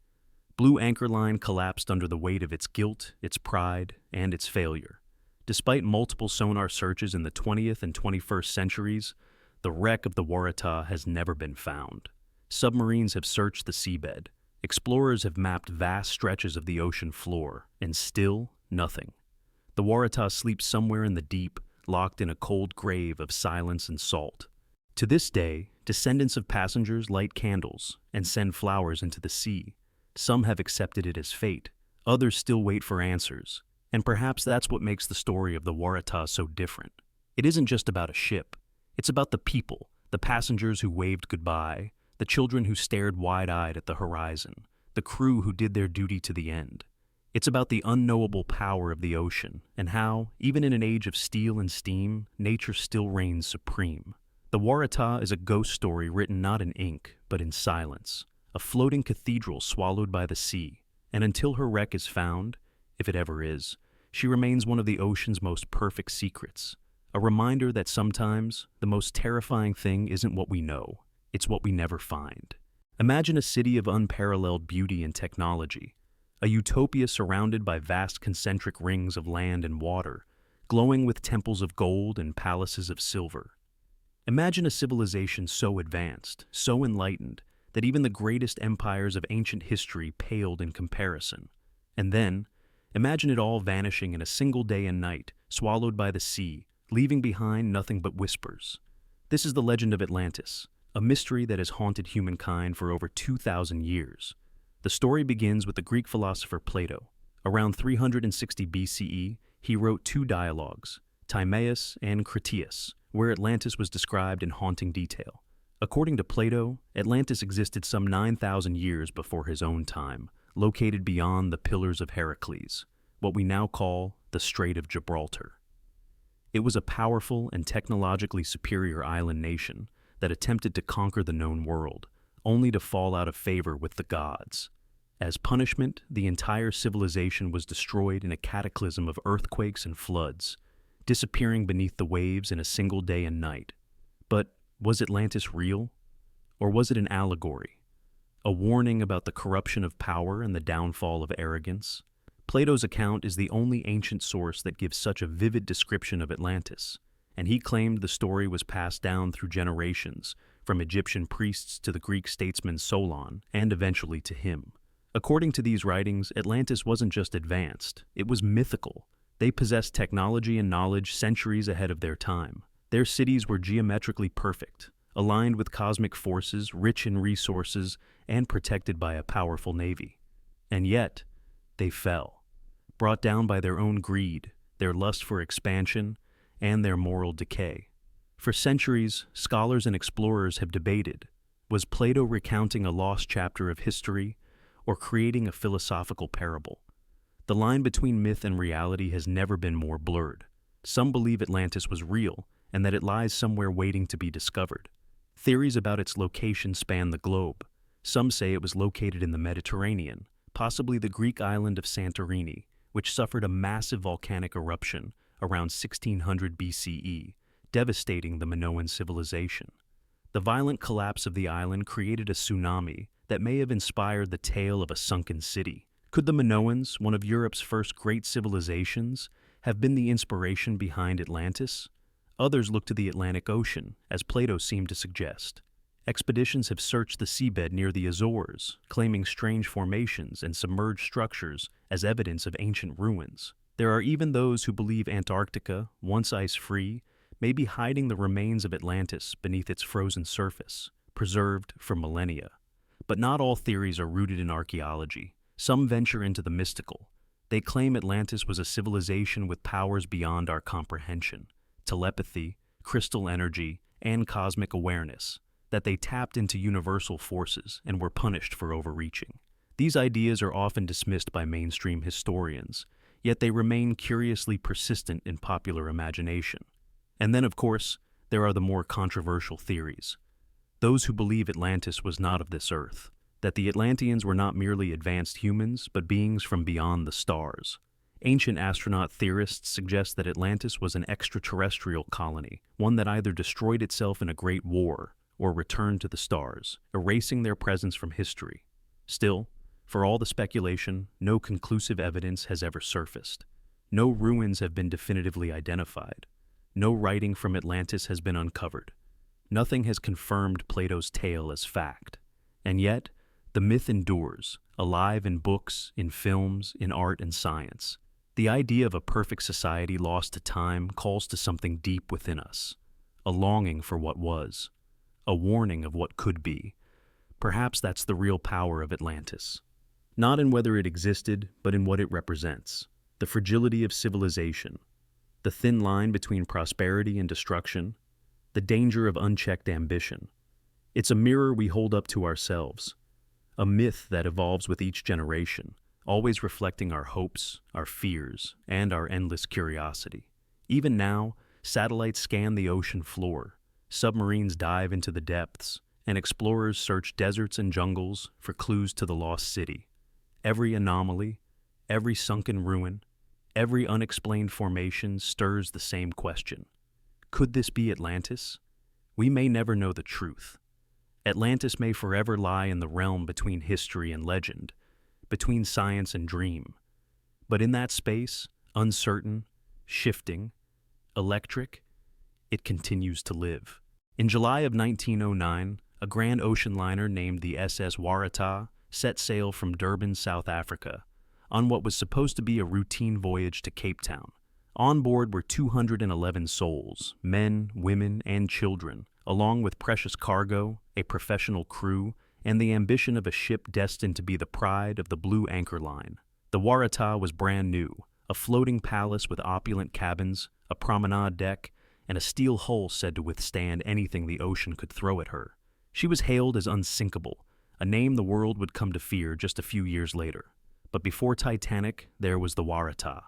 Blue Anchor Line collapsed under the weight of its guilt, its pride, and its failure. Despite multiple sonar searches in the 20th and 21st centuries, the wreck of the Waratah has never been found. Submarines have searched the seabed. Explorers have mapped vast stretches of the ocean floor, and still nothing. The Waratah sleeps somewhere in the deep, locked in a cold grave of silence and salt. To this day, descendants of passengers light candles and send flowers into the sea. Some have accepted it as fate. Others still wait for answers. And perhaps that's what makes the story of the Waratah so different. It isn't just about a ship. It's about the people, the passengers who waved goodbye, the children who stared wide-eyed at the horizon, the crew who did their duty to the end. It's about the unknowable power of the ocean and how, even in an age of steel and steam, nature still reigns supreme. The Waratah is a ghost story written not in ink, but in silence, a floating cathedral swallowed by the sea, and until her wreck is found, if it ever is, she remains one of the ocean's most perfect secrets, a reminder that sometimes the most terrifying thing isn't what we know, it's what we never find. Imagine a city of unparalleled beauty and technology, a utopia surrounded by vast concentric rings of land and water, glowing with temples of gold and palaces of silver. Imagine a civilization so advanced, so enlightened, that even the greatest empires of ancient history paled in comparison. And then, imagine it all vanishing in a single day and night, swallowed by the sea, leaving behind nothing but whispers. This is the legend of Atlantis, a mystery that has haunted humankind for over 2,000 years. The story begins with the Greek philosopher Plato. Around 360 BCE, he wrote 2 dialogues, Timaeus and Critias, where Atlantis was described in haunting detail. According to Plato, Atlantis existed some 9,000 years before his own time, located beyond the Pillars of Heracles, what we now call the Strait of Gibraltar. It was a powerful and technologically superior island nation that attempted to conquer the known world, only to fall out of favor with the gods. As punishment, the entire civilization was destroyed in a cataclysm of earthquakes and floods, disappearing beneath the waves in a single day and night. But was Atlantis real? Or was it an allegory? A warning about the corruption of power and the downfall of arrogance? Plato's account is the only ancient source that gives such a vivid description of Atlantis, and he claimed the story was passed down through generations, from Egyptian priests to the Greek statesman Solon, and eventually to him. According to these writings, Atlantis wasn't just advanced, it was mythical, They possessed technology and knowledge centuries ahead of their time. Their cities were geometrically perfect, aligned with cosmic forces, rich in resources, and protected by a powerful navy. And yet, they fell, brought down by their own greed, their lust for expansion, and their moral decay. For centuries, scholars and explorers have debated, was Plato recounting a lost chapter of history or creating a philosophical parable? The line between myth and reality has never been more blurred. Some believe Atlantis was real and that it lies somewhere waiting to be discovered. Theories about its location span the globe. Some say it was located in the Mediterranean, possibly the Greek island of Santorini, which suffered a massive volcanic eruption around 1600 BCE, devastating the Minoan civilization. The violent collapse of the island created a tsunami that may have inspired the tale of a sunken city. Could the Minoans, one of Europe's first great civilizations, have been the inspiration behind Atlantis? Others look to the Atlantic Ocean, as Plato seemed to suggest. Expeditions have searched the seabed near the Azores, claiming strange formations and submerged structures as evidence of ancient ruins. There are even those who believe Antarctica, once ice-free, may be hiding the remains of Atlantis beneath its frozen surface, preserved for millennia. But not all theories are rooted in archaeology. Some venture into the mystical. They claim Atlantis was a civilization with powers beyond our comprehension, telepathy, crystal energy, and cosmic awareness, that they tapped into universal forces and were punished for overreaching. These ideas are often dismissed by mainstream historians, yet they remain curiously persistent in popular imagination. And then, of course, there are the more controversial theories. Those who believe Atlantis was not of this earth, that the Atlanteans were not merely advanced humans, but beings from beyond the stars. Ancient astronaut theorists suggest that Atlantis was an extraterrestrial colony, one that either destroyed itself in a great war or returned to the stars, erasing their presence from history. Still, for all the speculation, no conclusive evidence has ever surfaced. No ruins have been definitively identified. No writing from Atlantis has been uncovered. Nothing has confirmed Plato's tale as fact. And yet, the myth endures, alive in books, in films, in art and science. The idea of a perfect society lost to time calls to something deep within us, a longing for what was, a warning of what could be. Perhaps that's the real power of Atlantis. Not in whether it existed, but in what it represents. The fragility of civilization, the thin line between prosperity and destruction, the danger of unchecked ambition. It's a mirror we hold up to ourselves, a myth that evolves with each generation, always reflecting our hopes, our fears, and our endless curiosity. Even now, satellites scan the ocean floor, submarines dive into the depths, and explorers search deserts and jungles for clues to the lost city. Every anomaly, every sunken ruin, every unexplained formation stirs the same question. Could this be Atlantis? We may never know the truth. Atlantis may forever lie in the realm between history and legend, between science and dream. But in that space, uncertain, shifting, electric, it continues to live. In July of 1909, a grand ocean liner named the SS Waratah set sail from Durban, South Africa, on what was supposed to be a routine voyage to Cape Town. On board were 211 souls, men, women, and children, along with precious cargo, a professional crew, and the ambition of a ship destined to be the pride of the Blue Anchor Line. The Waratah was brand new, a floating palace with opulent cabins, a promenade deck, and a steel hull said to withstand anything the ocean could throw at her. She was hailed as unsinkable, a name the world would come to fear just a few years later. But before Titanic, there was the Waratah.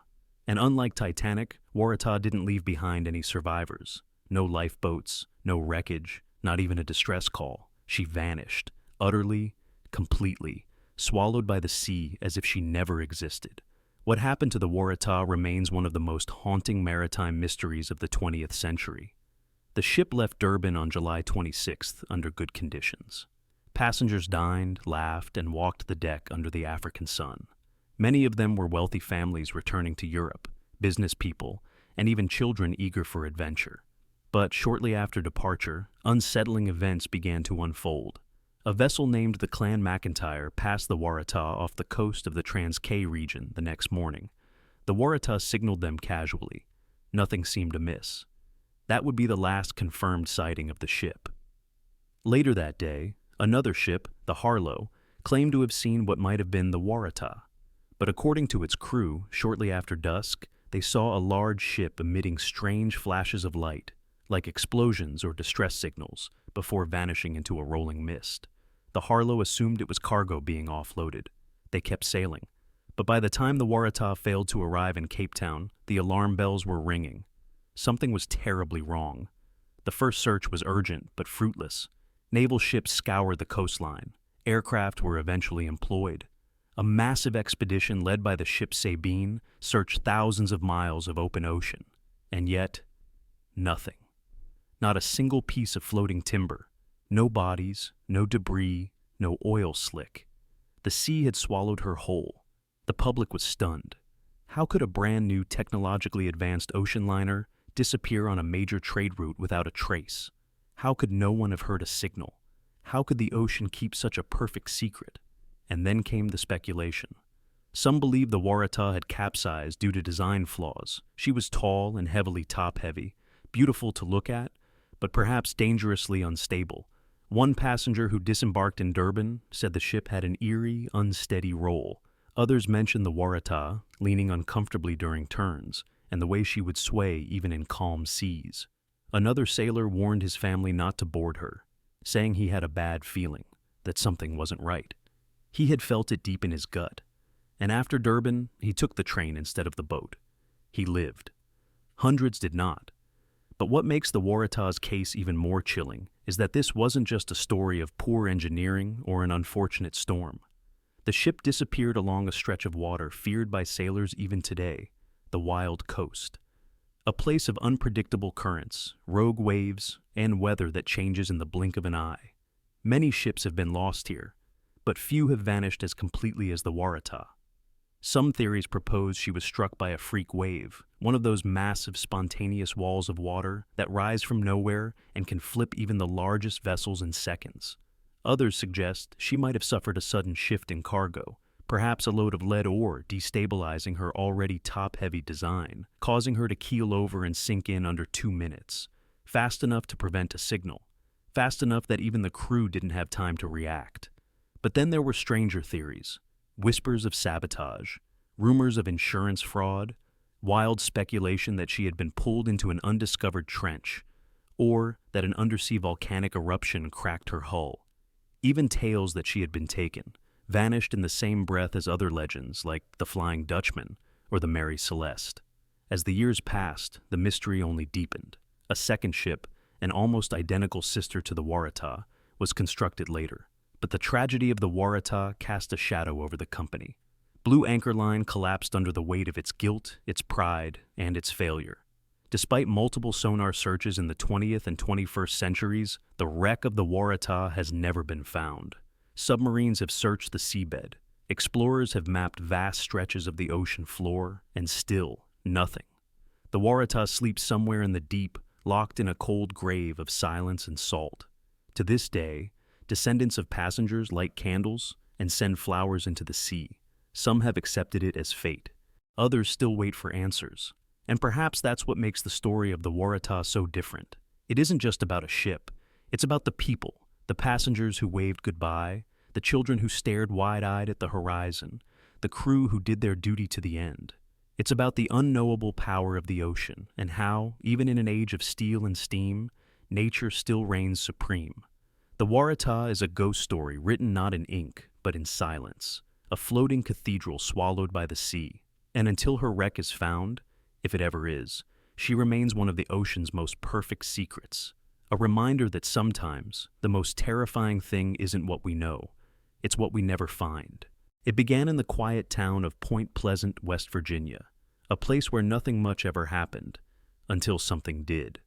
And unlike Titanic, Waratah didn't leave behind any survivors. No lifeboats, no wreckage, not even a distress call. She vanished, utterly, completely, swallowed by the sea as if she never existed. What happened to the Waratah remains one of the most haunting maritime mysteries of the 20th century. The ship left Durban on July 26th under good conditions. Passengers dined, laughed, and walked the deck under the African sun. Many of them were wealthy families returning to Europe, business people, and even children eager for adventure. But shortly after departure, unsettling events began to unfold. A vessel named the Clan McIntyre passed the Waratah off the coast of the Transkei region the next morning. The Waratah signaled them casually. Nothing seemed amiss. That would be the last confirmed sighting of the ship. Later that day, another ship, the Harlow, claimed to have seen what might have been the Waratah. But according to its crew, shortly after dusk, they saw a large ship emitting strange flashes of light, like explosions or distress signals, before vanishing into a rolling mist. The Harlow assumed it was cargo being offloaded. They kept sailing. But by the time the Waratah failed to arrive in Cape Town, the alarm bells were ringing. Something was terribly wrong. The first search was urgent but fruitless. Naval ships scoured the coastline. Aircraft were eventually employed. A massive expedition led by the ship Sabine searched thousands of miles of open ocean. And yet, nothing. Not a single piece of floating timber. No bodies, no debris, no oil slick. The sea had swallowed her whole. The public was stunned. How could a brand new technologically advanced ocean liner disappear on a major trade route without a trace? How could no one have heard a signal? How could the ocean keep such a perfect secret? And then came the speculation. Some believed the Waratah had capsized due to design flaws. She was tall and heavily top-heavy, beautiful to look at, but perhaps dangerously unstable. One passenger who disembarked in Durban said the ship had an eerie, unsteady roll. Others mentioned the Waratah leaning uncomfortably during turns, and the way she would sway even in calm seas. Another sailor warned his family not to board her, saying he had a bad feeling, that something wasn't right. He had felt it deep in his gut, and after Durban, he took the train instead of the boat. He lived. Hundreds did not. But what makes the Waratah's case even more chilling is that this wasn't just a story of poor engineering or an unfortunate storm. The ship disappeared along a stretch of water feared by sailors even today, the Wild Coast. A place of unpredictable currents, rogue waves, and weather that changes in the blink of an eye. Many ships have been lost here, but few have vanished as completely as the Waratah. Some theories propose she was struck by a freak wave, one of those massive spontaneous walls of water that rise from nowhere and can flip even the largest vessels in seconds. Others suggest she might have suffered a sudden shift in cargo, perhaps a load of lead ore destabilizing her already top-heavy design, causing her to keel over and sink in under 2 minutes, fast enough to prevent a signal, fast enough that even the crew didn't have time to react. But then there were stranger theories. Whispers of sabotage, rumors of insurance fraud, wild speculation that she had been pulled into an undiscovered trench, or that an undersea volcanic eruption cracked her hull. Even tales that she had been taken, vanished in the same breath as other legends like the Flying Dutchman or the Mary Celeste. As the years passed, the mystery only deepened. A second ship, an almost identical sister to the Waratah, was constructed later. But the tragedy of the Waratah cast a shadow over the company. Blue Anchor Line collapsed under the weight of its guilt, its pride, and its failure. Despite multiple sonar searches in the 20th and 21st centuries, the wreck of the Waratah has never been found. Submarines have searched the seabed. Explorers have mapped vast stretches of the ocean floor, and still, nothing. The Waratah sleeps somewhere in the deep, locked in a cold grave of silence and salt. To this day, descendants of passengers light candles and send flowers into the sea. Some have accepted it as fate. Others still wait for answers. And perhaps that's what makes the story of the Waratah so different. It isn't just about a ship. It's about the people, the passengers who waved goodbye, the children who stared wide-eyed at the horizon, the crew who did their duty to the end. It's about the unknowable power of the ocean and how, even in an age of steel and steam, nature still reigns supreme. The Waratah is a ghost story written not in ink, but in silence, a floating cathedral swallowed by the sea. And until her wreck is found, if it ever is, she remains one of the ocean's most perfect secrets. A reminder that sometimes the most terrifying thing isn't what we know, it's what we never find. It began in the quiet town of Point Pleasant, West Virginia, a place where nothing much ever happened, until something did.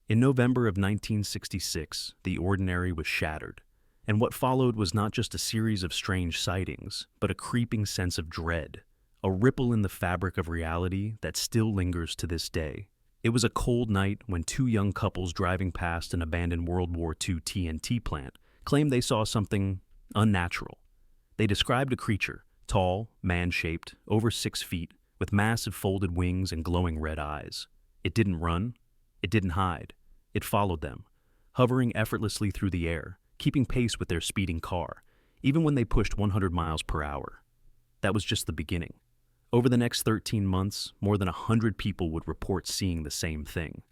In November of 1966, the ordinary was shattered, and what followed was not just a series of strange sightings, but a creeping sense of dread, a ripple in the fabric of reality that still lingers to this day. It was a cold night when two young couples driving past an abandoned World War II TNT plant claimed they saw something unnatural. They described a creature, tall, man-shaped, over 6 feet, with massive folded wings and glowing red eyes. It didn't run. It didn't hide. It followed them, hovering effortlessly through the air, keeping pace with their speeding car, even when they pushed 100 miles per hour. That was just the beginning. Over the next 13 months, more than 100 people would report seeing the same thing.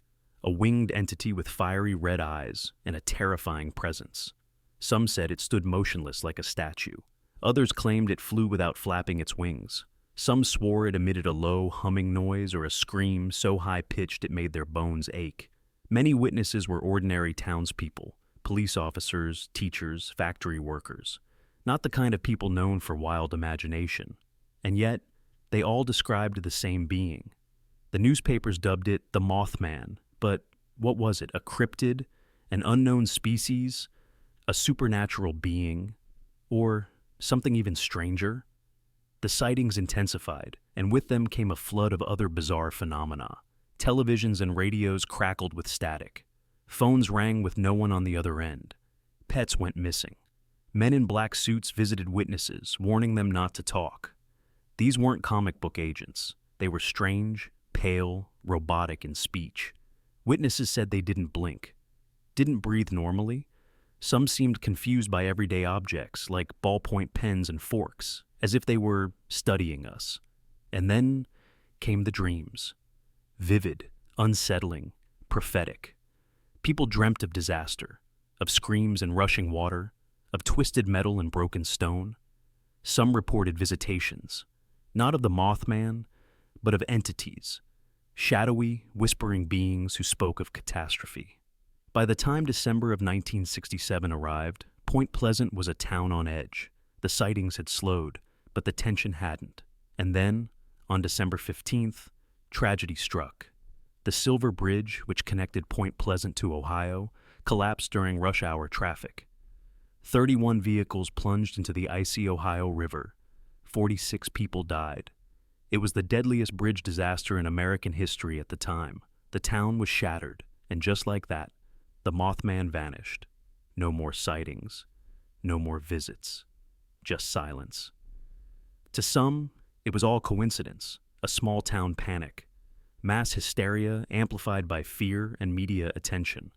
A winged entity with fiery red eyes and a terrifying presence. Some said it stood motionless like a statue. Others claimed it flew without flapping its wings. Some swore it emitted a low, humming noise or a scream so high-pitched it made their bones ache. Many witnesses were ordinary townspeople, police officers, teachers, factory workers. Not the kind of people known for wild imagination. And yet, they all described the same being. The newspapers dubbed it the Mothman, but what was it? A cryptid? An unknown species? A supernatural being? Or something even stranger? The sightings intensified, and with them came a flood of other bizarre phenomena. Televisions and radios crackled with static. Phones rang with no one on the other end. Pets went missing. Men in black suits visited witnesses, warning them not to talk. These weren't comic book agents. They were strange, pale, robotic in speech. Witnesses said they didn't blink, didn't breathe normally. Some seemed confused by everyday objects, like ballpoint pens and forks, as if they were studying us. And then came the dreams. Vivid, unsettling, prophetic. People dreamt of disaster, of screams and rushing water, of twisted metal and broken stone. Some reported visitations, not of the Mothman, but of entities, shadowy, whispering beings who spoke of catastrophe. By the time December of 1967 arrived, Point Pleasant was a town on edge. The sightings had slowed, but the tension hadn't. And then, on December 15th, tragedy struck. The Silver Bridge, which connected Point Pleasant to Ohio, collapsed during rush hour traffic. 31 vehicles plunged into the icy Ohio River. 46 people died. It was the deadliest bridge disaster in American history at the time. The town was shattered, and just like that, the Mothman vanished. No more sightings. No more visits. Just silence. To some, it was all coincidence, a small-town panic. Mass hysteria amplified by fear and media attention.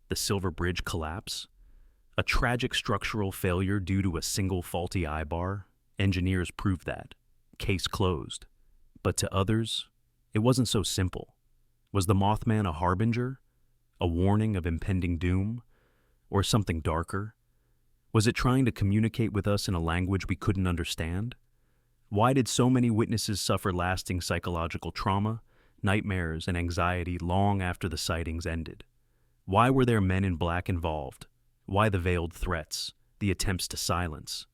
The Silver Bridge collapse? A tragic structural failure due to a single faulty eye-bar? Engineers proved that. Case closed. But to others, it wasn't so simple. Was the Mothman a harbinger? A warning of impending doom? Or something darker? Was it trying to communicate with us in a language we couldn't understand? Why did so many witnesses suffer lasting psychological trauma, nightmares, and anxiety long after the sightings ended? Why were there men in black involved? Why the veiled threats, the attempts to silence?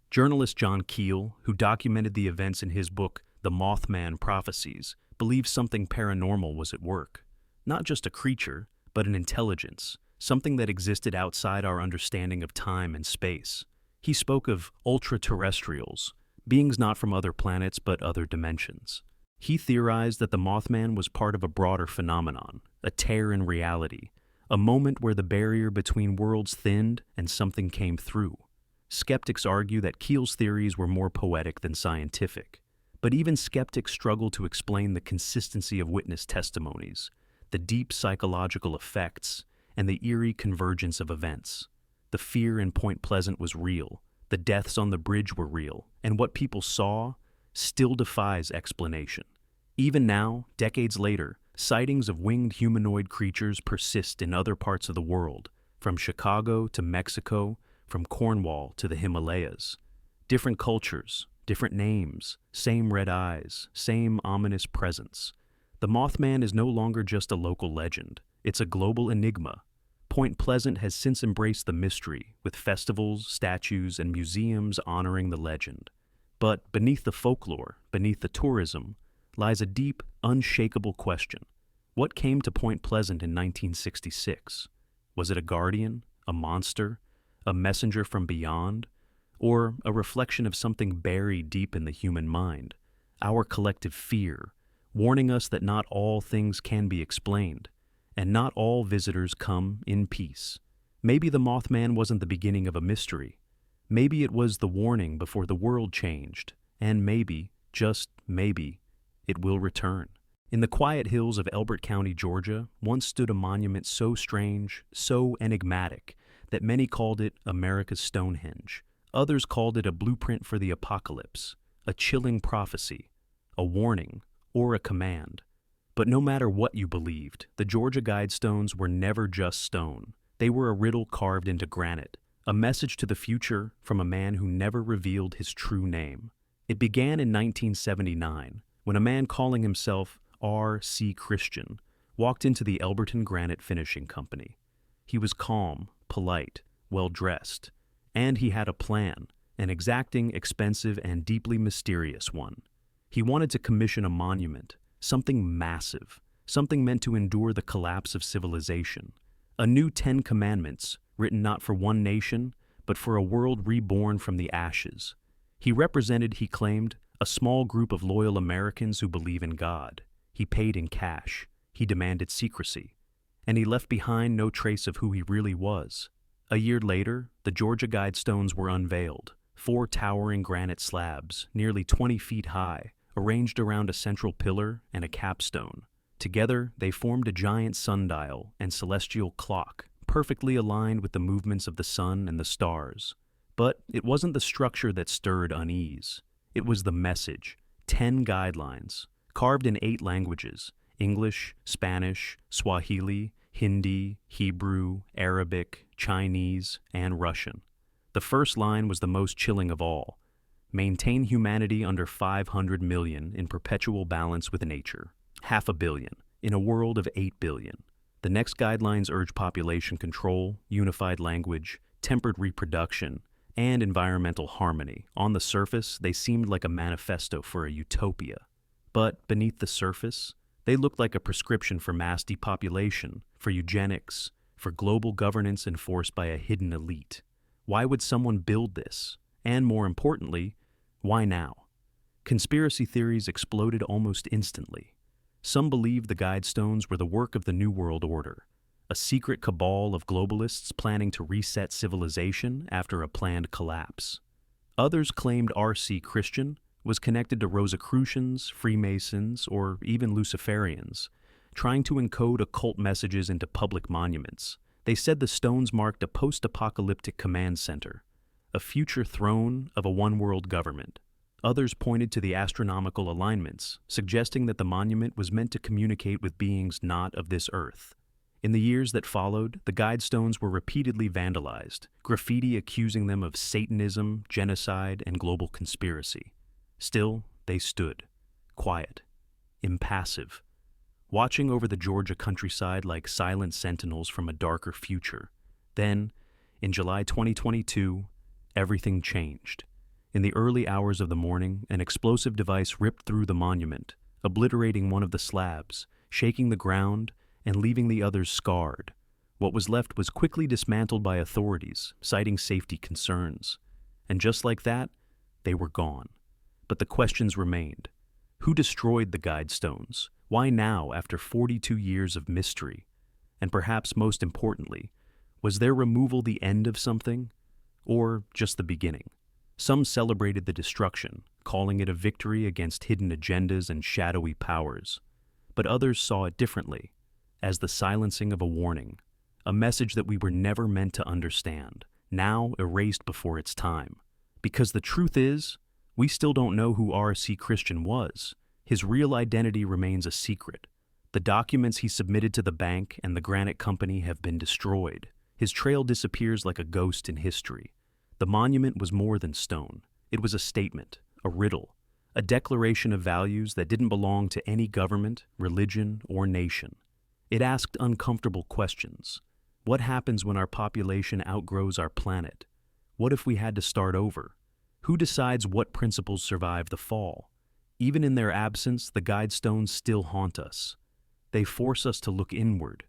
Journalist John Keel, who documented the events in his book, The Mothman Prophecies, believes something paranormal was at work. Not just a creature, but an intelligence, something that existed outside our understanding of time and space. He spoke of ultra-terrestrials, beings not from other planets but other dimensions. He theorized that the Mothman was part of a broader phenomenon, a tear in reality, a moment where the barrier between worlds thinned and something came through. Skeptics argue that Keel's theories were more poetic than scientific, but even skeptics struggle to explain the consistency of witness testimonies, the deep psychological effects, and the eerie convergence of events. The fear in Point Pleasant was real, the deaths on the bridge were real, and what people saw still defies explanation. Even now, decades later, sightings of winged humanoid creatures persist in other parts of the world, from Chicago to Mexico, from Cornwall to the Himalayas. Different cultures, different names, same red eyes, same ominous presence. The Mothman is no longer just a local legend. It's a global enigma. Point Pleasant has since embraced the mystery, with festivals, statues, and museums honoring the legend. But beneath the folklore, beneath the tourism, lies a deep, unshakable question. What came to Point Pleasant in 1966? Was it a guardian, a monster, a messenger from beyond, or a reflection of something buried deep in the human mind, our collective fear, warning us that not all things can be explained, and not all visitors come in peace? Maybe the Mothman wasn't the beginning of a mystery. Maybe it was the warning before the world changed, and maybe just maybe, it will return. In the quiet hills of Elbert County, Georgia, once stood a monument so strange, so enigmatic, that many called it America's Stonehenge. Others called it a blueprint for the apocalypse, a chilling prophecy, a warning, or a command. But no matter what you believed, the Georgia Guidestones were never just stone. They were a riddle carved into granite, a message to the future from a man who never revealed his true name. It began in 1979, when a man calling himself R.C. Christian walked into the Elberton Granite Finishing Company. He was calm, polite, well-dressed, and he had a plan, an exacting, expensive, and deeply mysterious one. He wanted to commission a monument, something massive, something meant to endure the collapse of civilization. A new 10 Commandments, written not for one nation, but for a world reborn from the ashes. He represented, he claimed, a small group of loyal Americans who believe in God. He paid in cash, he demanded secrecy, and he left behind no trace of who he really was. A year later, the Georgia Guidestones were unveiled, 4 towering granite slabs, nearly 20 feet high, arranged around a central pillar and a capstone. Together, they formed a giant sundial and celestial clock, perfectly aligned with the movements of the sun and the stars. But it wasn't the structure that stirred unease. It was the message, 10 guidelines, carved in 8 languages: English, Spanish, Swahili, Hindi, Hebrew, Arabic, Chinese, and Russian. The first line was the most chilling of all: maintain humanity under 500 million in perpetual balance with nature. 500 million in a world of 8 billion. The next guidelines urge population control, unified language, tempered reproduction, and environmental harmony. On the surface, they seemed like a manifesto for a utopia. But beneath the surface, they looked like a prescription for mass depopulation, for eugenics, for global governance enforced by a hidden elite. Why would someone build this? And more importantly, why now? Conspiracy theories exploded almost instantly. Some believed the Guidestones were the work of the New World Order, a secret cabal of globalists planning to reset civilization after a planned collapse. Others claimed R.C. Christian was connected to Rosicrucians, Freemasons, or even Luciferians, trying to encode occult messages into public monuments. They said the stones marked a post-apocalyptic command center, a future throne of a one-world government. Others pointed to the astronomical alignments, suggesting that the monument was meant to communicate with beings not of this earth. In the years that followed, the Guidestones were repeatedly vandalized, graffiti accusing them of Satanism, genocide, and global conspiracy. Still, they stood, quiet, impassive, watching over the Georgia countryside like silent sentinels from a darker future. Then, in July 2022, everything changed. In the early hours of the morning, an explosive device ripped through the monument, obliterating one of the slabs, shaking the ground, and leaving the others scarred. What was left was quickly dismantled by authorities, citing safety concerns. And just like that, they were gone. But the questions remained. Who destroyed the Guidestones? Why now, after 42 years of mystery? And perhaps most importantly, was their removal the end of something, or just the beginning? Some celebrated the destruction, calling it a victory against hidden agendas and shadowy powers. But others saw it differently, as the silencing of a warning, a message that we were never meant to understand, now erased before its time. Because the truth is, we still don't know who R.C. Christian was. His real identity remains a secret. The documents he submitted to the bank and the granite company have been destroyed. His trail disappears like a ghost in history. The monument was more than stone. It was a statement, a riddle, a declaration of values that didn't belong to any government, religion, or nation. It asked uncomfortable questions. What happens when our population outgrows our planet? What if we had to start over? Who decides what principles survive the fall? Even in their absence, the Guidestones still haunt us. They force us to look inward,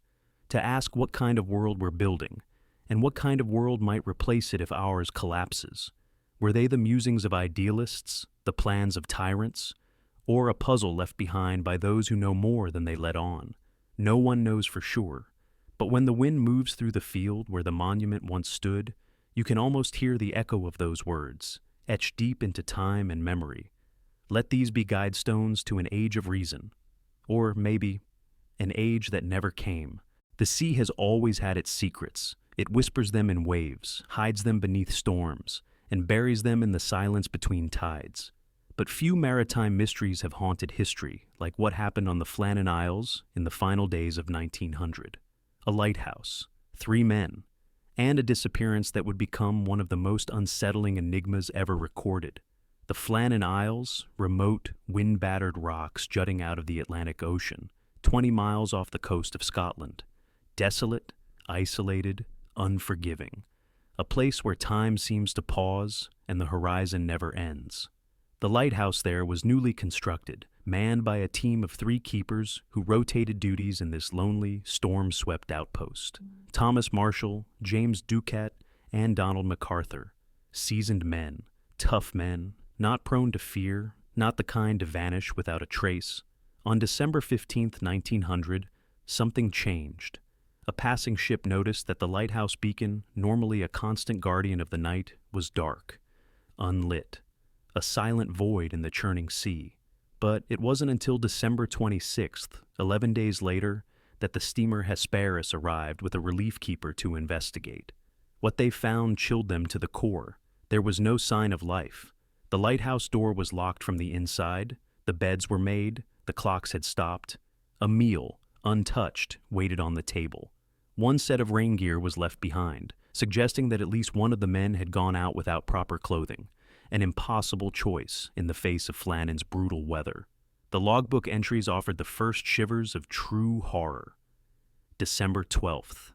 to ask what kind of world we're building, and what kind of world might replace it if ours collapses. Were they the musings of idealists, the plans of tyrants, or a puzzle left behind by those who know more than they let on? No one knows for sure, but when the wind moves through the field where the monument once stood, you can almost hear the echo of those words, etched deep into time and memory. Let these be guidestones to an age of reason. Or maybe, an age that never came. The sea has always had its secrets. It whispers them in waves, hides them beneath storms, and buries them in the silence between tides. But few maritime mysteries have haunted history like what happened on the Flannan Isles in the final days of 1900. A lighthouse, 3 men, and a disappearance that would become one of the most unsettling enigmas ever recorded. The Flannan Isles, remote, wind-battered rocks jutting out of the Atlantic Ocean, 20 miles off the coast of Scotland. Desolate, isolated, unforgiving. A place where time seems to pause and the horizon never ends. The lighthouse there was newly constructed, manned by a team of 3 keepers who rotated duties in this lonely, storm-swept outpost. Thomas Marshall, James Ducat, and Donald MacArthur. Seasoned men, tough men, not prone to fear, not the kind to vanish without a trace. On December 15, 1900, something changed. A passing ship noticed that the lighthouse beacon, normally a constant guardian of the night, was dark, unlit. A silent void in the churning sea. But it wasn't until December 26th, 11 days later, that the steamer Hesperus arrived with a relief keeper to investigate. What they found chilled them to the core. There was no sign of life. The lighthouse door was locked from the inside, the beds were made, the clocks had stopped. A meal, untouched, waited on the table. 1 set of rain gear was left behind, suggesting that at least one of the men had gone out without proper clothing. An impossible choice in the face of Flannan's brutal weather. The logbook entries offered the first shivers of true horror. December 12th.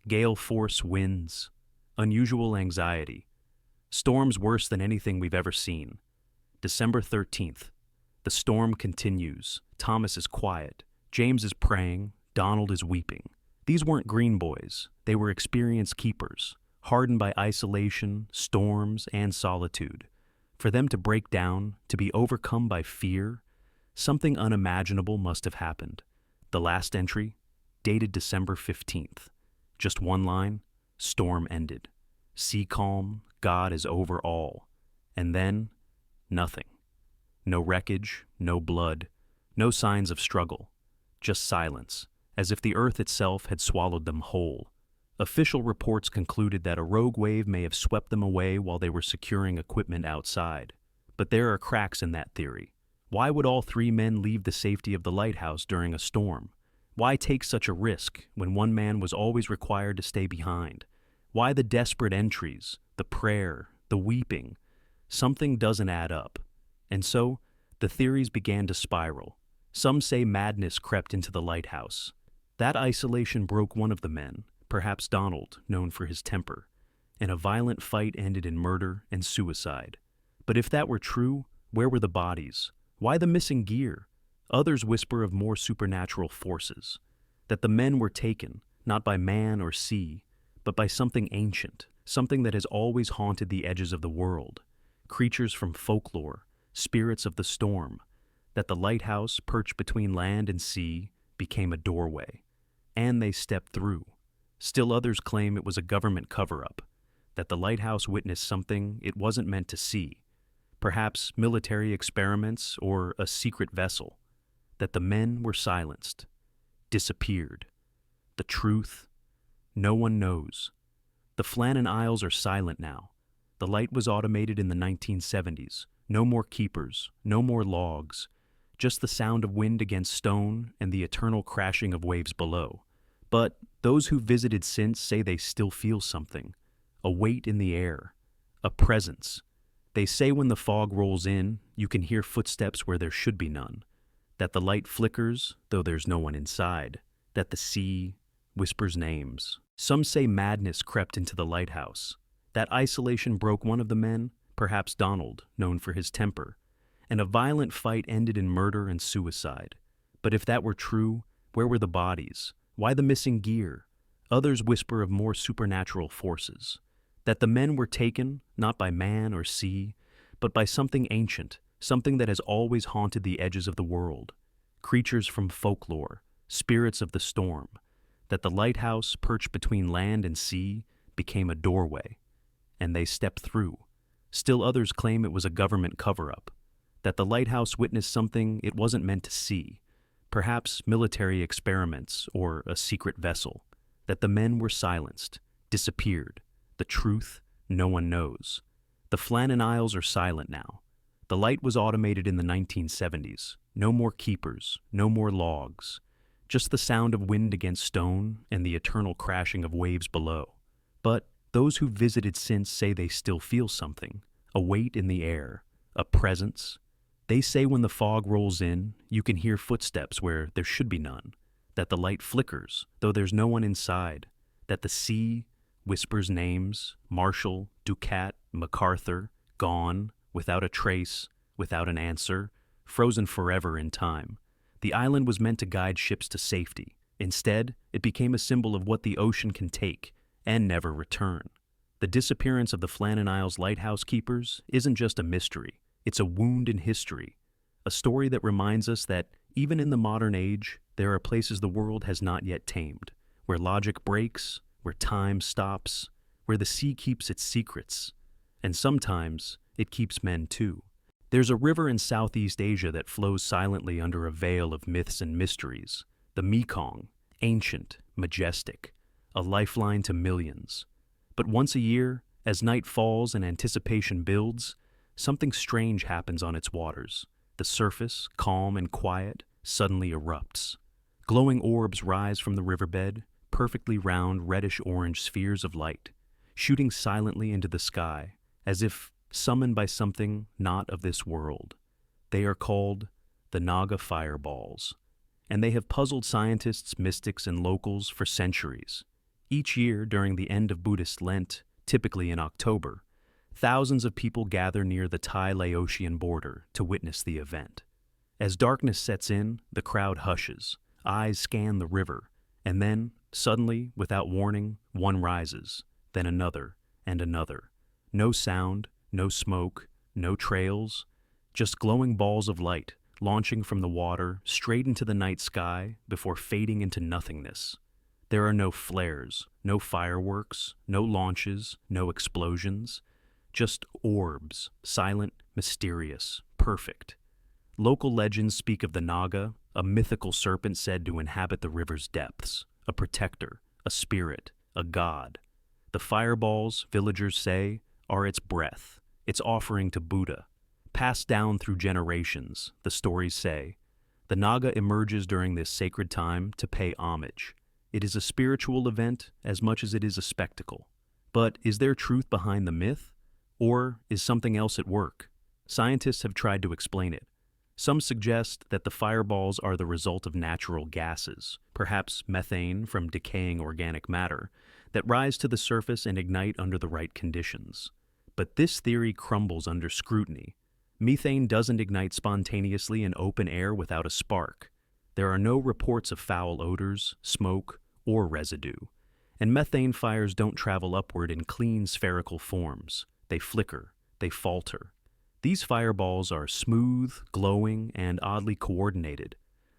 Gale force winds. Unusual anxiety. Storms worse than anything we've ever seen. December 13th. The storm continues. Thomas is quiet. James is praying. Donald is weeping. These weren't green boys. They were experienced keepers, hardened by isolation, storms, and solitude. For them to break down, to be overcome by fear, something unimaginable must have happened. The last entry, dated December 15th. Just 1 line, storm ended. Sea calm, God is over all. And then, nothing. No wreckage, no blood, no signs of struggle. Just silence, as if the earth itself had swallowed them whole. Official reports concluded that a rogue wave may have swept them away while they were securing equipment outside. But there are cracks in that theory. Why would all 3 men leave the safety of the lighthouse during a storm? Why take such a risk when 1 man was always required to stay behind? Why the desperate entries, the prayer, the weeping? Something doesn't add up. And so, the theories began to spiral. Some say madness crept into the lighthouse. That isolation broke one of the men, perhaps Donald, known for his temper, and a violent fight ended in murder and suicide. But if that were true, where were the bodies? Why the missing gear? Others whisper of more supernatural forces, that the men were taken, not by man or sea, but by something ancient, something that has always haunted the edges of the world, creatures from folklore, spirits of the storm, that the lighthouse, perched between land and sea, became a doorway, and they stepped through. Still others claim it was a government cover-up, that the lighthouse witnessed something it wasn't meant to see, perhaps military experiments or a secret vessel, that the men were silenced, disappeared. The truth? No one knows. The Flannan Isles are silent now. The light was automated in the 1970s. No more keepers, no more logs, just the sound of wind against stone and the eternal crashing of waves below. But those who visited since say they still feel something, a weight in the air, a presence. They say when the fog rolls in, you can hear footsteps where there should be none, that the light flickers, though there's no one inside, that the sea whispers names. Some say madness crept into the lighthouse. That isolation broke one of the men, perhaps Donald, known for his temper, and a violent fight ended in murder and suicide. But if that were true, where were the bodies? Why the missing gear? Others whisper of more supernatural forces, that the men were taken, not by man or sea, but by something ancient, something that has always haunted the edges of the world, creatures from folklore, spirits of the storm, that the lighthouse, perched between land and sea, became a doorway, and they stepped through. Still others claim it was a government cover-up, that the lighthouse witnessed something it wasn't meant to see, perhaps military experiments or a secret vessel, that the men were silenced, disappeared. The truth, no one knows. The Flannan Isles are silent now. The light was automated in the 1970s. No more keepers, no more logs. Just the sound of wind against stone and the eternal crashing of waves below. But those who visited since say they still feel something, a weight in the air, a presence. They say when the fog rolls in, you can hear footsteps where there should be none, that the light flickers, though there's no one inside, that the sea whispers names, Marshall, Ducat, MacArthur, gone, without a trace, without an answer, frozen forever in time. The island was meant to guide ships to safety. Instead, it became a symbol of what the ocean can take and never return. The disappearance of the Flannan Isles lighthouse keepers isn't just a mystery, it's a wound in history, a story that reminds us that even in the modern age, there are places the world has not yet tamed, where logic breaks, where time stops, where the sea keeps its secrets, and sometimes it keeps men too. There's a river in Southeast Asia that flows silently under a veil of myths and mysteries, the Mekong, ancient, majestic, a lifeline to millions. But once a year, as night falls and anticipation builds, something strange happens on its waters. The surface, calm and quiet, suddenly erupts. Glowing orbs rise from the riverbed, perfectly round reddish-orange spheres of light, shooting silently into the sky, as if summoned by something not of this world. They are called the Naga fireballs, and they have puzzled scientists, mystics, and locals for centuries. Each year, during the end of Buddhist Lent, typically in October, thousands of people gather near the Thai-Laotian border to witness the event. As darkness sets in, the crowd hushes, eyes scan the river, and then, suddenly, without warning, one rises, then another, and another. No sound, no smoke, no trails, just glowing balls of light launching from the water straight into the night sky before fading into nothingness. There are no flares, no fireworks, no launches, no explosions, just orbs, silent, mysterious, perfect. Local legends speak of the Naga, a mythical serpent said to inhabit the river's depths, a protector, a spirit, a god. The fireballs, villagers say, are its breath, its offering to Buddha. Passed down through generations, the stories say. The Naga emerges during this sacred time to pay homage. It is a spiritual event as much as it is a spectacle. But is there truth behind the myth? Or is something else at work? Scientists have tried to explain it. Some suggest that the fireballs are the result of natural gases, perhaps methane from decaying organic matter, that rise to the surface and ignite under the right conditions. But this theory crumbles under scrutiny. Methane doesn't ignite spontaneously in open air without a spark. There are no reports of foul odors, smoke, or residue. And methane fires don't travel upward in clean spherical forms. They flicker, they falter. These fireballs are smooth, glowing, and oddly coordinated.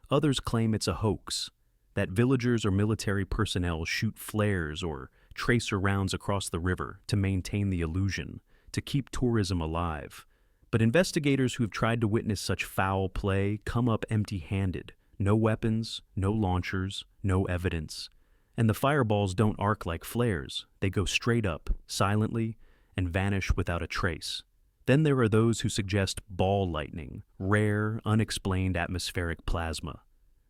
Others claim it's a hoax, that villagers or military personnel shoot flares or tracer rounds across the river to maintain the illusion, to keep tourism alive. But investigators who have tried to witness such foul play come up empty-handed. No weapons, no launchers, no evidence. And the fireballs don't arc like flares. They go straight up, silently, and vanish without a trace. Then there are those who suggest ball lightning, rare, unexplained atmospheric plasma.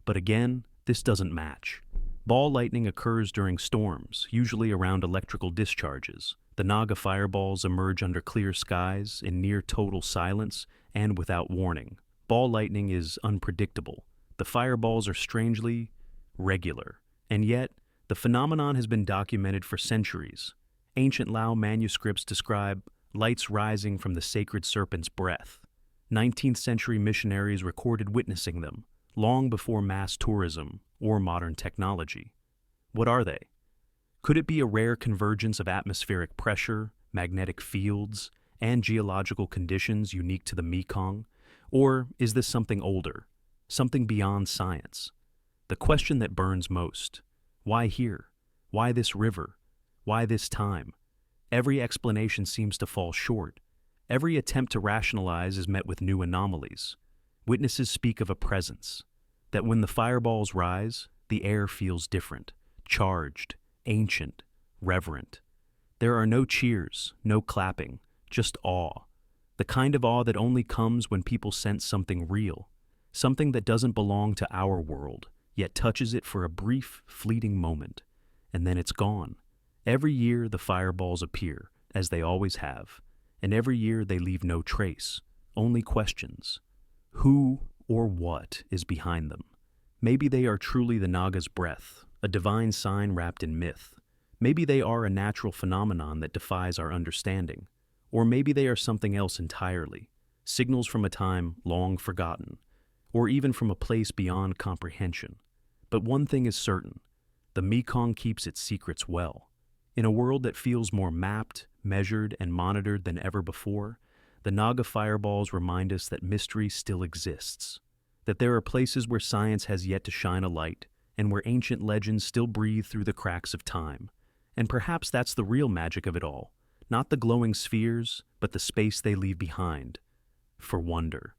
But again, this doesn't match. Ball lightning occurs during storms, usually around electrical discharges. The Naga fireballs emerge under clear skies, in near total silence, and without warning. Ball lightning is unpredictable. The fireballs are strangely regular. And yet, the phenomenon has been documented for centuries. Ancient Lao manuscripts describe lights rising from the sacred serpent's breath. 19th century missionaries recorded witnessing them, long before mass tourism or modern technology. What are they? Could it be a rare convergence of atmospheric pressure, magnetic fields, and geological conditions unique to the Mekong? Or is this something older, something beyond science? The question that burns most: why here? Why this river? Why this time? Every explanation seems to fall short. Every attempt to rationalize is met with new anomalies. Witnesses speak of a presence, that when the fireballs rise, the air feels different, charged, ancient, reverent. There are no cheers, no clapping, just awe. The kind of awe that only comes when people sense something real, something that doesn't belong to our world, yet touches it for a brief, fleeting moment, and then it's gone. Every year the fireballs appear, as they always have, and every year they leave no trace, only questions. Who or what is behind them? Maybe they are truly the Naga's breath, a divine sign wrapped in myth. Maybe they are a natural phenomenon that defies our understanding. Or maybe they are something else entirely, signals from a time long forgotten, or even from a place beyond comprehension. But one thing is certain, the Mekong keeps its secrets well. In a world that feels more mapped, measured, and monitored than ever before, the Naga fireballs remind us that mystery still exists, that there are places where science has yet to shine a light, and where ancient legends still breathe through the cracks of time. And perhaps that's the real magic of it all, not the glowing spheres, but the space they leave behind, for wonder.